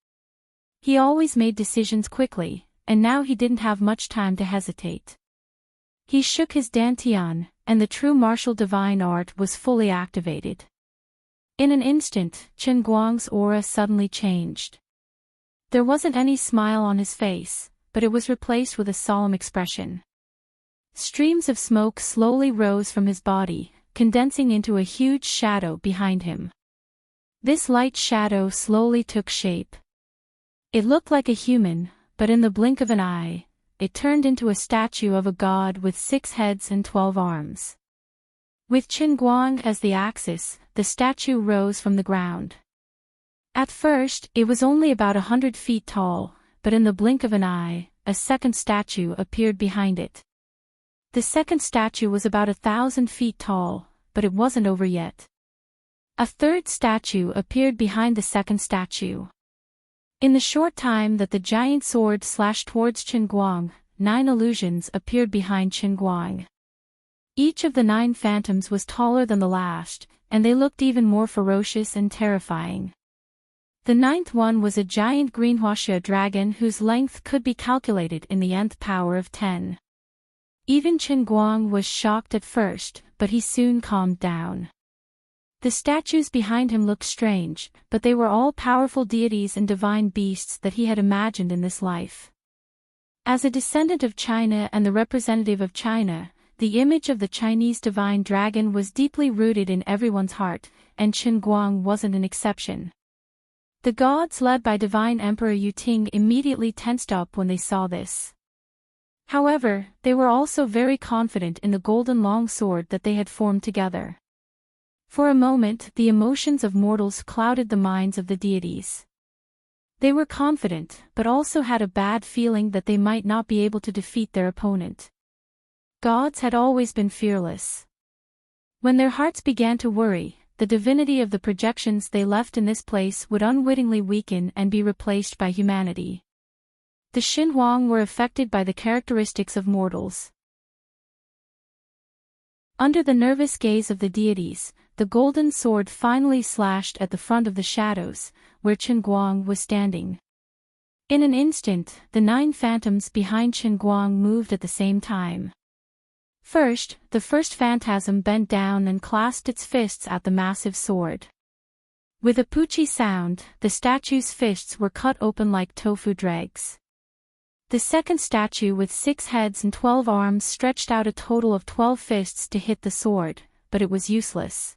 He always made decisions quickly, and now he didn't have much time to hesitate. He shook his dantian, and the true martial divine art was fully activated. In an instant, Chen Guang's aura suddenly changed. There wasn't any smile on his face, but it was replaced with a solemn expression. Streams of smoke slowly rose from his body, condensing into a huge shadow behind him. This light shadow slowly took shape. It looked like a human, but in the blink of an eye, it turned into a statue of a god with 6 heads and 12 arms. With Chen Guang as the axis, the statue rose from the ground. At first, it was only about 100 feet tall, but in the blink of an eye, a second statue appeared behind it. The second statue was about 1,000 feet tall, but it wasn't over yet. A third statue appeared behind the second statue. In the short time that the giant sword slashed towards Chen Guang, 9 illusions appeared behind Chen Guang. Each of the 9 phantoms was taller than the last, and they looked even more ferocious and terrifying. The 9th one was a giant greenhuaxia dragon whose length could be calculated in the nth power of 10. Even Chen Guang was shocked at first, but he soon calmed down. The statues behind him looked strange, but they were all powerful deities and divine beasts that he had imagined in this life. As a descendant of China and the representative of China, the image of the Chinese divine dragon was deeply rooted in everyone's heart, and Qin Guang wasn't an exception. The gods led by Divine Emperor Yu Ting immediately tensed up when they saw this. However, they were also very confident in the golden longsword that they had formed together. For a moment, the emotions of mortals clouded the minds of the deities. They were confident, but also had a bad feeling that they might not be able to defeat their opponent. Gods had always been fearless. When their hearts began to worry, the divinity of the projections they left in this place would unwittingly weaken and be replaced by humanity. The Xinhuang were affected by the characteristics of mortals. Under the nervous gaze of the deities, the golden sword finally slashed at the front of the shadows, where Qin Guang was standing. In an instant, the 9 phantoms behind Qin Guang moved at the same time. First, the first phantasm bent down and clasped its fists at the massive sword. With a poochie sound, the statue's fists were cut open like tofu dregs. The second statue with 6 heads and 12 arms stretched out a total of 12 fists to hit the sword, but it was useless.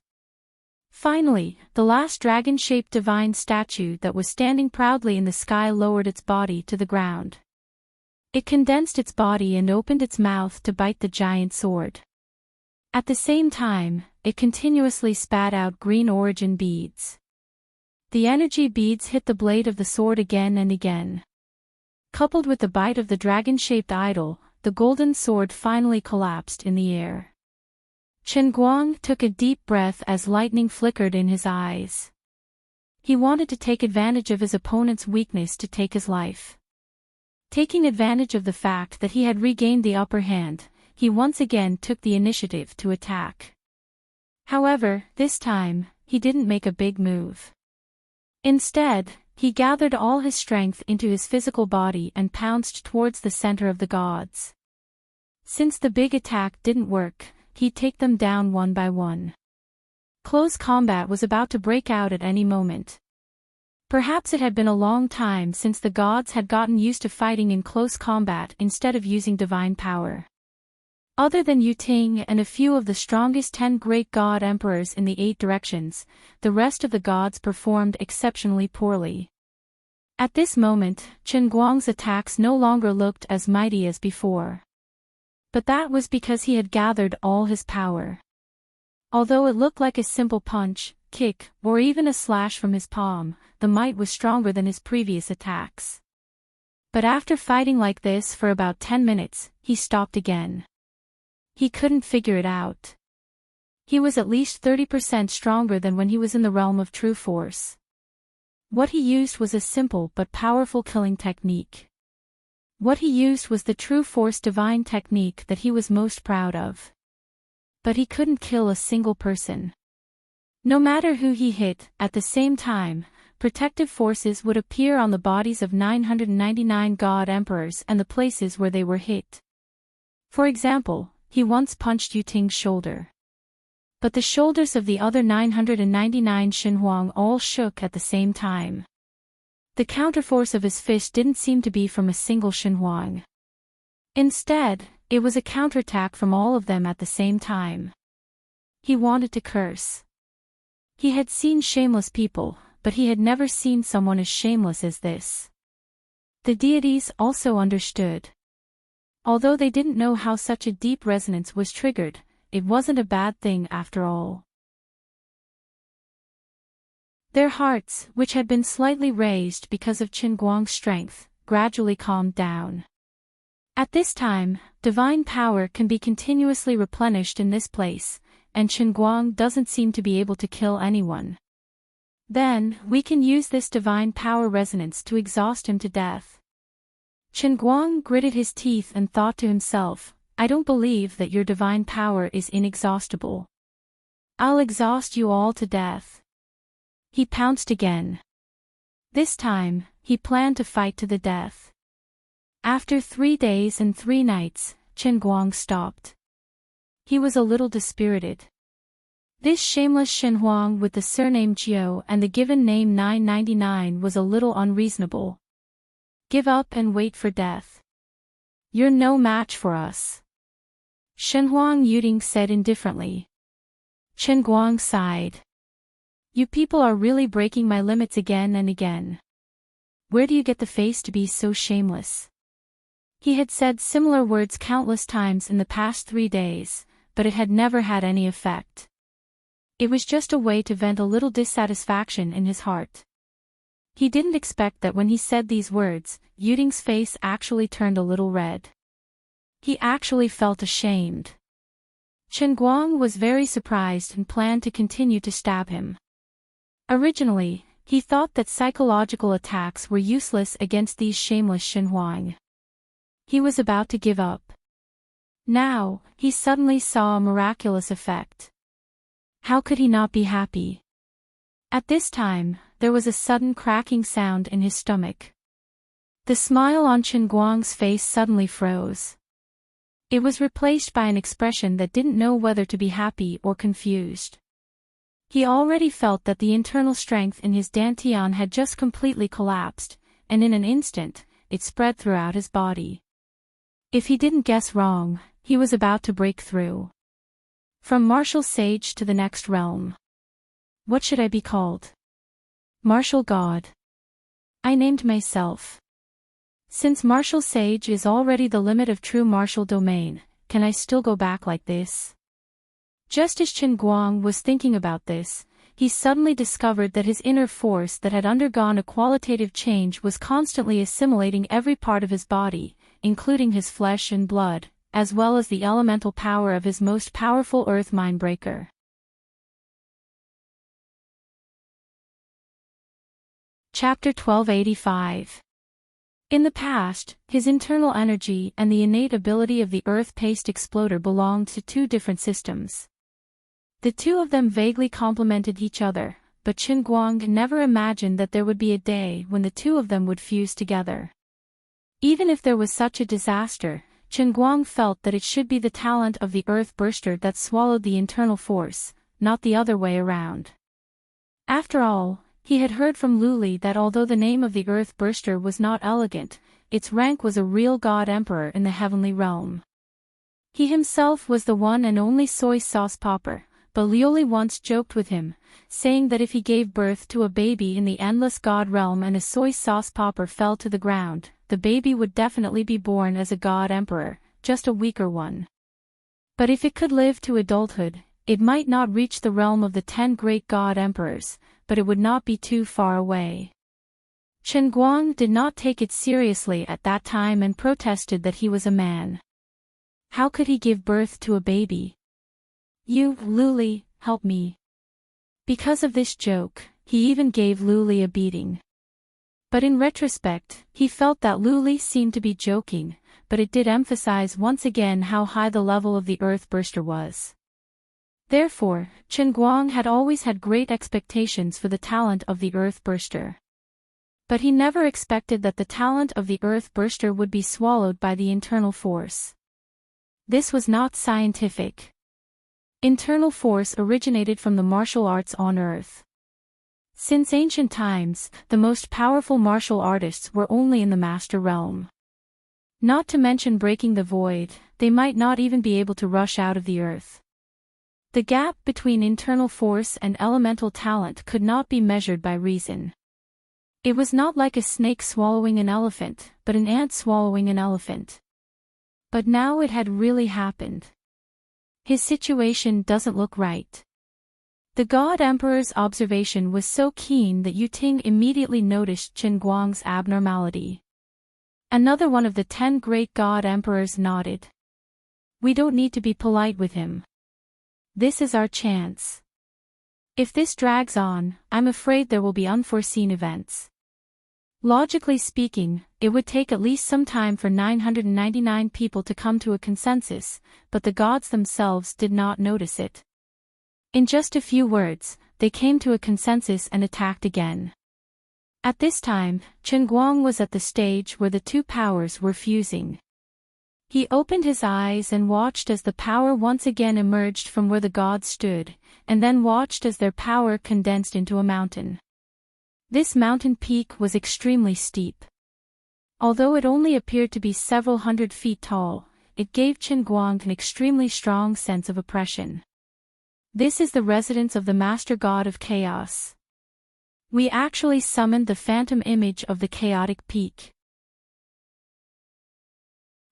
Finally, the last dragon-shaped divine statue that was standing proudly in the sky lowered its body to the ground. It condensed its body and opened its mouth to bite the giant sword. At the same time, it continuously spat out green origin beads. The energy beads hit the blade of the sword again and again. Coupled with the bite of the dragon-shaped idol, the golden sword finally collapsed in the air. Qin Guang took a deep breath as lightning flickered in his eyes. He wanted to take advantage of his opponent's weakness to take his life. Taking advantage of the fact that he had regained the upper hand, he once again took the initiative to attack. However, this time, he didn't make a big move. Instead, he gathered all his strength into his physical body and pounced towards the center of the gods. Since the big attack didn't work, he'd take them down one by one. Close combat was about to break out at any moment. Perhaps it had been a long time since the gods had gotten used to fighting in close combat instead of using divine power. Other than Yu Ting and a few of the strongest 10 great god emperors in the 8 directions, the rest of the gods performed exceptionally poorly. At this moment, Qin Guang's attacks no longer looked as mighty as before. But that was because he had gathered all his power. Although it looked like a simple punch, kick, or even a slash from his palm, the might was stronger than his previous attacks. But after fighting like this for about 10 minutes, he stopped again. He couldn't figure it out. He was at least 30% stronger than when he was in the realm of true force. What he used was a simple but powerful killing technique. What he used was the true force divine technique that he was most proud of. But he couldn't kill a single person. No matter who he hit, at the same time, protective forces would appear on the bodies of 999 god emperors and the places where they were hit. For example, he once punched Yu Ting's shoulder. But the shoulders of the other 999 Xinhuang all shook at the same time. The counterforce of his fist didn't seem to be from a single Xinhuang. Instead, it was a counterattack from all of them at the same time. He wanted to curse. He had seen shameless people, but he had never seen someone as shameless as this. The deities also understood. Although they didn't know how such a deep resonance was triggered, it wasn't a bad thing after all. Their hearts, which had been slightly raised because of Qin Guang's strength, gradually calmed down. At this time, divine power can be continuously replenished in this place, and Qin Guang doesn't seem to be able to kill anyone. Then, we can use this divine power resonance to exhaust him to death. Qin Guang gritted his teeth and thought to himself, I don't believe that your divine power is inexhaustible. I'll exhaust you all to death. He pounced again. This time, he planned to fight to the death. After 3 days and 3 nights, Qin Guang stopped. He was a little dispirited. This shameless Xinhuang with the surname Jiu and the given name 999 was a little unreasonable. Give up and wait for death. You're no match for us. Shenhuang Yuding said indifferently. Chen Guang sighed. You people are really breaking my limits again and again. Where do you get the face to be so shameless? He had said similar words countless times in the past 3 days, but it had never had any effect. It was just a way to vent a little dissatisfaction in his heart. He didn't expect that when he said these words, Yuding's face actually turned a little red. He actually felt ashamed. Chen Guang was very surprised and planned to continue to stab him. Originally, he thought that psychological attacks were useless against these shameless Shenhuang. He was about to give up. Now, he suddenly saw a miraculous effect. How could he not be happy? At this time, there was a sudden cracking sound in his stomach. The smile on Chen Guang's face suddenly froze. It was replaced by an expression that didn't know whether to be happy or confused. He already felt that the internal strength in his dantian had just completely collapsed, and in an instant, it spread throughout his body. If he didn't guess wrong, he was about to break through. From martial sage to the next realm. What should I be called? Martial god. I named myself. Since martial sage is already the limit of true martial domain, can I still go back like this? Just as Chen Guang was thinking about this, he suddenly discovered that his inner force that had undergone a qualitative change was constantly assimilating every part of his body, including his flesh and blood, as well as the elemental power of his most powerful earth mindbreaker. Chapter 1285. In the past, his internal energy and the innate ability of the earth-paced exploder belonged to 2 different systems. The 2 of them vaguely complemented each other, but Chen Guang never imagined that there would be a day when the 2 of them would fuse together. Even if there was such a disaster, Chen Guang felt that it should be the talent of the earth burster that swallowed the internal force, not the other way around. After all, he had heard from Luli that although the name of the earth burster was not elegant, its rank was a real god emperor in the heavenly realm. He himself was the one and only soy sauce popper, but Lioli once joked with him, saying that if he gave birth to a baby in the endless god realm and a soy sauce popper fell to the ground, the baby would definitely be born as a god emperor, just a weaker one. But if it could live to adulthood, it might not reach the realm of the 10 great god emperors, but it would not be too far away. Chen Guang did not take it seriously at that time and protested that he was a man. How could he give birth to a baby? You, Luli, help me. Because of this joke, he even gave Luli a beating. But in retrospect, he felt that Luli seemed to be joking, but it did emphasize once again how high the level of the earth burster was. Therefore, Chen Guang had always had great expectations for the talent of the earth burster. But he never expected that the talent of the earth burster would be swallowed by the internal force. This was not scientific. Internal force originated from the martial arts on earth. Since ancient times, the most powerful martial artists were only in the master realm. Not to mention breaking the void, they might not even be able to rush out of the earth. The gap between internal force and elemental talent could not be measured by reason. It was not like a snake swallowing an elephant, but an ant swallowing an elephant. But now it had really happened. His situation doesn't look right. The God Emperor's observation was so keen that Yu Ting immediately noticed Chen Guang's abnormality. Another one of the 10 great God Emperors nodded. We don't need to be polite with him. This is our chance. If this drags on, I'm afraid there will be unforeseen events. Logically speaking, it would take at least some time for 999 people to come to a consensus, but the gods themselves did not notice it. In just a few words, they came to a consensus and attacked again. At this time, Chen Guang was at the stage where the 2 powers were fusing. He opened his eyes and watched as the power once again emerged from where the gods stood, and then watched as their power condensed into a mountain. This mountain peak was extremely steep. Although it only appeared to be several hundred feet tall, it gave Qin Guang an extremely strong sense of oppression. This is the residence of the Master God of Chaos. We actually summoned the phantom image of the chaotic peak.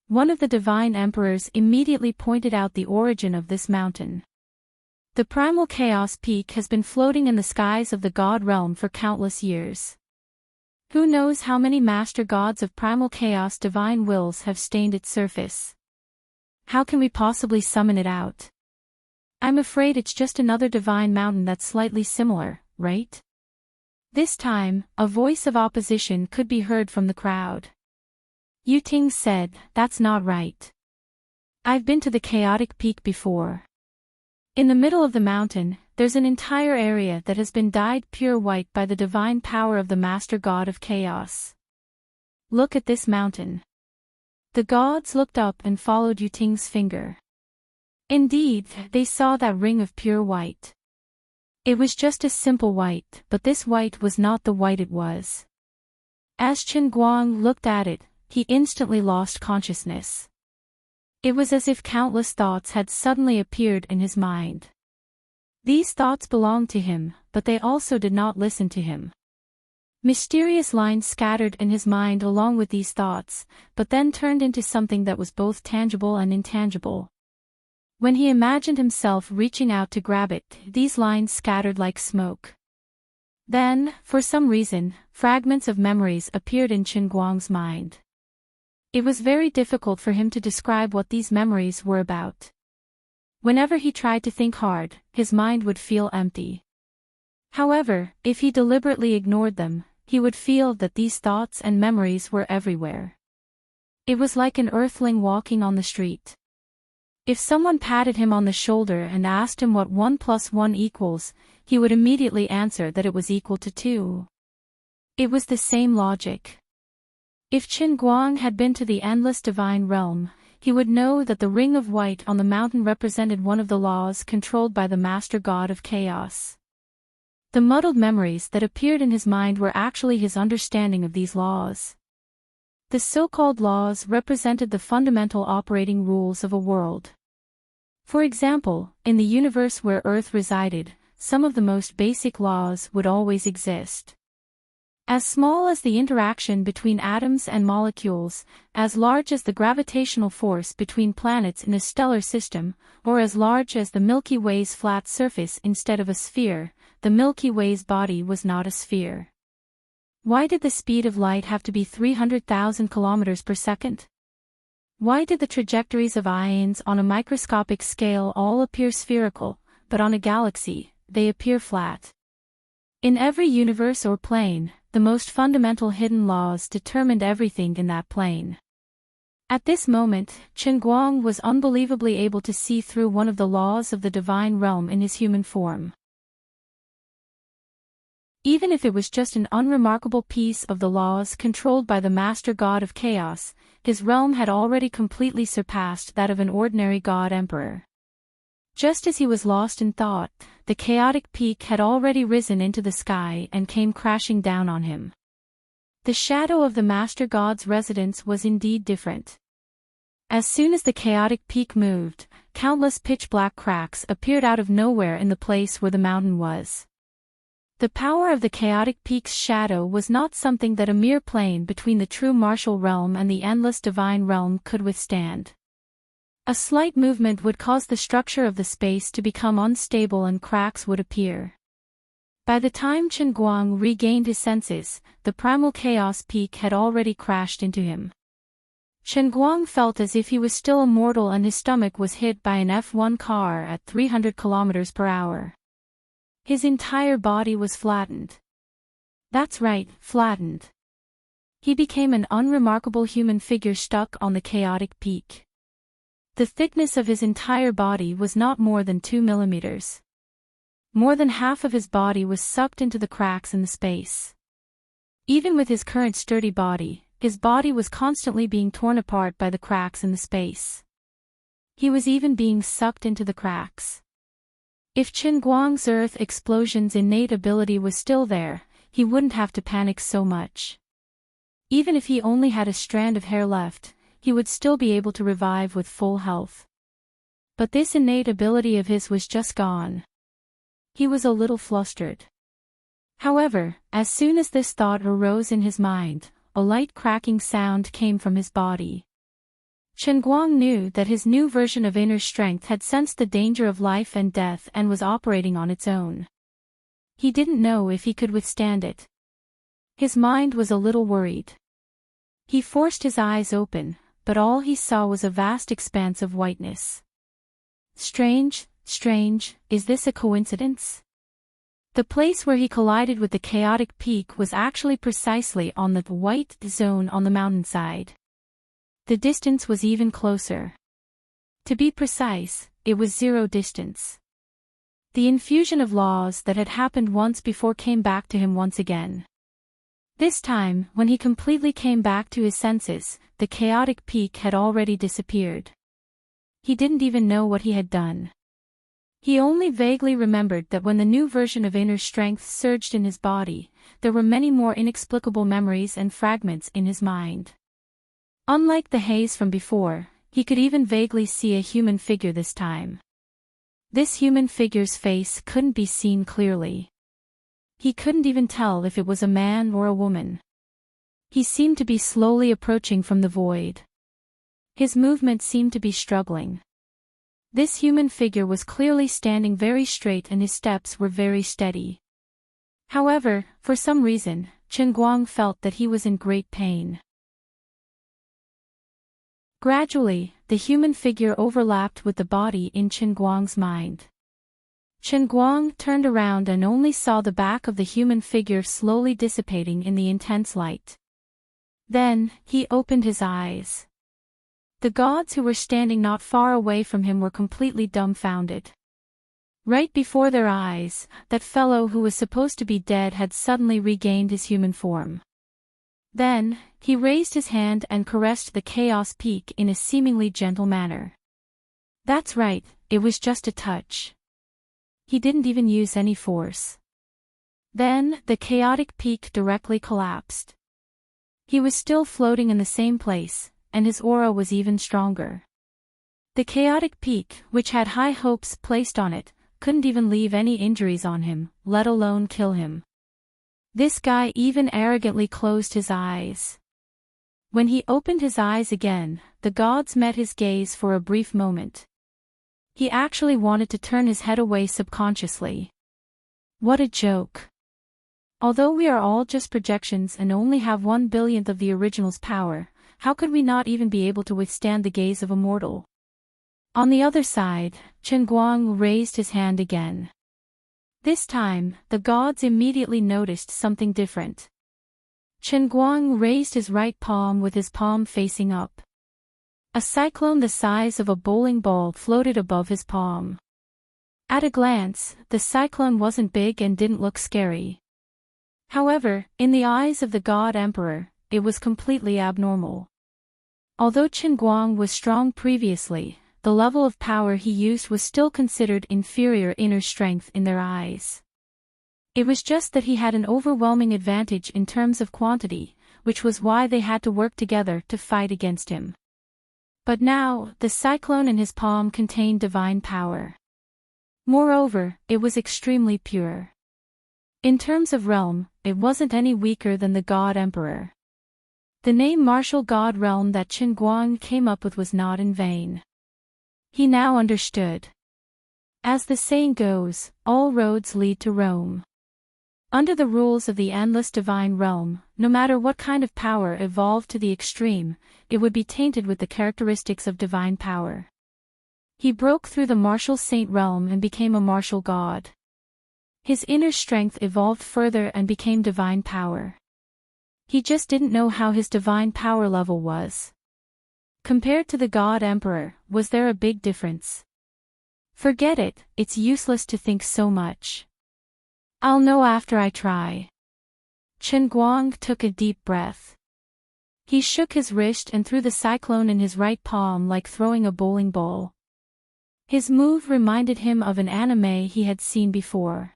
One of the divine emperors immediately pointed out the origin of this mountain. The primal chaos peak has been floating in the skies of the god realm for countless years. Who knows how many master gods of primal chaos divine wills have stained its surface? How can we possibly summon it out? I'm afraid it's just another divine mountain that's slightly similar, right? This time, a voice of opposition could be heard from the crowd. Yu Ting said, "That's not right. I've been to the chaotic peak before. In the middle of the mountain, there's an entire area that has been dyed pure white by the divine power of the Master God of Chaos. Look at this mountain." The gods looked up and followed Yu Ting's finger. Indeed, they saw that ring of pure white. It was just a simple white, but this white was not the white it was. As Qin Guang looked at it, he instantly lost consciousness. It was as if countless thoughts had suddenly appeared in his mind. These thoughts belonged to him, but they also did not listen to him. Mysterious lines scattered in his mind along with these thoughts, but then turned into something that was both tangible and intangible. When he imagined himself reaching out to grab it, these lines scattered like smoke. Then, for some reason, fragments of memories appeared in Qin Guang's mind. It was very difficult for him to describe what these memories were about. Whenever he tried to think hard, his mind would feel empty. However, if he deliberately ignored them, he would feel that these thoughts and memories were everywhere. It was like an earthling walking on the street. If someone patted him on the shoulder and asked him what 1 + 1 equals, he would immediately answer that it was equal to 2. It was the same logic. If Qin Guang had been to the endless divine realm, he would know that the ring of white on the mountain represented one of the laws controlled by the Master God of Chaos. The muddled memories that appeared in his mind were actually his understanding of these laws. The so-called laws represented the fundamental operating rules of a world. For example, in the universe where Earth resided, some of the most basic laws would always exist. As small as the interaction between atoms and molecules, as large as the gravitational force between planets in a stellar system, or as large as the Milky Way's flat surface instead of a sphere, the Milky Way's body was not a sphere. Why did the speed of light have to be 300,000 kilometers per second? Why did the trajectories of ions on a microscopic scale all appear spherical, but on a galaxy, they appear flat? In every universe or plane, the most fundamental hidden laws determined everything in that plane. At this moment, Qin Guang was unbelievably able to see through one of the laws of the divine realm in his human form. Even if it was just an unremarkable piece of the laws controlled by the Master God of Chaos, his realm had already completely surpassed that of an ordinary god-emperor. Just as he was lost in thought, the chaotic peak had already risen into the sky and came crashing down on him. The shadow of the Master God's residence was indeed different. As soon as the chaotic peak moved, countless pitch-black cracks appeared out of nowhere in the place where the mountain was. The power of the chaotic peak's shadow was not something that a mere plane between the true martial realm and the endless divine realm could withstand. A slight movement would cause the structure of the space to become unstable and cracks would appear. By the time Qin Guang regained his senses, the primal chaos peak had already crashed into him. Qin Guang felt as if he was still a mortal and his stomach was hit by an F1 car at 300 kilometers per hour. His entire body was flattened. That's right, flattened. He became an unremarkable human figure stuck on the chaotic peak. The thickness of his entire body was not more than 2 millimeters. More than half of his body was sucked into the cracks in the space. Even with his current sturdy body, his body was constantly being torn apart by the cracks in the space. He was even being sucked into the cracks. If Qin Guang's Earth Explosion's innate ability was still there, he wouldn't have to panic so much. Even if he only had a strand of hair left, he would still be able to revive with full health. But this innate ability of his was just gone. He was a little flustered. However, as soon as this thought arose in his mind, a light cracking sound came from his body. Chen Guang knew that his new version of inner strength had sensed the danger of life and death and was operating on its own. He didn't know if he could withstand it. His mind was a little worried. He forced his eyes open, but all he saw was a vast expanse of whiteness. Strange, is this a coincidence? The place where he collided with the chaotic peak was actually precisely on the white zone on the mountainside. The distance was even closer. To be precise, it was zero distance. The infusion of laws that had happened once before came back to him once again. This time, when he completely came back to his senses, the chaotic peak had already disappeared. He didn't even know what he had done. He only vaguely remembered that when the new version of inner strength surged in his body, there were many more inexplicable memories and fragments in his mind. Unlike the haze from before, he could even vaguely see a human figure this time. This human figure's face couldn't be seen clearly. He couldn't even tell if it was a man or a woman. He seemed to be slowly approaching from the void. His movement seemed to be struggling. This human figure was clearly standing very straight and his steps were very steady. However, for some reason, Chen Guang felt that he was in great pain. Gradually, the human figure overlapped with the body in Chen Guang's mind. Chen Guang turned around and only saw the back of the human figure slowly dissipating in the intense light. Then, he opened his eyes. The gods who were standing not far away from him were completely dumbfounded. Right before their eyes, that fellow who was supposed to be dead had suddenly regained his human form. Then, he raised his hand and caressed the chaos peak in a seemingly gentle manner. That's right, it was just a touch. He didn't even use any force. Then, the chaotic peak directly collapsed. He was still floating in the same place, and his aura was even stronger. The chaotic peak, which had high hopes placed on it, couldn't even leave any injuries on him, let alone kill him. This guy even arrogantly closed his eyes. When he opened his eyes again, the gods met his gaze for a brief moment. He actually wanted to turn his head away subconsciously. What a joke. Although we are all just projections and only have 1/1000th of the original's power, how could we not even be able to withstand the gaze of a mortal? On the other side, Chen Guang raised his hand again. This time, the gods immediately noticed something different. Chen Guang raised his right palm with his palm facing up. A cyclone the size of a bowling ball floated above his palm. At a glance, the cyclone wasn't big and didn't look scary. However, in the eyes of the God Emperor, it was completely abnormal. Although Chen Guang was strong previously, the level of power he used was still considered inferior inner strength in their eyes. It was just that he had an overwhelming advantage in terms of quantity, which was why they had to work together to fight against him. But now, the cyclone in his palm contained divine power. Moreover, it was extremely pure. In terms of realm, it wasn't any weaker than the God Emperor. The name Martial God Realm that Chen Guang came up with was not in vain. He now understood. As the saying goes, all roads lead to Rome. Under the rules of the endless divine realm, no matter what kind of power evolved to the extreme, it would be tainted with the characteristics of divine power. He broke through the martial saint realm and became a martial god. His inner strength evolved further and became divine power. He just didn't know how his divine power level was. Compared to the God Emperor, was there a big difference? Forget it, it's useless to think so much. I'll know after I try. Chen Guang took a deep breath. He shook his wrist and threw the cyclone in his right palm like throwing a bowling ball. His move reminded him of an anime he had seen before.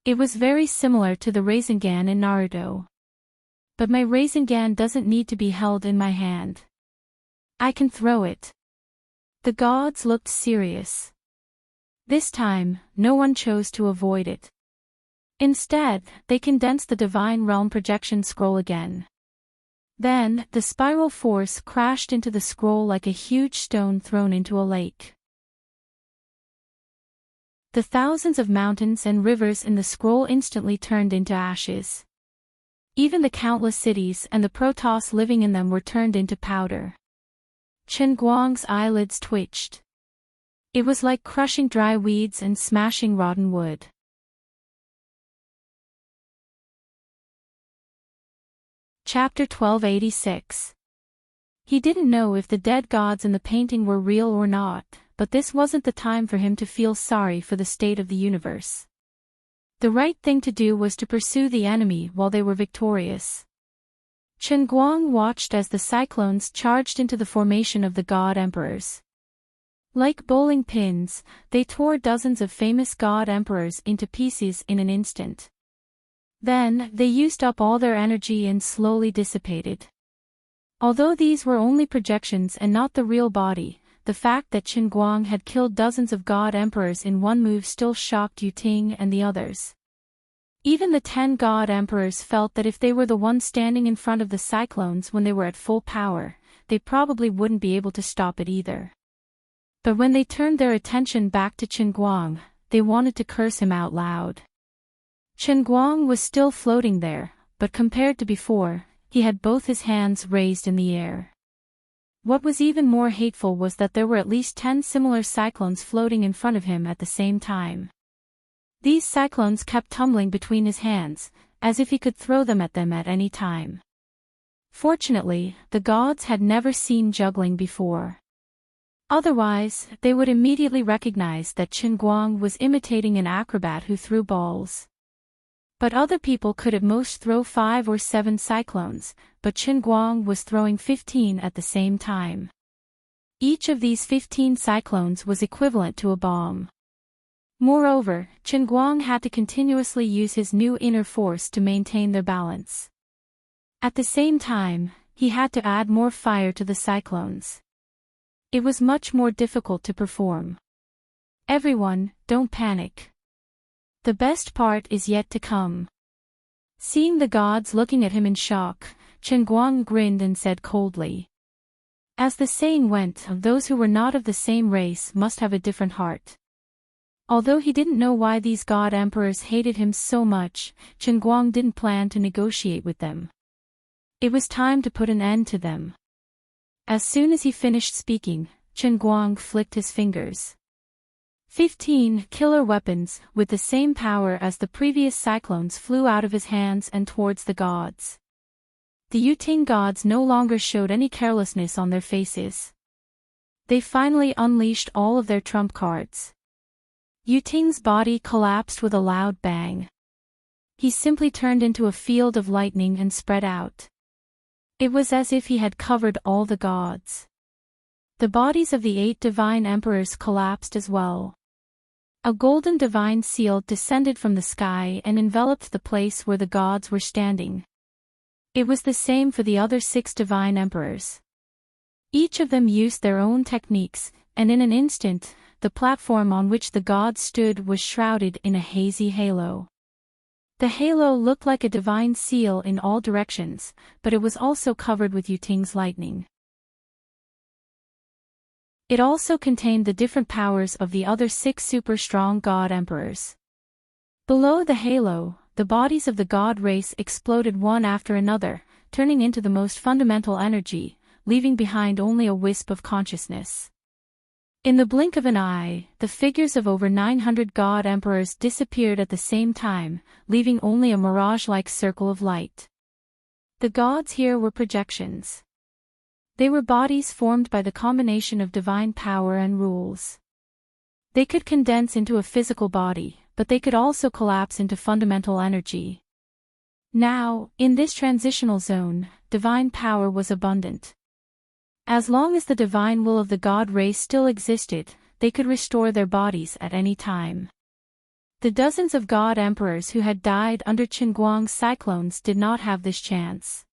It was very similar to the Rasengan in Naruto. But my Rasengan doesn't need to be held in my hand. I can throw it. The gods looked serious. This time, no one chose to avoid it. Instead, they condensed the Divine Realm projection scroll again. Then, the spiral force crashed into the scroll like a huge stone thrown into a lake. The thousands of mountains and rivers in the scroll instantly turned into ashes. Even the countless cities and the Protoss living in them were turned into powder. Chen Guang's eyelids twitched. It was like crushing dry weeds and smashing rotten wood. Chapter 1286. He didn't know if the dead gods in the painting were real or not, but this wasn't the time for him to feel sorry for the state of the universe. The right thing to do was to pursue the enemy while they were victorious. Chen Guang watched as the cyclones charged into the formation of the god emperors. Like bowling pins, they tore dozens of famous god emperors into pieces in an instant. Then, they used up all their energy and slowly dissipated. Although these were only projections and not the real body, the fact that Chen Guang had killed dozens of god emperors in one move still shocked Yu Ting and the others. Even the 10 god emperors felt that if they were the ones standing in front of the cyclones when they were at full power, they probably wouldn't be able to stop it either. But when they turned their attention back to Chen Guang, they wanted to curse him out loud. Chen Guang was still floating there, but compared to before, he had both his hands raised in the air. What was even more hateful was that there were at least 10 similar cyclones floating in front of him at the same time. These cyclones kept tumbling between his hands, as if he could throw them at any time. Fortunately, the gods had never seen juggling before. Otherwise, they would immediately recognize that Chen Guang was imitating an acrobat who threw balls. But other people could at most throw 5 or 7 cyclones, but Chen Guang was throwing 15 at the same time. Each of these 15 cyclones was equivalent to a bomb. Moreover, Chen Guang had to continuously use his new inner force to maintain their balance. At the same time, he had to add more fire to the cyclones. It was much more difficult to perform. Everyone, don't panic. The best part is yet to come. Seeing the gods looking at him in shock, Chen Guang grinned and said coldly. As the saying went, those who were not of the same race must have a different heart. Although he didn't know why these god emperors hated him so much, Chen Guang didn't plan to negotiate with them. It was time to put an end to them. As soon as he finished speaking, Chen Guang flicked his fingers. 15 killer weapons, with the same power as the previous cyclones, flew out of his hands and towards the gods. The Yu Ting gods no longer showed any carelessness on their faces. They finally unleashed all of their trump cards. Yu Ting's body collapsed with a loud bang. He simply turned into a field of lightning and spread out. It was as if he had covered all the gods. The bodies of the 8 divine emperors collapsed as well. A golden divine seal descended from the sky and enveloped the place where the gods were standing. It was the same for the other 6 divine emperors. Each of them used their own techniques, and in an instant, the platform on which the gods stood was shrouded in a hazy halo. The halo looked like a divine seal in all directions, but it was also covered with Yu Ting's lightning. It also contained the different powers of the other 6 super-strong god emperors. Below the halo, the bodies of the god race exploded one after another, turning into the most fundamental energy, leaving behind only a wisp of consciousness. In the blink of an eye, the figures of over 900 god emperors disappeared at the same time, leaving only a mirage-like circle of light. The gods here were projections. They were bodies formed by the combination of divine power and rules. They could condense into a physical body, but they could also collapse into fundamental energy. Now, in this transitional zone, divine power was abundant. As long as the divine will of the god race still existed, they could restore their bodies at any time. The dozens of god emperors who had died under Chen Guang's cyclones did not have this chance.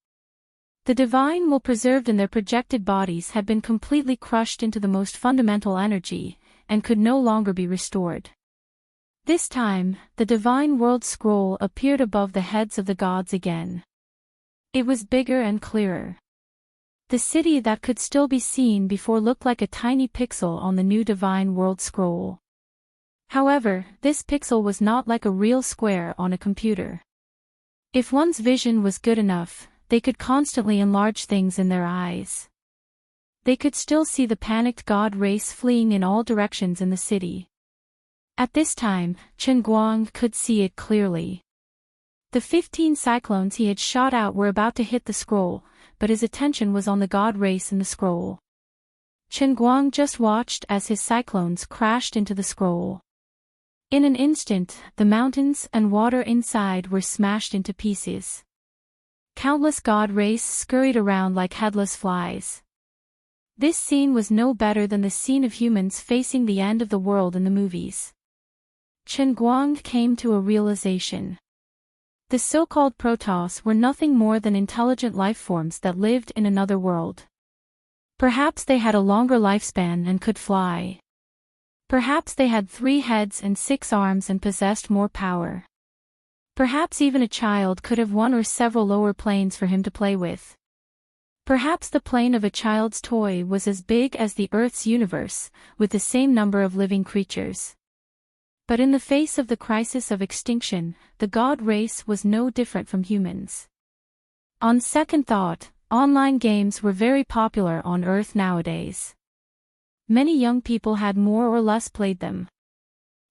The divine will preserved in their projected bodies had been completely crushed into the most fundamental energy, and could no longer be restored. This time, the divine world scroll appeared above the heads of the gods again. It was bigger and clearer. The city that could still be seen before looked like a tiny pixel on the new divine world scroll. However, this pixel was not like a real square on a computer. If one's vision was good enough, they could constantly enlarge things in their eyes. They could still see the panicked god race fleeing in all directions in the city. At this time, Chen Guang could see it clearly. The 15 cyclones he had shot out were about to hit the scroll, but his attention was on the god race in the scroll. Chen Guang just watched as his cyclones crashed into the scroll. In an instant, the mountains and water inside were smashed into pieces. Countless god race scurried around like headless flies. This scene was no better than the scene of humans facing the end of the world in the movies. Chen Guang came to a realization. The so-called Protoss were nothing more than intelligent lifeforms that lived in another world. Perhaps they had a longer lifespan and could fly. Perhaps they had 3 heads and 6 arms and possessed more power. Perhaps even a child could have one or several lower planes for him to play with. Perhaps the plane of a child's toy was as big as the Earth's universe, with the same number of living creatures. But in the face of the crisis of extinction, the god race was no different from humans. On second thought, online games were very popular on Earth nowadays. Many young people had more or less played them.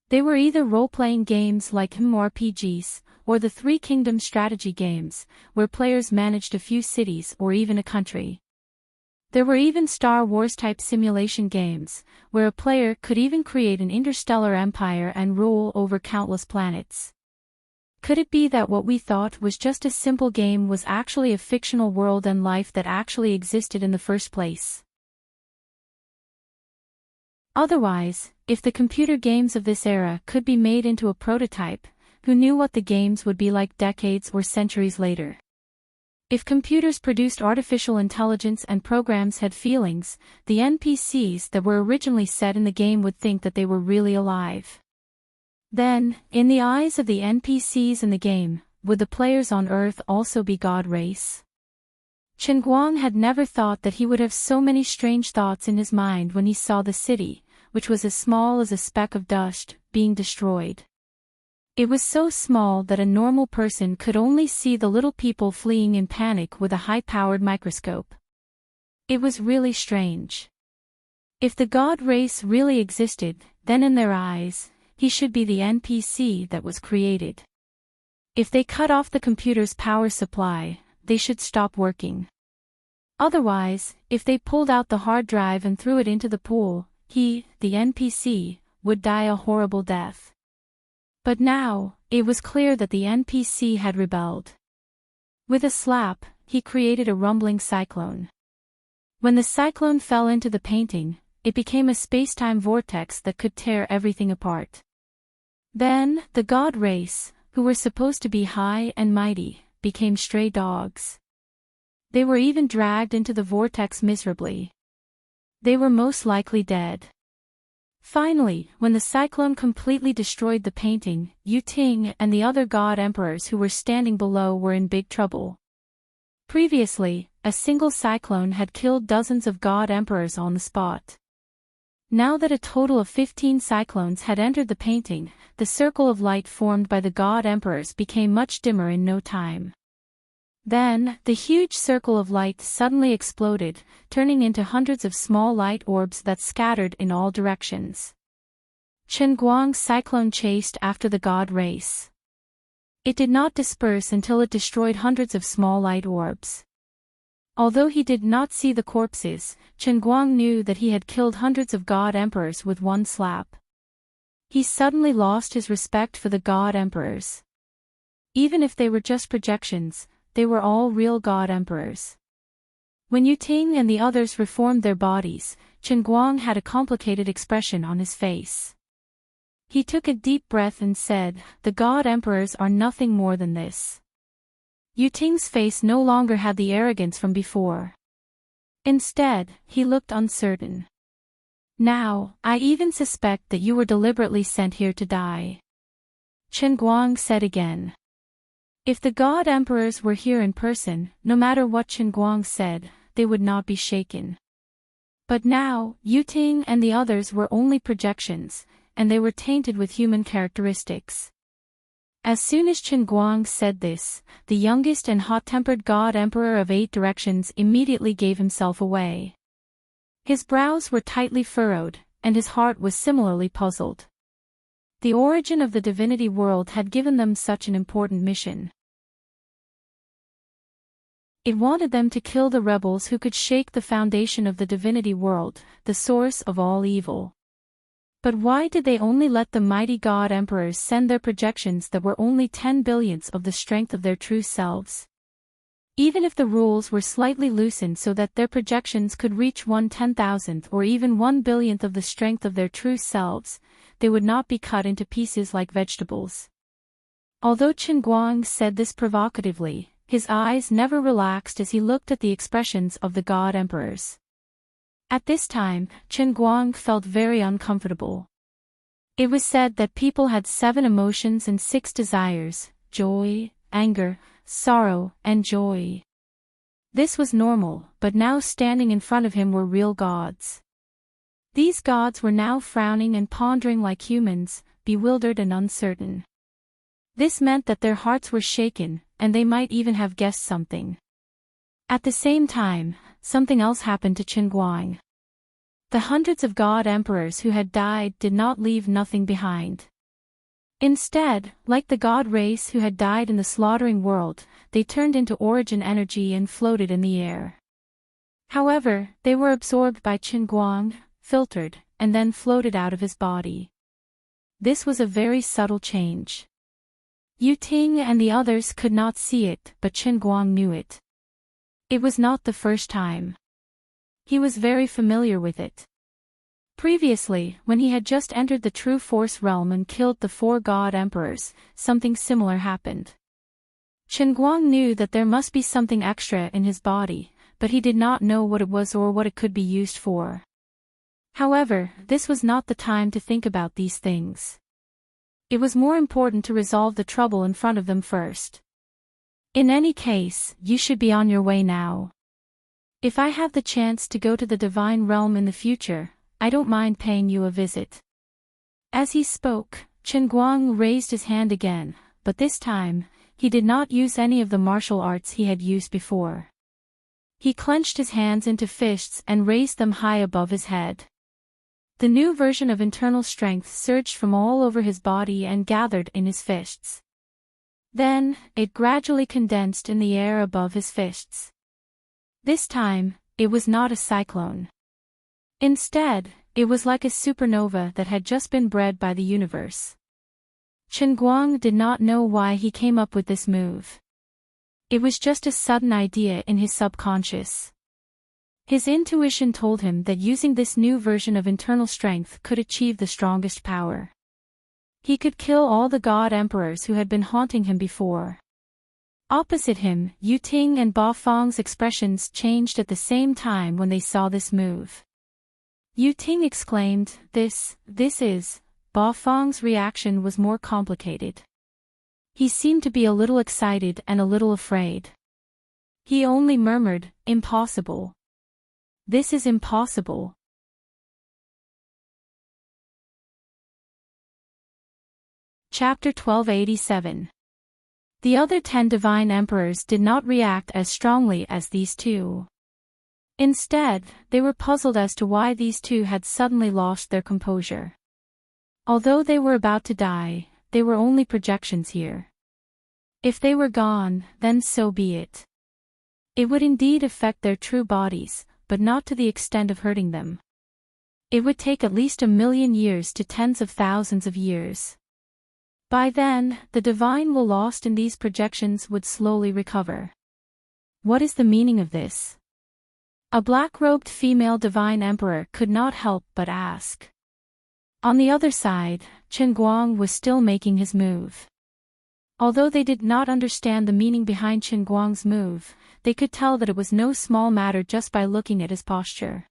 They were either role-playing games like MMORPGs, or the Three Kingdoms strategy games, where players managed a few cities or even a country. There were even Star Wars-type simulation games, where a player could even create an interstellar empire and rule over countless planets. Could it be that what we thought was just a simple game was actually a fictional world and life that actually existed in the first place? Otherwise, if the computer games of this era could be made into a prototype, who knew what the games would be like decades or centuries later? If computers produced artificial intelligence and programs had feelings, the NPCs that were originally set in the game would think that they were really alive. Then, in the eyes of the NPCs in the game, would the players on Earth also be god race? Chen Guang had never thought that he would have so many strange thoughts in his mind when he saw the city, which was as small as a speck of dust, being destroyed. It was so small that a normal person could only see the little people fleeing in panic with a high-powered microscope. It was really strange. If the god race really existed, then in their eyes, he should be the NPC that was created. If they cut off the computer's power supply, they should stop working. Otherwise, if they pulled out the hard drive and threw it into the pool, he, the NPC, would die a horrible death. But now, it was clear that the NPC had rebelled. With a slap, he created a rumbling cyclone. When the cyclone fell into the painting, it became a space-time vortex that could tear everything apart. Then, the god race, who were supposed to be high and mighty, became stray dogs. They were even dragged into the vortex miserably. They were most likely dead. Finally, when the cyclone completely destroyed the painting, Yu Ting and the other god emperors who were standing below were in big trouble. Previously, a single cyclone had killed dozens of god emperors on the spot. Now that a total of 15 cyclones had entered the painting, the circle of light formed by the god emperors became much dimmer in no time. Then, the huge circle of light suddenly exploded, turning into hundreds of small light orbs that scattered in all directions. Chen Guang's cyclone chased after the god race. It did not disperse until it destroyed hundreds of small light orbs. Although he did not see the corpses, Chen Guang knew that he had killed hundreds of god emperors with one slap. He suddenly lost his respect for the god emperors. Even if they were just projections, they were all real god emperors. When Yu Ting and the others reformed their bodies, Chen Guang had a complicated expression on his face. He took a deep breath and said, "The god emperors are nothing more than this. Yu Ting's face no longer had the arrogance from before. Instead, he looked uncertain. Now, I even suspect that you were deliberately sent here to die. Chen Guang said again. If the God Emperors were here in person, no matter what Chen Guang said, they would not be shaken. But now, Yu Ting and the others were only projections, and they were tainted with human characteristics. As soon as Chen Guang said this, the youngest and hot-tempered God Emperor of 8 Directions immediately gave himself away. His brows were tightly furrowed, and his heart was similarly puzzled. The origin of the divinity world had given them such an important mission. It wanted them to kill the rebels who could shake the foundation of the divinity world, the source of all evil. But why did they only let the mighty God Emperors send their projections that were only 10 billionths of the strength of their true selves? Even if the rules were slightly loosened so that their projections could reach 1/10,000th or even 1 billionth of the strength of their true selves, they would not be cut into pieces like vegetables. Although Chen Guang said this provocatively, his eyes never relaxed as he looked at the expressions of the God Emperors. At this time, Chen Guang felt very uncomfortable. It was said that people had 7 emotions and 6 desires: joy, anger, sorrow, and joy. This was normal, but now standing in front of him were real gods. These gods were now frowning and pondering like humans, bewildered and uncertain. This meant that their hearts were shaken, and they might even have guessed something. At the same time, something else happened to Chen Guang. The hundreds of God Emperors who had died did not leave nothing behind. Instead, like the God race who had died in the slaughtering world, they turned into origin energy and floated in the air. However, they were absorbed by Chen Guang, filtered, and then floated out of his body. This was a very subtle change. Yu Ting and the others could not see it, but Chen Guang knew it. It was not the first time. He was very familiar with it. Previously, when he had just entered the True Force realm and killed the 4 God Emperors, something similar happened. Chen Guang knew that there must be something extra in his body, but he did not know what it was or what it could be used for. However, this was not the time to think about these things. It was more important to resolve the trouble in front of them first. In any case, you should be on your way now. If I have the chance to go to the divine realm in the future, I don't mind paying you a visit. As he spoke, Chen Guang raised his hand again, but this time, he did not use any of the martial arts he had used before. He clenched his hands into fists and raised them high above his head. The new version of internal strength surged from all over his body and gathered in his fists. Then, it gradually condensed in the air above his fists. This time, it was not a cyclone. Instead, it was like a supernova that had just been bred by the universe. Chen Guang did not know why he came up with this move. It was just a sudden idea in his subconscious. His intuition told him that using this new version of internal strength could achieve the strongest power. He could kill all the God Emperors who had been haunting him before. Opposite him, Yu Ting and Ba Feng's expressions changed at the same time when they saw this move. Yu Ting exclaimed, This is. Ba Feng's reaction was more complicated. He seemed to be a little excited and a little afraid. He only murmured, Impossible. This is impossible. Chapter 1287. The other 10 divine emperors did not react as strongly as these 2. Instead, they were puzzled as to why these 2 had suddenly lost their composure. Although they were about to die, they were only projections here. If they were gone, then so be it. It would indeed affect their true bodies, but not to the extent of hurting them. It would take at least 1,000,000 years to tens of thousands of years. By then, the divine will lost in these projections would slowly recover. What is the meaning of this? A black-robed female divine emperor could not help but ask. On the other side, Chen Guang was still making his move. Although they did not understand the meaning behind Qin Guang's move, they could tell that it was no small matter just by looking at his posture.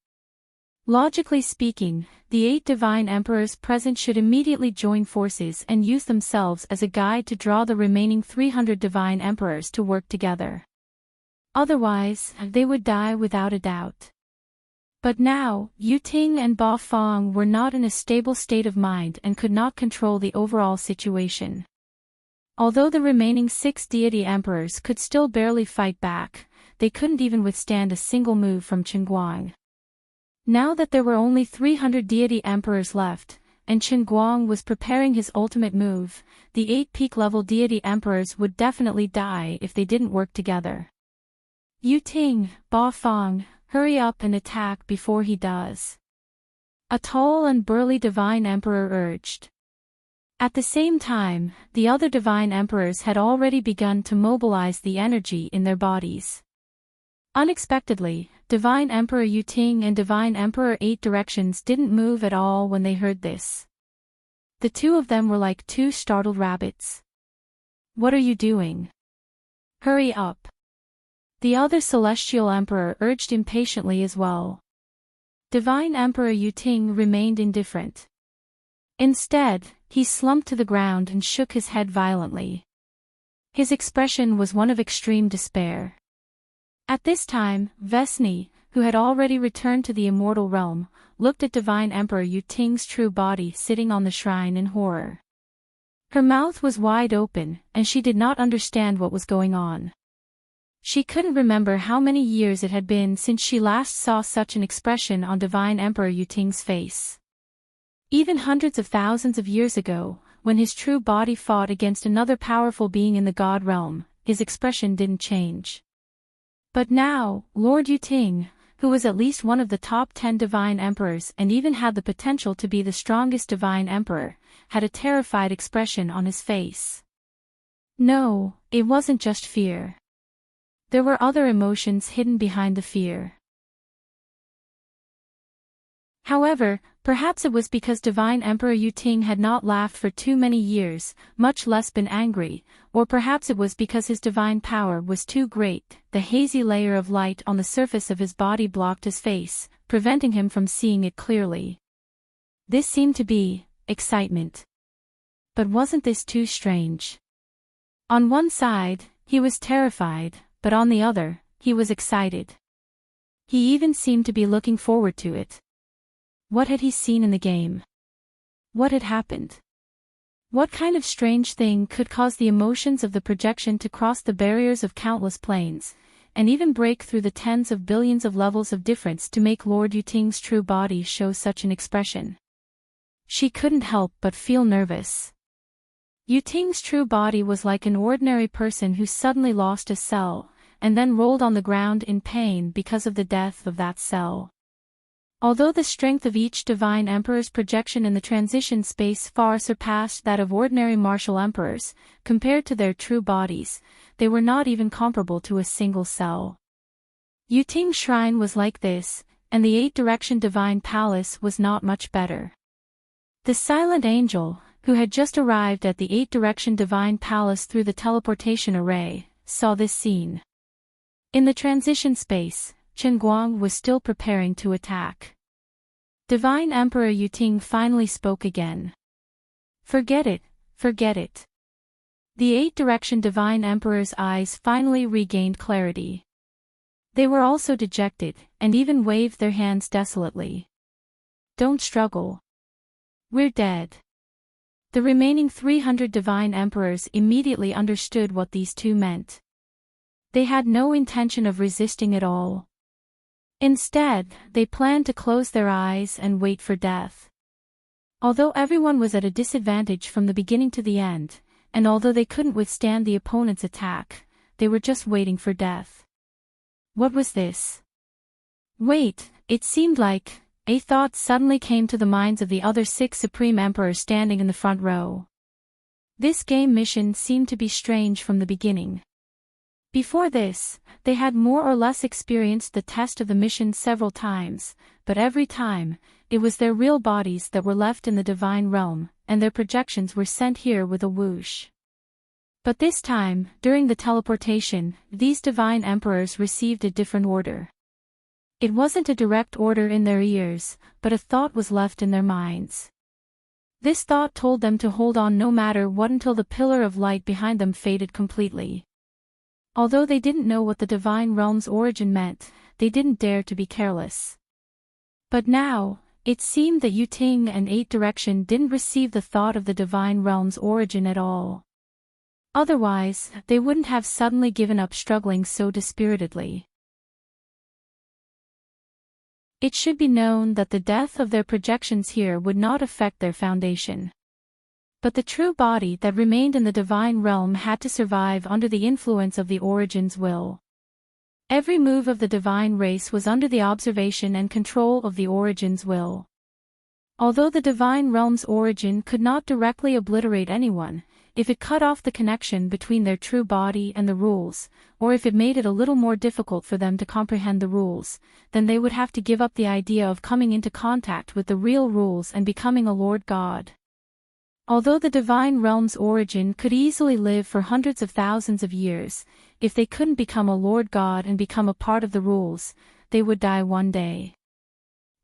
Logically speaking, the 8 divine emperors present should immediately join forces and use themselves as a guide to draw the remaining 300 divine emperors to work together. Otherwise, they would die without a doubt. But now, Yu Ting and Ba Fong were not in a stable state of mind and could not control the overall situation. Although the remaining 6 deity emperors could still barely fight back, they couldn't even withstand a single move from Qin Guang. Now that there were only 300 deity emperors left, and Qin Guang was preparing his ultimate move, the 8 peak-level deity emperors would definitely die if they didn't work together. Yu Ting, Ba Fong, hurry up and attack before he does. A tall and burly divine emperor urged. At the same time, the other divine emperors had already begun to mobilize the energy in their bodies. Unexpectedly, Divine Emperor Yu Ting and Divine Emperor 8 Directions didn't move at all when they heard this. The two of them were like 2 startled rabbits. What are you doing? Hurry up. The other Celestial Emperor urged impatiently as well. Divine Emperor Yu Ting remained indifferent. Instead, he slumped to the ground and shook his head violently. His expression was one of extreme despair. At this time, Vesni, who had already returned to the immortal realm, looked at Divine Emperor Yu Ting's true body sitting on the shrine in horror. Her mouth was wide open, and she did not understand what was going on. She couldn't remember how many years it had been since she last saw such an expression on Divine Emperor Yu Ting's face. Even hundreds of thousands of years ago, when his true body fought against another powerful being in the god realm, his expression didn't change. But now, Lord Yu Ting, who was at least one of the top 10 divine emperors and even had the potential to be the strongest divine emperor, had a terrified expression on his face. No, it wasn't just fear. There were other emotions hidden behind the fear. However, perhaps it was because Divine Emperor Yu Ting had not laughed for too many years, much less been angry, or perhaps it was because his divine power was too great. The hazy layer of light on the surface of his body blocked his face, preventing him from seeing it clearly. This seemed to be excitement. But wasn't this too strange? On one side, he was terrified, but on the other, he was excited. He even seemed to be looking forward to it. What had he seen in the game? What had happened? What kind of strange thing could cause the emotions of the projection to cross the barriers of countless planes, and even break through the tens of billions of levels of difference to make Lord Yu Ting's true body show such an expression? She couldn't help but feel nervous. Yu Ting's true body was like an ordinary person who suddenly lost a cell, and then rolled on the ground in pain because of the death of that cell. Although the strength of each divine emperor's projection in the transition space far surpassed that of ordinary martial emperors, compared to their true bodies, they were not even comparable to a single cell. Yu Ting's shrine was like this, and the 8-direction divine palace was not much better. The silent angel, who had just arrived at the 8-direction divine palace through the teleportation array, saw this scene. In the transition space, Qin Guang was still preparing to attack. Divine Emperor Yu Ting finally spoke again. Forget it, forget it. The 8-direction divine emperor's eyes finally regained clarity. They were also dejected, and even waved their hands desolately. Don't struggle. We're dead. The remaining 300 divine emperors immediately understood what these two meant. They had no intention of resisting at all. Instead, they planned to close their eyes and wait for death. Although everyone was at a disadvantage from the beginning to the end, and although they couldn't withstand the opponent's attack, they were just waiting for death. What was this? Wait, it seemed like, a thought suddenly came to the minds of the other 6 supreme emperors standing in the front row. This game mission seemed to be strange from the beginning. Before this, they had more or less experienced the test of the mission several times, but every time, it was their real bodies that were left in the divine realm, and their projections were sent here with a whoosh. But this time, during the teleportation, these divine emperors received a different order. It wasn't a direct order in their ears, but a thought was left in their minds. This thought told them to hold on no matter what until the pillar of light behind them faded completely. Although they didn't know what the divine realm's origin meant, they didn't dare to be careless. But now, it seemed that Yuting and Eight Direction didn't receive the thought of the divine realm's origin at all. Otherwise, they wouldn't have suddenly given up struggling so dispiritedly. It should be known that the death of their projections here would not affect their foundation. But the true body that remained in the divine realm had to survive under the influence of the Origin's will. Every move of the divine race was under the observation and control of the Origin's will. Although the divine realm's origin could not directly obliterate anyone, if it cut off the connection between their true body and the rules, or if it made it a little more difficult for them to comprehend the rules, then they would have to give up the idea of coming into contact with the real rules and becoming a Lord God. Although the divine realm's origin could easily live for hundreds of thousands of years, if they couldn't become a Lord God and become a part of the rules, they would die one day.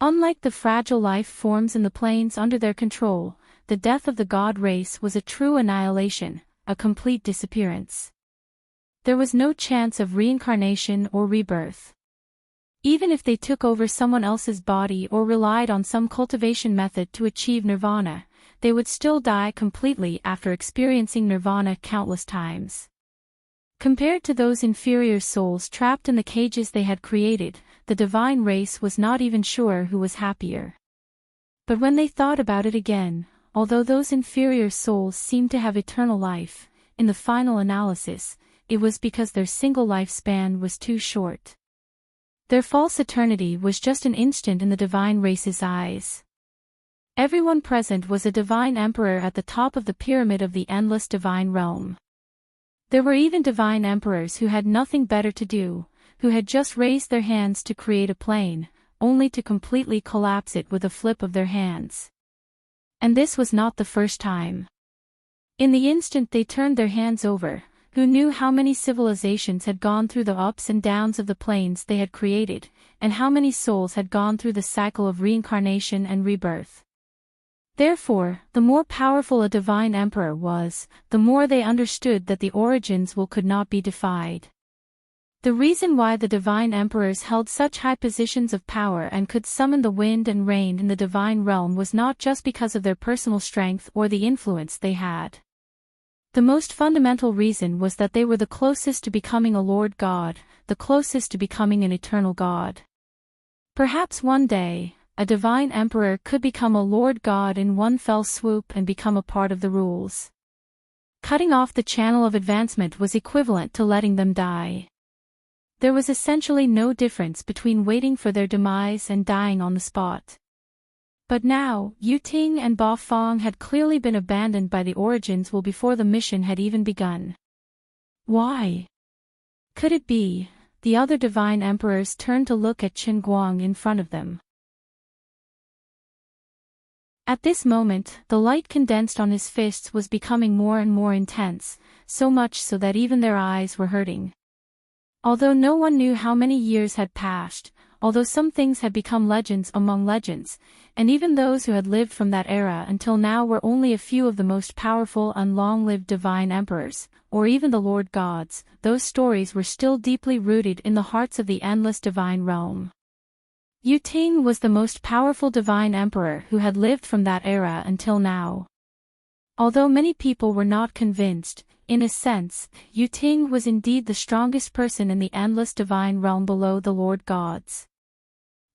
Unlike the fragile life forms in the planes under their control, the death of the God race was a true annihilation, a complete disappearance. There was no chance of reincarnation or rebirth. Even if they took over someone else's body or relied on some cultivation method to achieve nirvana, they would still die completely after experiencing nirvana countless times. Compared to those inferior souls trapped in the cages they had created, the divine race was not even sure who was happier. But when they thought about it again, although those inferior souls seemed to have eternal life, in the final analysis, it was because their single lifespan was too short. Their false eternity was just an instant in the divine race's eyes. Everyone present was a divine emperor at the top of the pyramid of the endless divine realm. There were even divine emperors who had nothing better to do, who had just raised their hands to create a plane, only to completely collapse it with a flip of their hands. And this was not the first time. In the instant they turned their hands over, who knew how many civilizations had gone through the ups and downs of the planes they had created, and how many souls had gone through the cycle of reincarnation and rebirth. Therefore, the more powerful a divine emperor was, the more they understood that the Origin's will could not be defied. The reason why the divine emperors held such high positions of power and could summon the wind and rain in the divine realm was not just because of their personal strength or the influence they had. The most fundamental reason was that they were the closest to becoming a Lord God, the closest to becoming an eternal God. Perhaps one day, a divine emperor could become a Lord God in one fell swoop and become a part of the rules. Cutting off the channel of advancement was equivalent to letting them die. There was essentially no difference between waiting for their demise and dying on the spot. But now, Yuting and Ba Fong had clearly been abandoned by the Origin's will before the mission had even begun. Why? Could it be? The other divine emperors turned to look at Qin Guang in front of them. At this moment, the light condensed on his fists was becoming more and more intense, so much so that even their eyes were hurting. Although no one knew how many years had passed, although some things had become legends among legends, and even those who had lived from that era until now were only a few of the most powerful and long-lived divine emperors, or even the Lord Gods, those stories were still deeply rooted in the hearts of the endless divine realm. Yuting was the most powerful divine emperor who had lived from that era until now. Although many people were not convinced, in a sense, Yuting was indeed the strongest person in the endless divine realm below the Lord Gods.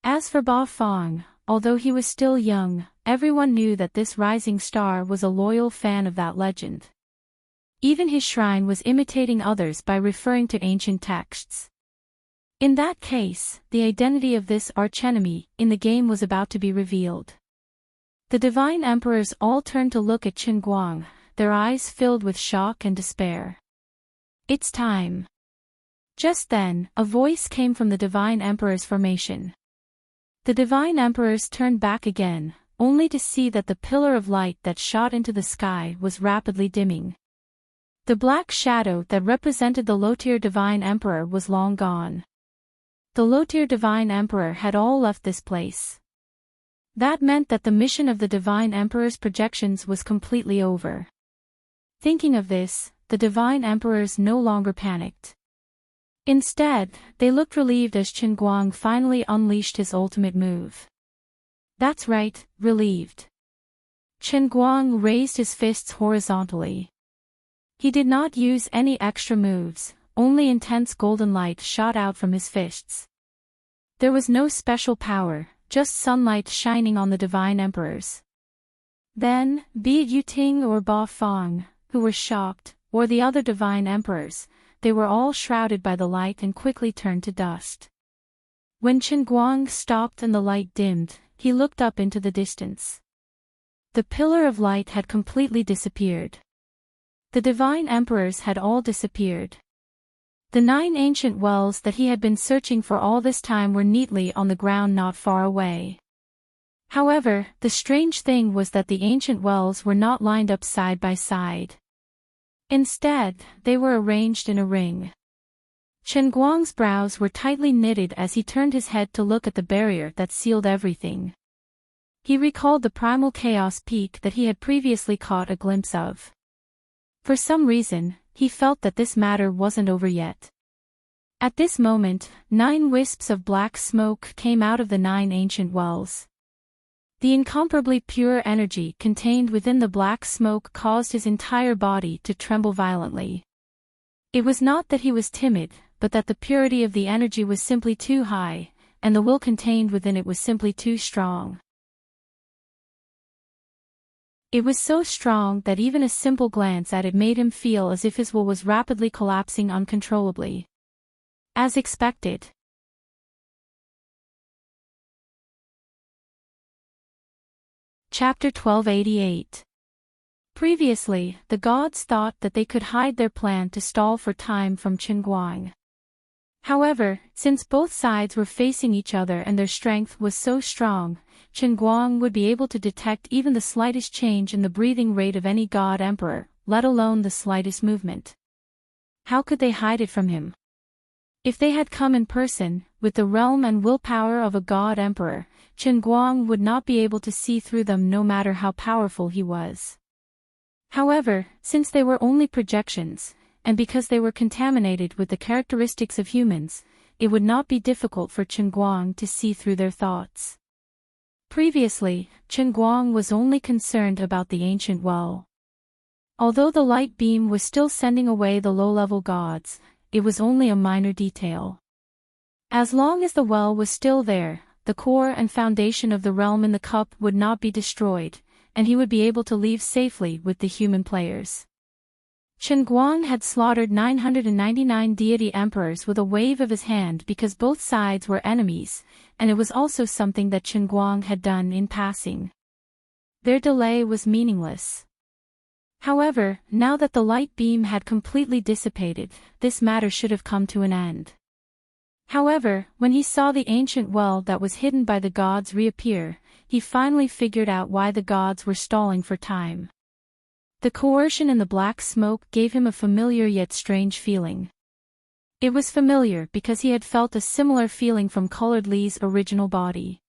As for Ba Fong, although he was still young, everyone knew that this rising star was a loyal fan of that legend. Even his shrine was imitating others by referring to ancient texts. In that case, the identity of this archenemy in the game was about to be revealed. The divine emperors all turned to look at Qin Guang, their eyes filled with shock and despair. It's time. Just then, a voice came from the divine emperor's formation. The divine emperors turned back again, only to see that the pillar of light that shot into the sky was rapidly dimming. The black shadow that represented the low-tier Divine Emperor was long gone. The low-tier Divine Emperor had all left this place. That meant that the mission of the Divine Emperor's projections was completely over. Thinking of this, the Divine Emperors no longer panicked. Instead, they looked relieved as Chen Guang finally unleashed his ultimate move. That's right, relieved. Chen Guang raised his fists horizontally. He did not use any extra moves, only intense golden light shot out from his fists. There was no special power, just sunlight shining on the Divine Emperors. Then, be it Yu Ting or Ba Feng, who were shocked, or the other Divine Emperors, they were all shrouded by the light and quickly turned to dust. When Chen Guang stopped and the light dimmed, he looked up into the distance. The pillar of light had completely disappeared. The Divine Emperors had all disappeared. The 9 ancient wells that he had been searching for all this time were neatly on the ground not far away. However, the strange thing was that the ancient wells were not lined up side by side. Instead, they were arranged in a ring. Chen Guang's brows were tightly knitted as he turned his head to look at the barrier that sealed everything. He recalled the primal chaos peak that he had previously caught a glimpse of. For some reason, he felt that this matter wasn't over yet. At this moment, 9 wisps of black smoke came out of the 9 ancient wells. The incomparably pure energy contained within the black smoke caused his entire body to tremble violently. It was not that he was timid, but that the purity of the energy was simply too high, and the will contained within it was simply too strong. It was so strong that even a simple glance at it made him feel as if his will was rapidly collapsing uncontrollably. As expected. Chapter 1288. Previously, the gods thought that they could hide their plan to stall for time from Chen Guang. However, since both sides were facing each other and their strength was so strong, Chen Guang would be able to detect even the slightest change in the breathing rate of any god emperor, let alone the slightest movement. How could they hide it from him? If they had come in person, with the realm and willpower of a god emperor, Chen Guang would not be able to see through them no matter how powerful he was. However, since they were only projections, and because they were contaminated with the characteristics of humans, it would not be difficult for Chen Guang to see through their thoughts. Previously, Chen Guang was only concerned about the ancient well. Although the light beam was still sending away the low-level gods, it was only a minor detail. As long as the well was still there, the core and foundation of the realm in the cup would not be destroyed, and he would be able to leave safely with the human players. Chen Guang had slaughtered 999 deity emperors with a wave of his hand because both sides were enemies, and it was also something that Chen Guang had done in passing. Their delay was meaningless. However, now that the light beam had completely dissipated, this matter should have come to an end. However, when he saw the ancient well that was hidden by the gods reappear, he finally figured out why the gods were stalling for time. The coercion in the black smoke gave him a familiar yet strange feeling. It was familiar because he had felt a similar feeling from Colored Lee's original body.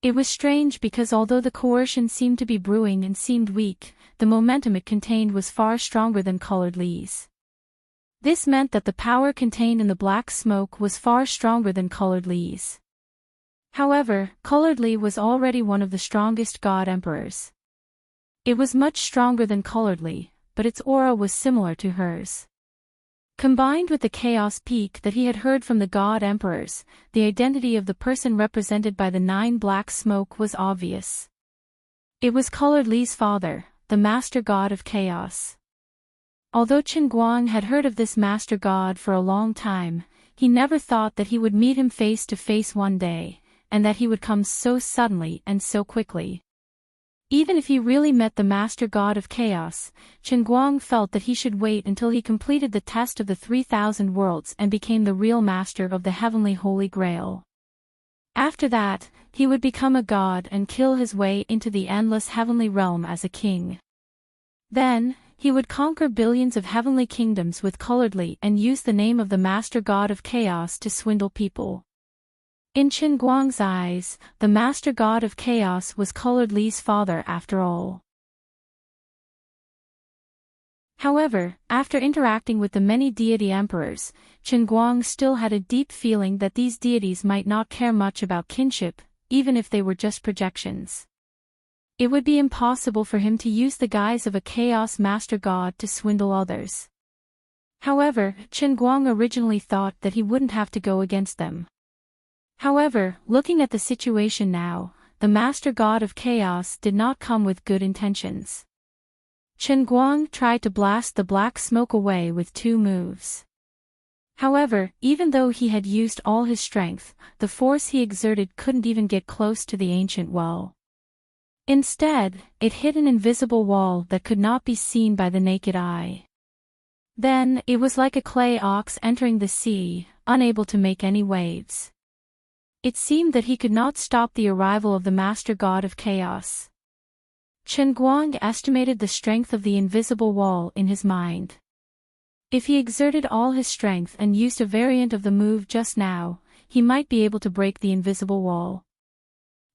It was strange because although the coercion seemed to be brewing and seemed weak, the momentum it contained was far stronger than Colored Lee's. This meant that the power contained in the black smoke was far stronger than Colored Lee's. However, Colored Lee was already one of the strongest god emperors. It was much stronger than Colored Lee, but its aura was similar to hers. Combined with the chaos peak that he had heard from the god emperors, the identity of the person represented by the 9 black smoke was obvious. It was Colored Lee's father, the master god of chaos. Although Chen Guang had heard of this master god for a long time, he never thought that he would meet him face to face one day, and that he would come so suddenly and so quickly. Even if he really met the master god of chaos, Chen Guang felt that he should wait until he completed the test of the 3,000 worlds and became the real master of the heavenly Holy Grail. After that, he would become a god and kill his way into the endless heavenly realm as a king. Then, he would conquer billions of heavenly kingdoms with Coloredly and use the name of the Master God of Chaos to swindle people. In Chen Guang's eyes, the Master God of Chaos was Coloredly's father after all. However, after interacting with the many deity emperors, Chen Guang still had a deep feeling that these deities might not care much about kinship, even if they were just projections. It would be impossible for him to use the guise of a chaos master god to swindle others. However, Chen Guang originally thought that he wouldn't have to go against them. However, looking at the situation now, the master god of chaos did not come with good intentions. Chen Guang tried to blast the black smoke away with 2 moves. However, even though he had used all his strength, the force he exerted couldn't even get close to the ancient well. Instead, it hit an invisible wall that could not be seen by the naked eye. Then, it was like a clay ox entering the sea, unable to make any waves. It seemed that he could not stop the arrival of the Master God of Chaos. Chen Guang estimated the strength of the invisible wall in his mind. If he exerted all his strength and used a variant of the move just now, he might be able to break the invisible wall.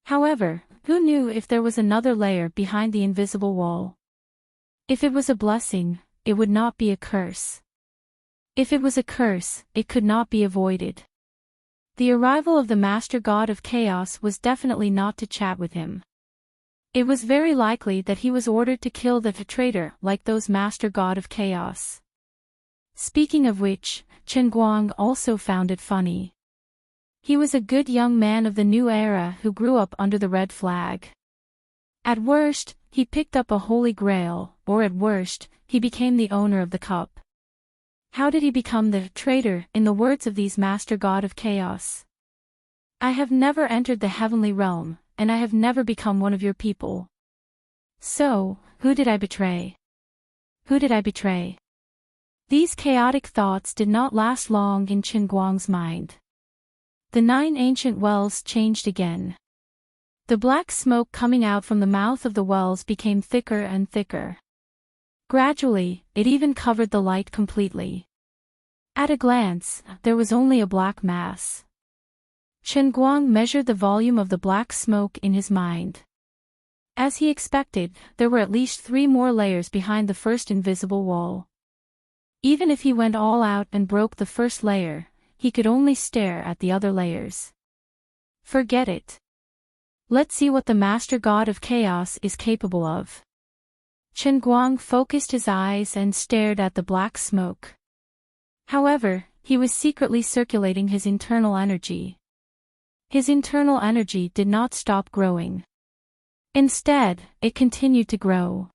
However, who knew if there was another layer behind the invisible wall? If it was a blessing, it would not be a curse. If it was a curse, it could not be avoided. The arrival of the Master God of Chaos was definitely not to chat with him. It was very likely that he was ordered to kill the traitor like those Master God of Chaos. Speaking of which, Chen Guang also found it funny. He was a good young man of the new era who grew up under the red flag. At worst, he picked up a holy grail, or at worst, he became the owner of the cup. How did he become the traitor, in the words of these Master God of Chaos? I have never entered the heavenly realm, and I have never become one of your people. So, who did I betray? Who did I betray? These chaotic thoughts did not last long in Chen Guang's mind. The 9 ancient wells changed again. The black smoke coming out from the mouth of the wells became thicker and thicker. Gradually, it even covered the light completely. At a glance, there was only a black mass. Chen Guang measured the volume of the black smoke in his mind. As he expected, there were at least 3 more layers behind the first invisible wall. Even if he went all out and broke the first layer, he could only stare at the other layers. Forget it. Let's see what the Master God of Chaos is capable of. Chen Guang focused his eyes and stared at the black smoke. However, he was secretly circulating his internal energy. His internal energy did not stop growing. Instead, it continued to grow.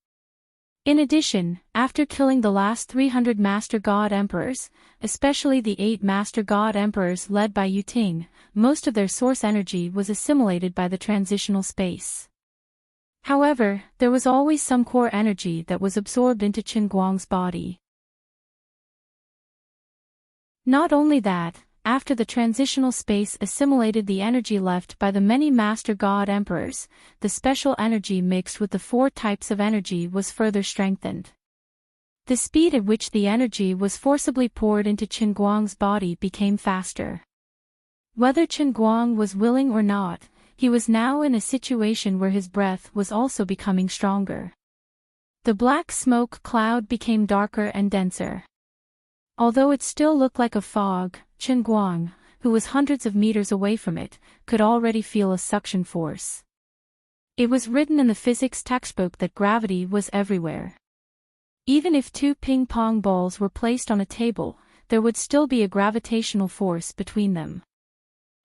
In addition, after killing the last 300 Master God Emperors, especially the 8 Master God Emperors led by Yuting, most of their source energy was assimilated by the transitional space. However, there was always some core energy that was absorbed into Chen Guang's body. Not only that, after the transitional space assimilated the energy left by the many Master God Emperors, the special energy mixed with the 4 types of energy was further strengthened. The speed at which the energy was forcibly poured into Chen Guang's body became faster. Whether Chen Guang was willing or not, he was now in a situation where his breath was also becoming stronger. The black smoke cloud became darker and denser. Although it still looked like a fog, Chen Guang, who was hundreds of meters away from it, could already feel a suction force. It was written in the physics textbook that gravity was everywhere. Even if 2 ping-pong balls were placed on a table, there would still be a gravitational force between them.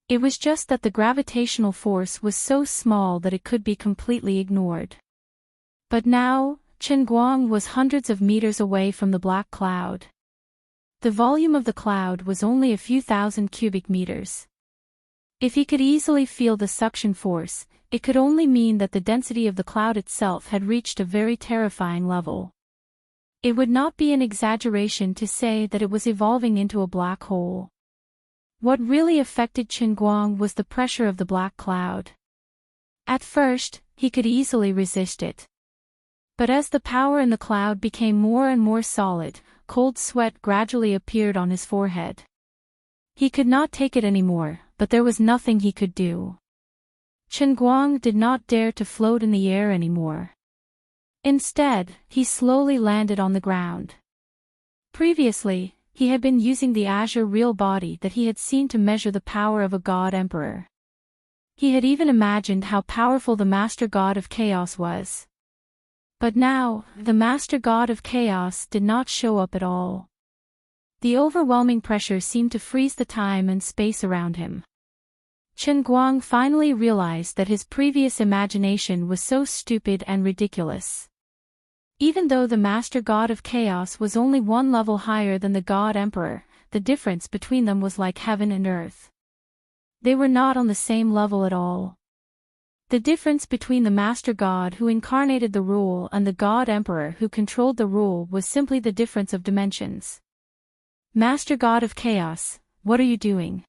It was just that the gravitational force was so small that it could be completely ignored. But now, Chen Guang was hundreds of meters away from the black cloud. The volume of the cloud was only a few thousand cubic meters. If he could easily feel the suction force, it could only mean that the density of the cloud itself had reached a very terrifying level. It would not be an exaggeration to say that it was evolving into a black hole. What really affected Chen Guang was the pressure of the black cloud. At first, he could easily resist it. But as the power in the cloud became more and more solid, cold sweat gradually appeared on his forehead. He could not take it anymore, but there was nothing he could do. Chen Guang did not dare to float in the air anymore. Instead, he slowly landed on the ground. Previously, he had been using the azure real body that he had seen to measure the power of a god emperor. He had even imagined how powerful the master god of chaos was. But now, the master god of chaos did not show up at all. The overwhelming pressure seemed to freeze the time and space around him. Chen Guang finally realized that his previous imagination was so stupid and ridiculous. Even though the master god of chaos was only one level higher than the god emperor, the difference between them was like heaven and earth. They were not on the same level at all. The difference between the master god who incarnated the rule and the god emperor who controlled the rule was simply the difference of dimensions. Master god of chaos, what are you doing?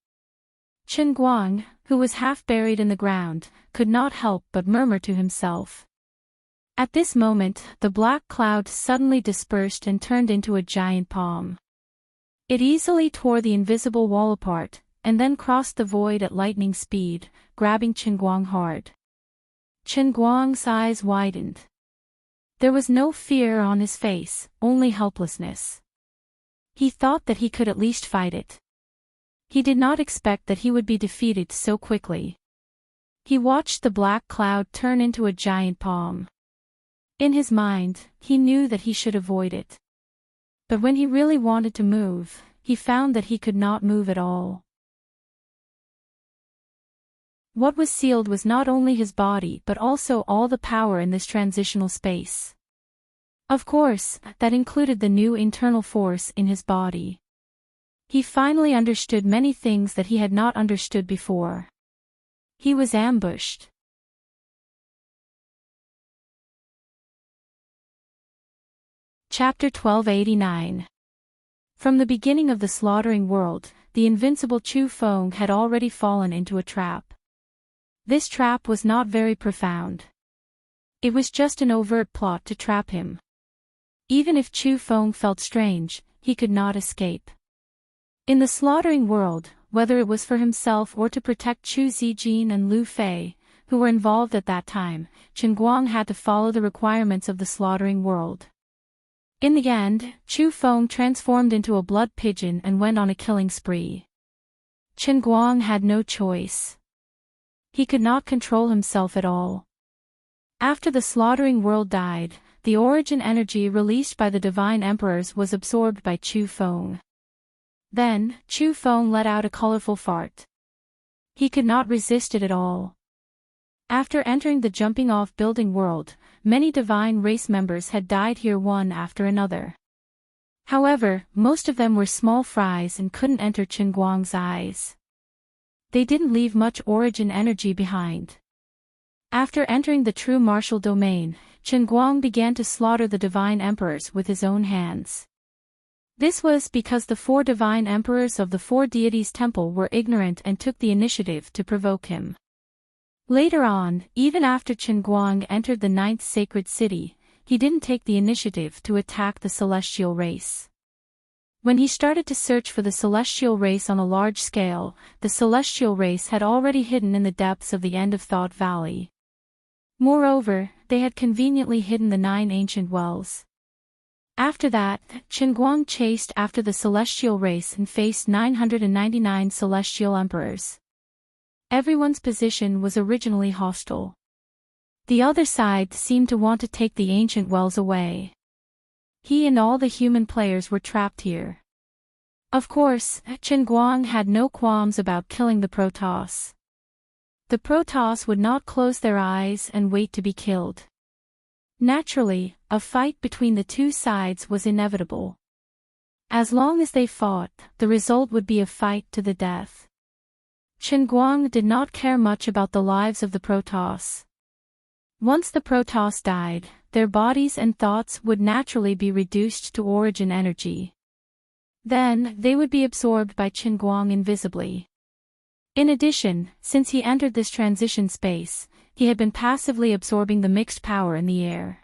Chen Guang, who was half buried in the ground, could not help but murmur to himself. At this moment, the black cloud suddenly dispersed and turned into a giant palm. It easily tore the invisible wall apart, and then crossed the void at lightning speed, grabbing Chen Guang hard. Chen Guang's eyes widened. There was no fear on his face, only helplessness. He thought that he could at least fight it. He did not expect that he would be defeated so quickly. He watched the black cloud turn into a giant palm. In his mind, he knew that he should avoid it. But when he really wanted to move, he found that he could not move at all. What was sealed was not only his body but also all the power in this transitional space. Of course, that included the new internal force in his body. He finally understood many things that he had not understood before. He was ambushed. Chapter 1289. From the beginning of the slaughtering world, the invincible Chu Feng had already fallen into a trap. This trap was not very profound. It was just an overt plot to trap him. Even if Chu Feng felt strange, he could not escape. In the slaughtering world, whether it was for himself or to protect Chu Zijin and Lu Fei, who were involved at that time, Chen Guang had to follow the requirements of the slaughtering world. In the end, Chu Feng transformed into a blood pigeon and went on a killing spree. Chen Guang had no choice. He could not control himself at all. After the slaughtering world died, the origin energy released by the divine emperors was absorbed by Chu Feng. Then, Chu Feng let out a colorful fart. He could not resist it at all. After entering the jumping-off building world, many divine race members had died here one after another. However, most of them were small fries and couldn't enter Chen Guang's eyes. They didn't leave much origin energy behind. After entering the true martial domain, Chen Guang began to slaughter the divine emperors with his own hands. This was because the 4 divine emperors of the 4 deities' temple were ignorant and took the initiative to provoke him. Later on, even after Chen Guang entered the 9th sacred city, he didn't take the initiative to attack the celestial race. When he started to search for the celestial race on a large scale, the celestial race had already hidden in the depths of the End of Thought Valley. Moreover, they had conveniently hidden the 9 ancient wells. After that, Chen Guang chased after the celestial race and faced 999 celestial emperors. Everyone's position was originally hostile. The other side seemed to want to take the ancient wells away. He and all the human players were trapped here. Of course, Chen Guang had no qualms about killing the Protoss. The Protoss would not close their eyes and wait to be killed. Naturally, a fight between the two sides was inevitable. As long as they fought, the result would be a fight to the death. Chen Guang did not care much about the lives of the Protoss. Once the Protoss died, their bodies and thoughts would naturally be reduced to origin energy. Then, they would be absorbed by Chen Guang invisibly. In addition, since he entered this transition space, he had been passively absorbing the mixed power in the air.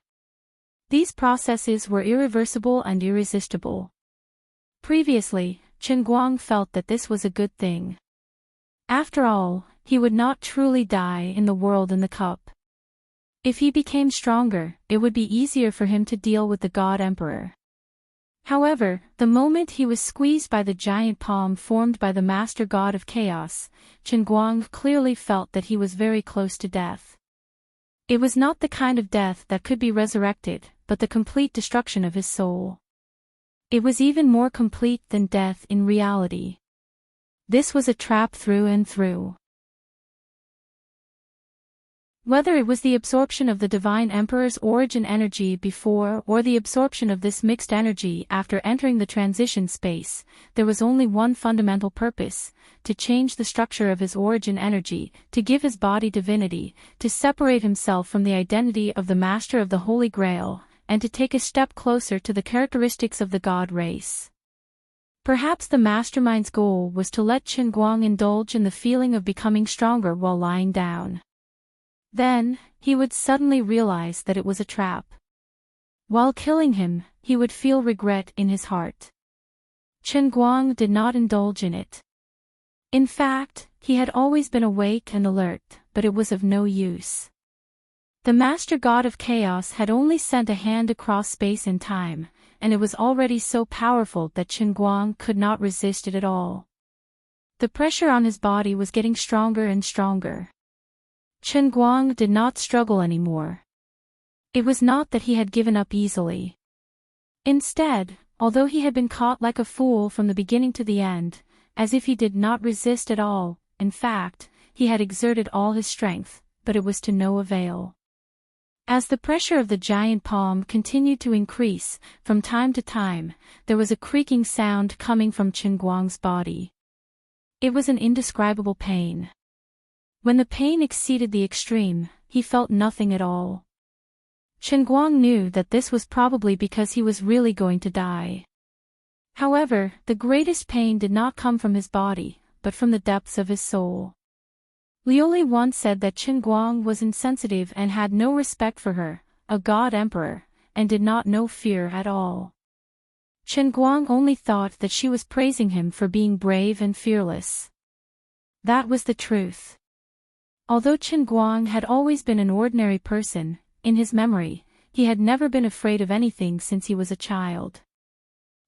These processes were irreversible and irresistible. Previously, Chen Guang felt that this was a good thing. After all, he would not truly die in the world in the cup. If he became stronger, it would be easier for him to deal with the God Emperor. However, the moment he was squeezed by the giant palm formed by the Master God of Chaos, Chen Guang clearly felt that he was very close to death. It was not the kind of death that could be resurrected, but the complete destruction of his soul. It was even more complete than death in reality. This was a trap through and through. Whether it was the absorption of the Divine Emperor's origin energy before or the absorption of this mixed energy after entering the transition space, there was only one fundamental purpose: to change the structure of his origin energy, to give his body divinity, to separate himself from the identity of the Master of the Holy Grail, and to take a step closer to the characteristics of the God race. Perhaps the mastermind's goal was to let Chen Guang indulge in the feeling of becoming stronger while lying down. Then, he would suddenly realize that it was a trap. While killing him, he would feel regret in his heart. Chen Guang did not indulge in it. In fact, he had always been awake and alert, but it was of no use. The Master God of Chaos had only sent a hand across space and time, and it was already so powerful that Chen Guang could not resist it at all. The pressure on his body was getting stronger and stronger. Chen Guang did not struggle anymore. It was not that he had given up easily. Instead, although he had been caught like a fool from the beginning to the end, as if he did not resist at all, in fact, he had exerted all his strength, but it was to no avail. As the pressure of the giant palm continued to increase, from time to time, there was a creaking sound coming from Chen Guang's body. It was an indescribable pain. When the pain exceeded the extreme, he felt nothing at all. Chen Guang knew that this was probably because he was really going to die. However, the greatest pain did not come from his body, but from the depths of his soul. Liuli once said that Chen Guang was insensitive and had no respect for her, a God Emperor, and did not know fear at all. Chen Guang only thought that she was praising him for being brave and fearless. That was the truth. Although Chen Guang had always been an ordinary person, in his memory, he had never been afraid of anything since he was a child.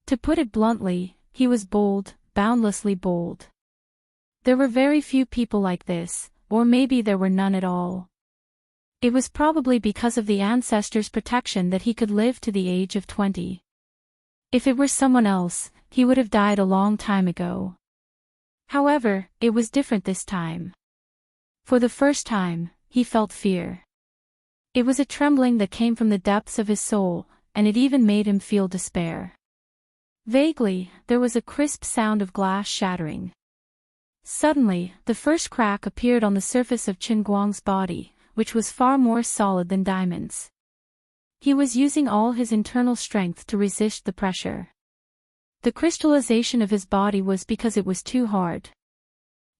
To put it bluntly, he was bold, boundlessly bold. There were very few people like this, or maybe there were none at all. It was probably because of the ancestors' protection that he could live to the age of 20. If it were someone else, he would have died a long time ago. However, it was different this time. For the first time, he felt fear. It was a trembling that came from the depths of his soul, and it even made him feel despair. Vaguely, there was a crisp sound of glass shattering. Suddenly, the first crack appeared on the surface of Chen Guang's body, which was far more solid than diamonds. He was using all his internal strength to resist the pressure. The crystallization of his body was because it was too hard.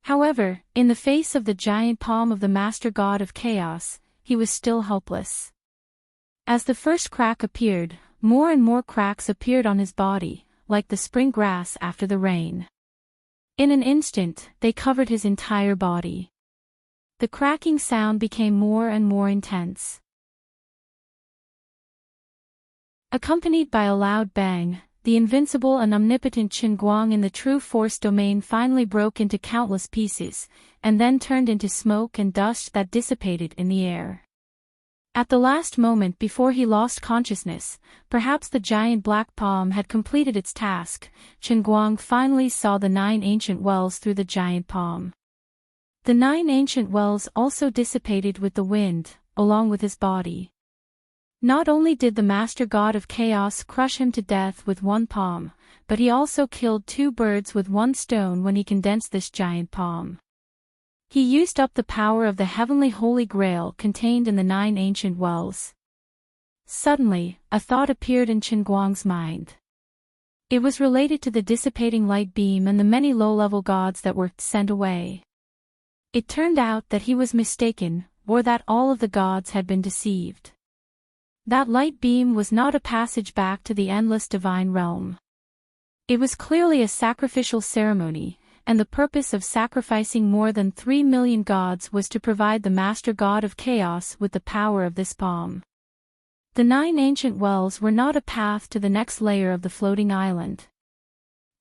However, in the face of the giant palm of the Master God of Chaos, he was still helpless. As the first crack appeared, more and more cracks appeared on his body, like the spring grass after the rain. In an instant, they covered his entire body. The cracking sound became more and more intense. Accompanied by a loud bang, the invincible and omnipotent Chen Guang in the true force domain finally broke into countless pieces, and then turned into smoke and dust that dissipated in the air. At the last moment before he lost consciousness, perhaps the giant black palm had completed its task, Chen Guang finally saw the 9 ancient wells through the giant palm. The 9 ancient wells also dissipated with the wind, along with his body. Not only did the Master God of Chaos crush him to death with one palm, but he also killed 2 birds with one stone when he condensed this giant palm. He used up the power of the heavenly Holy Grail contained in the 9 ancient wells. Suddenly, a thought appeared in Chen Guang's mind. It was related to the dissipating light beam and the many low-level gods that were sent away. It turned out that he was mistaken, or that all of the gods had been deceived. That light beam was not a passage back to the endless divine realm. It was clearly a sacrificial ceremony, and the purpose of sacrificing more than 3 million gods was to provide the master god of chaos with the power of this bomb. The 9 ancient wells were not a path to the next layer of the floating island.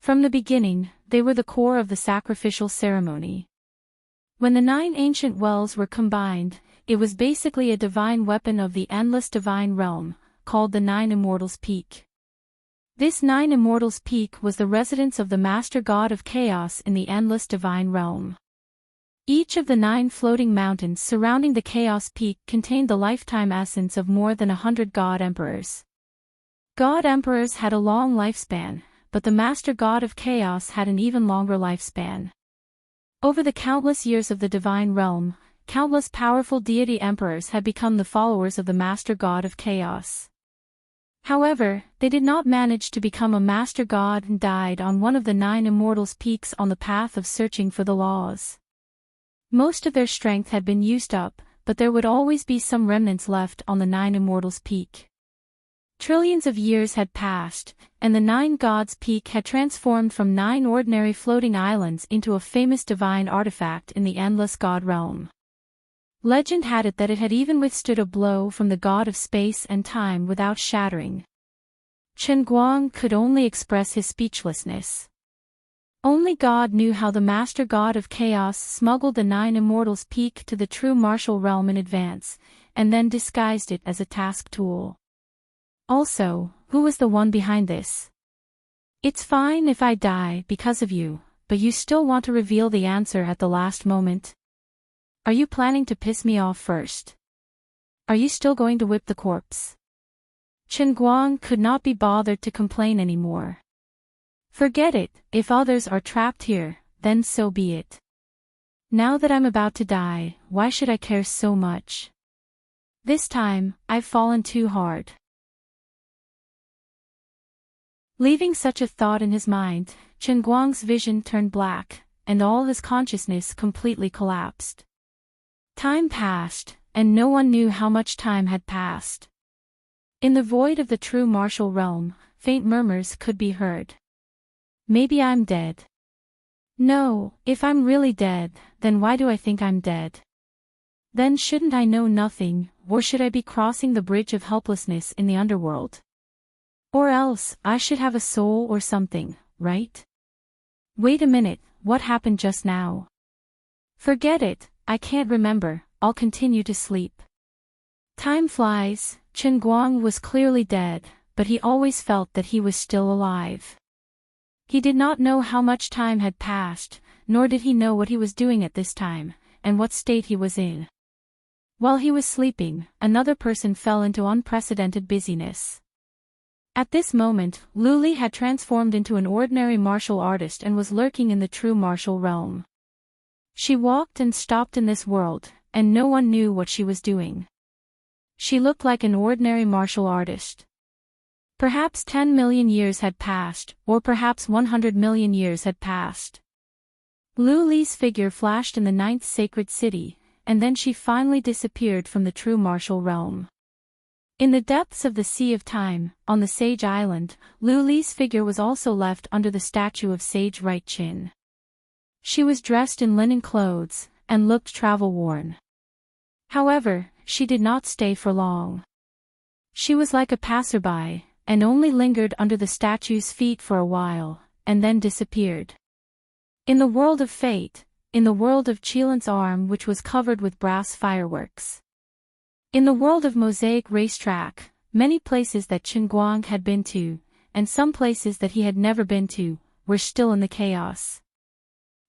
From the beginning, they were the core of the sacrificial ceremony. When the 9 ancient wells were combined, it was basically a divine weapon of the endless divine realm, called the 9 Immortals' Peak. This 9 Immortals' Peak was the residence of the Master God of Chaos in the endless divine realm. Each of the 9 floating mountains surrounding the Chaos Peak contained the lifetime essence of more than 100 God Emperors. God Emperors had a long lifespan, but the Master God of Chaos had an even longer lifespan. Over the countless years of the divine realm, countless powerful deity emperors had become the followers of the Master God of Chaos. However, they did not manage to become a Master God and died on one of the 9 Immortals' Peaks on the path of searching for the laws. Most of their strength had been used up, but there would always be some remnants left on the 9 Immortals' Peak. Trillions of years had passed, and the 9 Gods' Peak had transformed from 9 ordinary floating islands into a famous divine artifact in the endless God realm. Legend had it that it had even withstood a blow from the god of space and time without shattering. Chen Guang could only express his speechlessness. Only God knew how the Master God of Chaos smuggled the 9 Immortals' Peak to the true martial realm in advance, and then disguised it as a task tool. Also, who was the one behind this? It's fine if I die because of you, but you still want to reveal the answer at the last moment? Are you planning to piss me off first? Are you still going to whip the corpse? Chen Guang could not be bothered to complain anymore. Forget it, if others are trapped here, then so be it. Now that I'm about to die, why should I care so much? This time, I've fallen too hard. Leaving such a thought in his mind, Chen Guang's vision turned black, and all his consciousness completely collapsed. Time passed, and no one knew how much time had passed. In the void of the true martial realm, faint murmurs could be heard. Maybe I'm dead. No, if I'm really dead, then why do I think I'm dead? Then shouldn't I know nothing, or should I be crossing the bridge of helplessness in the underworld? Or else, I should have a soul or something, right? Wait a minute, what happened just now? Forget it, I can't remember, I'll continue to sleep. Time flies. Chen Guang was clearly dead, but he always felt that he was still alive. He did not know how much time had passed, nor did he know what he was doing at this time, and what state he was in. While he was sleeping, another person fell into unprecedented busyness. At this moment, Lu Li had transformed into an ordinary martial artist and was lurking in the true martial realm. She walked and stopped in this world, and no one knew what she was doing. She looked like an ordinary martial artist. Perhaps 10 million years had passed, or perhaps 100 million years had passed. Lu Li's figure flashed in the 9th sacred city, and then she finally disappeared from the true martial realm. In the depths of the Sea of Time, on the Sage Island, Lu Li's figure was also left under the statue of Sage Right Chin. She was dressed in linen clothes, and looked travel-worn. However, she did not stay for long. She was like a passerby, and only lingered under the statue's feet for a while, and then disappeared. In the world of fate, in the world of Qilan's arm which was covered with brass fireworks. In the world of Mosaic Racetrack, many places that Chen Guang had been to, and some places that he had never been to, were still in the chaos.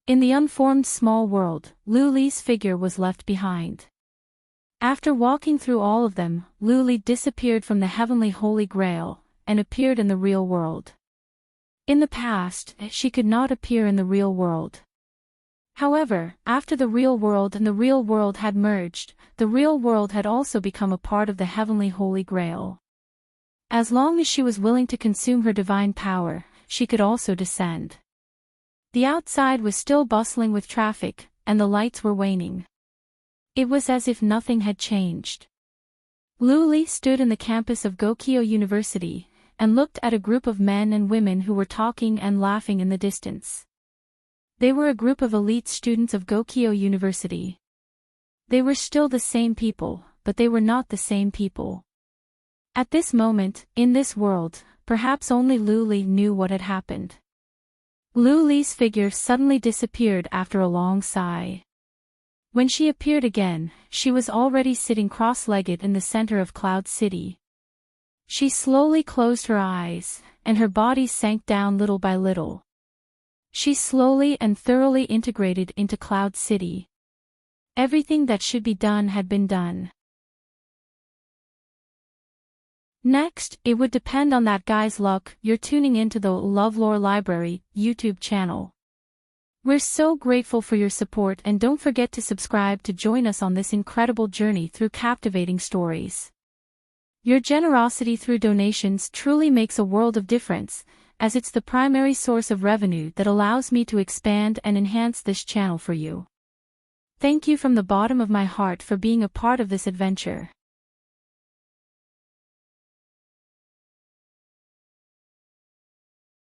In the unformed small world, Lu Li's figure was left behind. After walking through all of them, Lu Li disappeared from the heavenly Holy Grail, and appeared in the real world. In the past, she could not appear in the real world. However, after the real world and the real world had merged, the real world had also become a part of the heavenly Holy Grail. As long as she was willing to consume her divine power, she could also descend. The outside was still bustling with traffic, and the lights were waning. It was as if nothing had changed. Luli stood in the campus of Gokyo University, and looked at a group of men and women who were talking and laughing in the distance. They were a group of elite students of Gokyo University. They were still the same people, but they were not the same people. At this moment, in this world, perhaps only Luli knew what had happened. Luli's figure suddenly disappeared after a long sigh. When she appeared again, she was already sitting cross-legged in the center of Cloud City. She slowly closed her eyes, and her body sank down little by little. She slowly and thoroughly integrated into Cloud City. Everything that should be done had been done. Next, it would depend on that guy's luck. You're tuning into the LoveLore Library YouTube channel. We're so grateful for your support, and don't forget to subscribe to join us on this incredible journey through captivating stories. Your generosity through donations truly makes a world of difference, as it's the primary source of revenue that allows me to expand and enhance this channel for you. Thank you from the bottom of my heart for being a part of this adventure.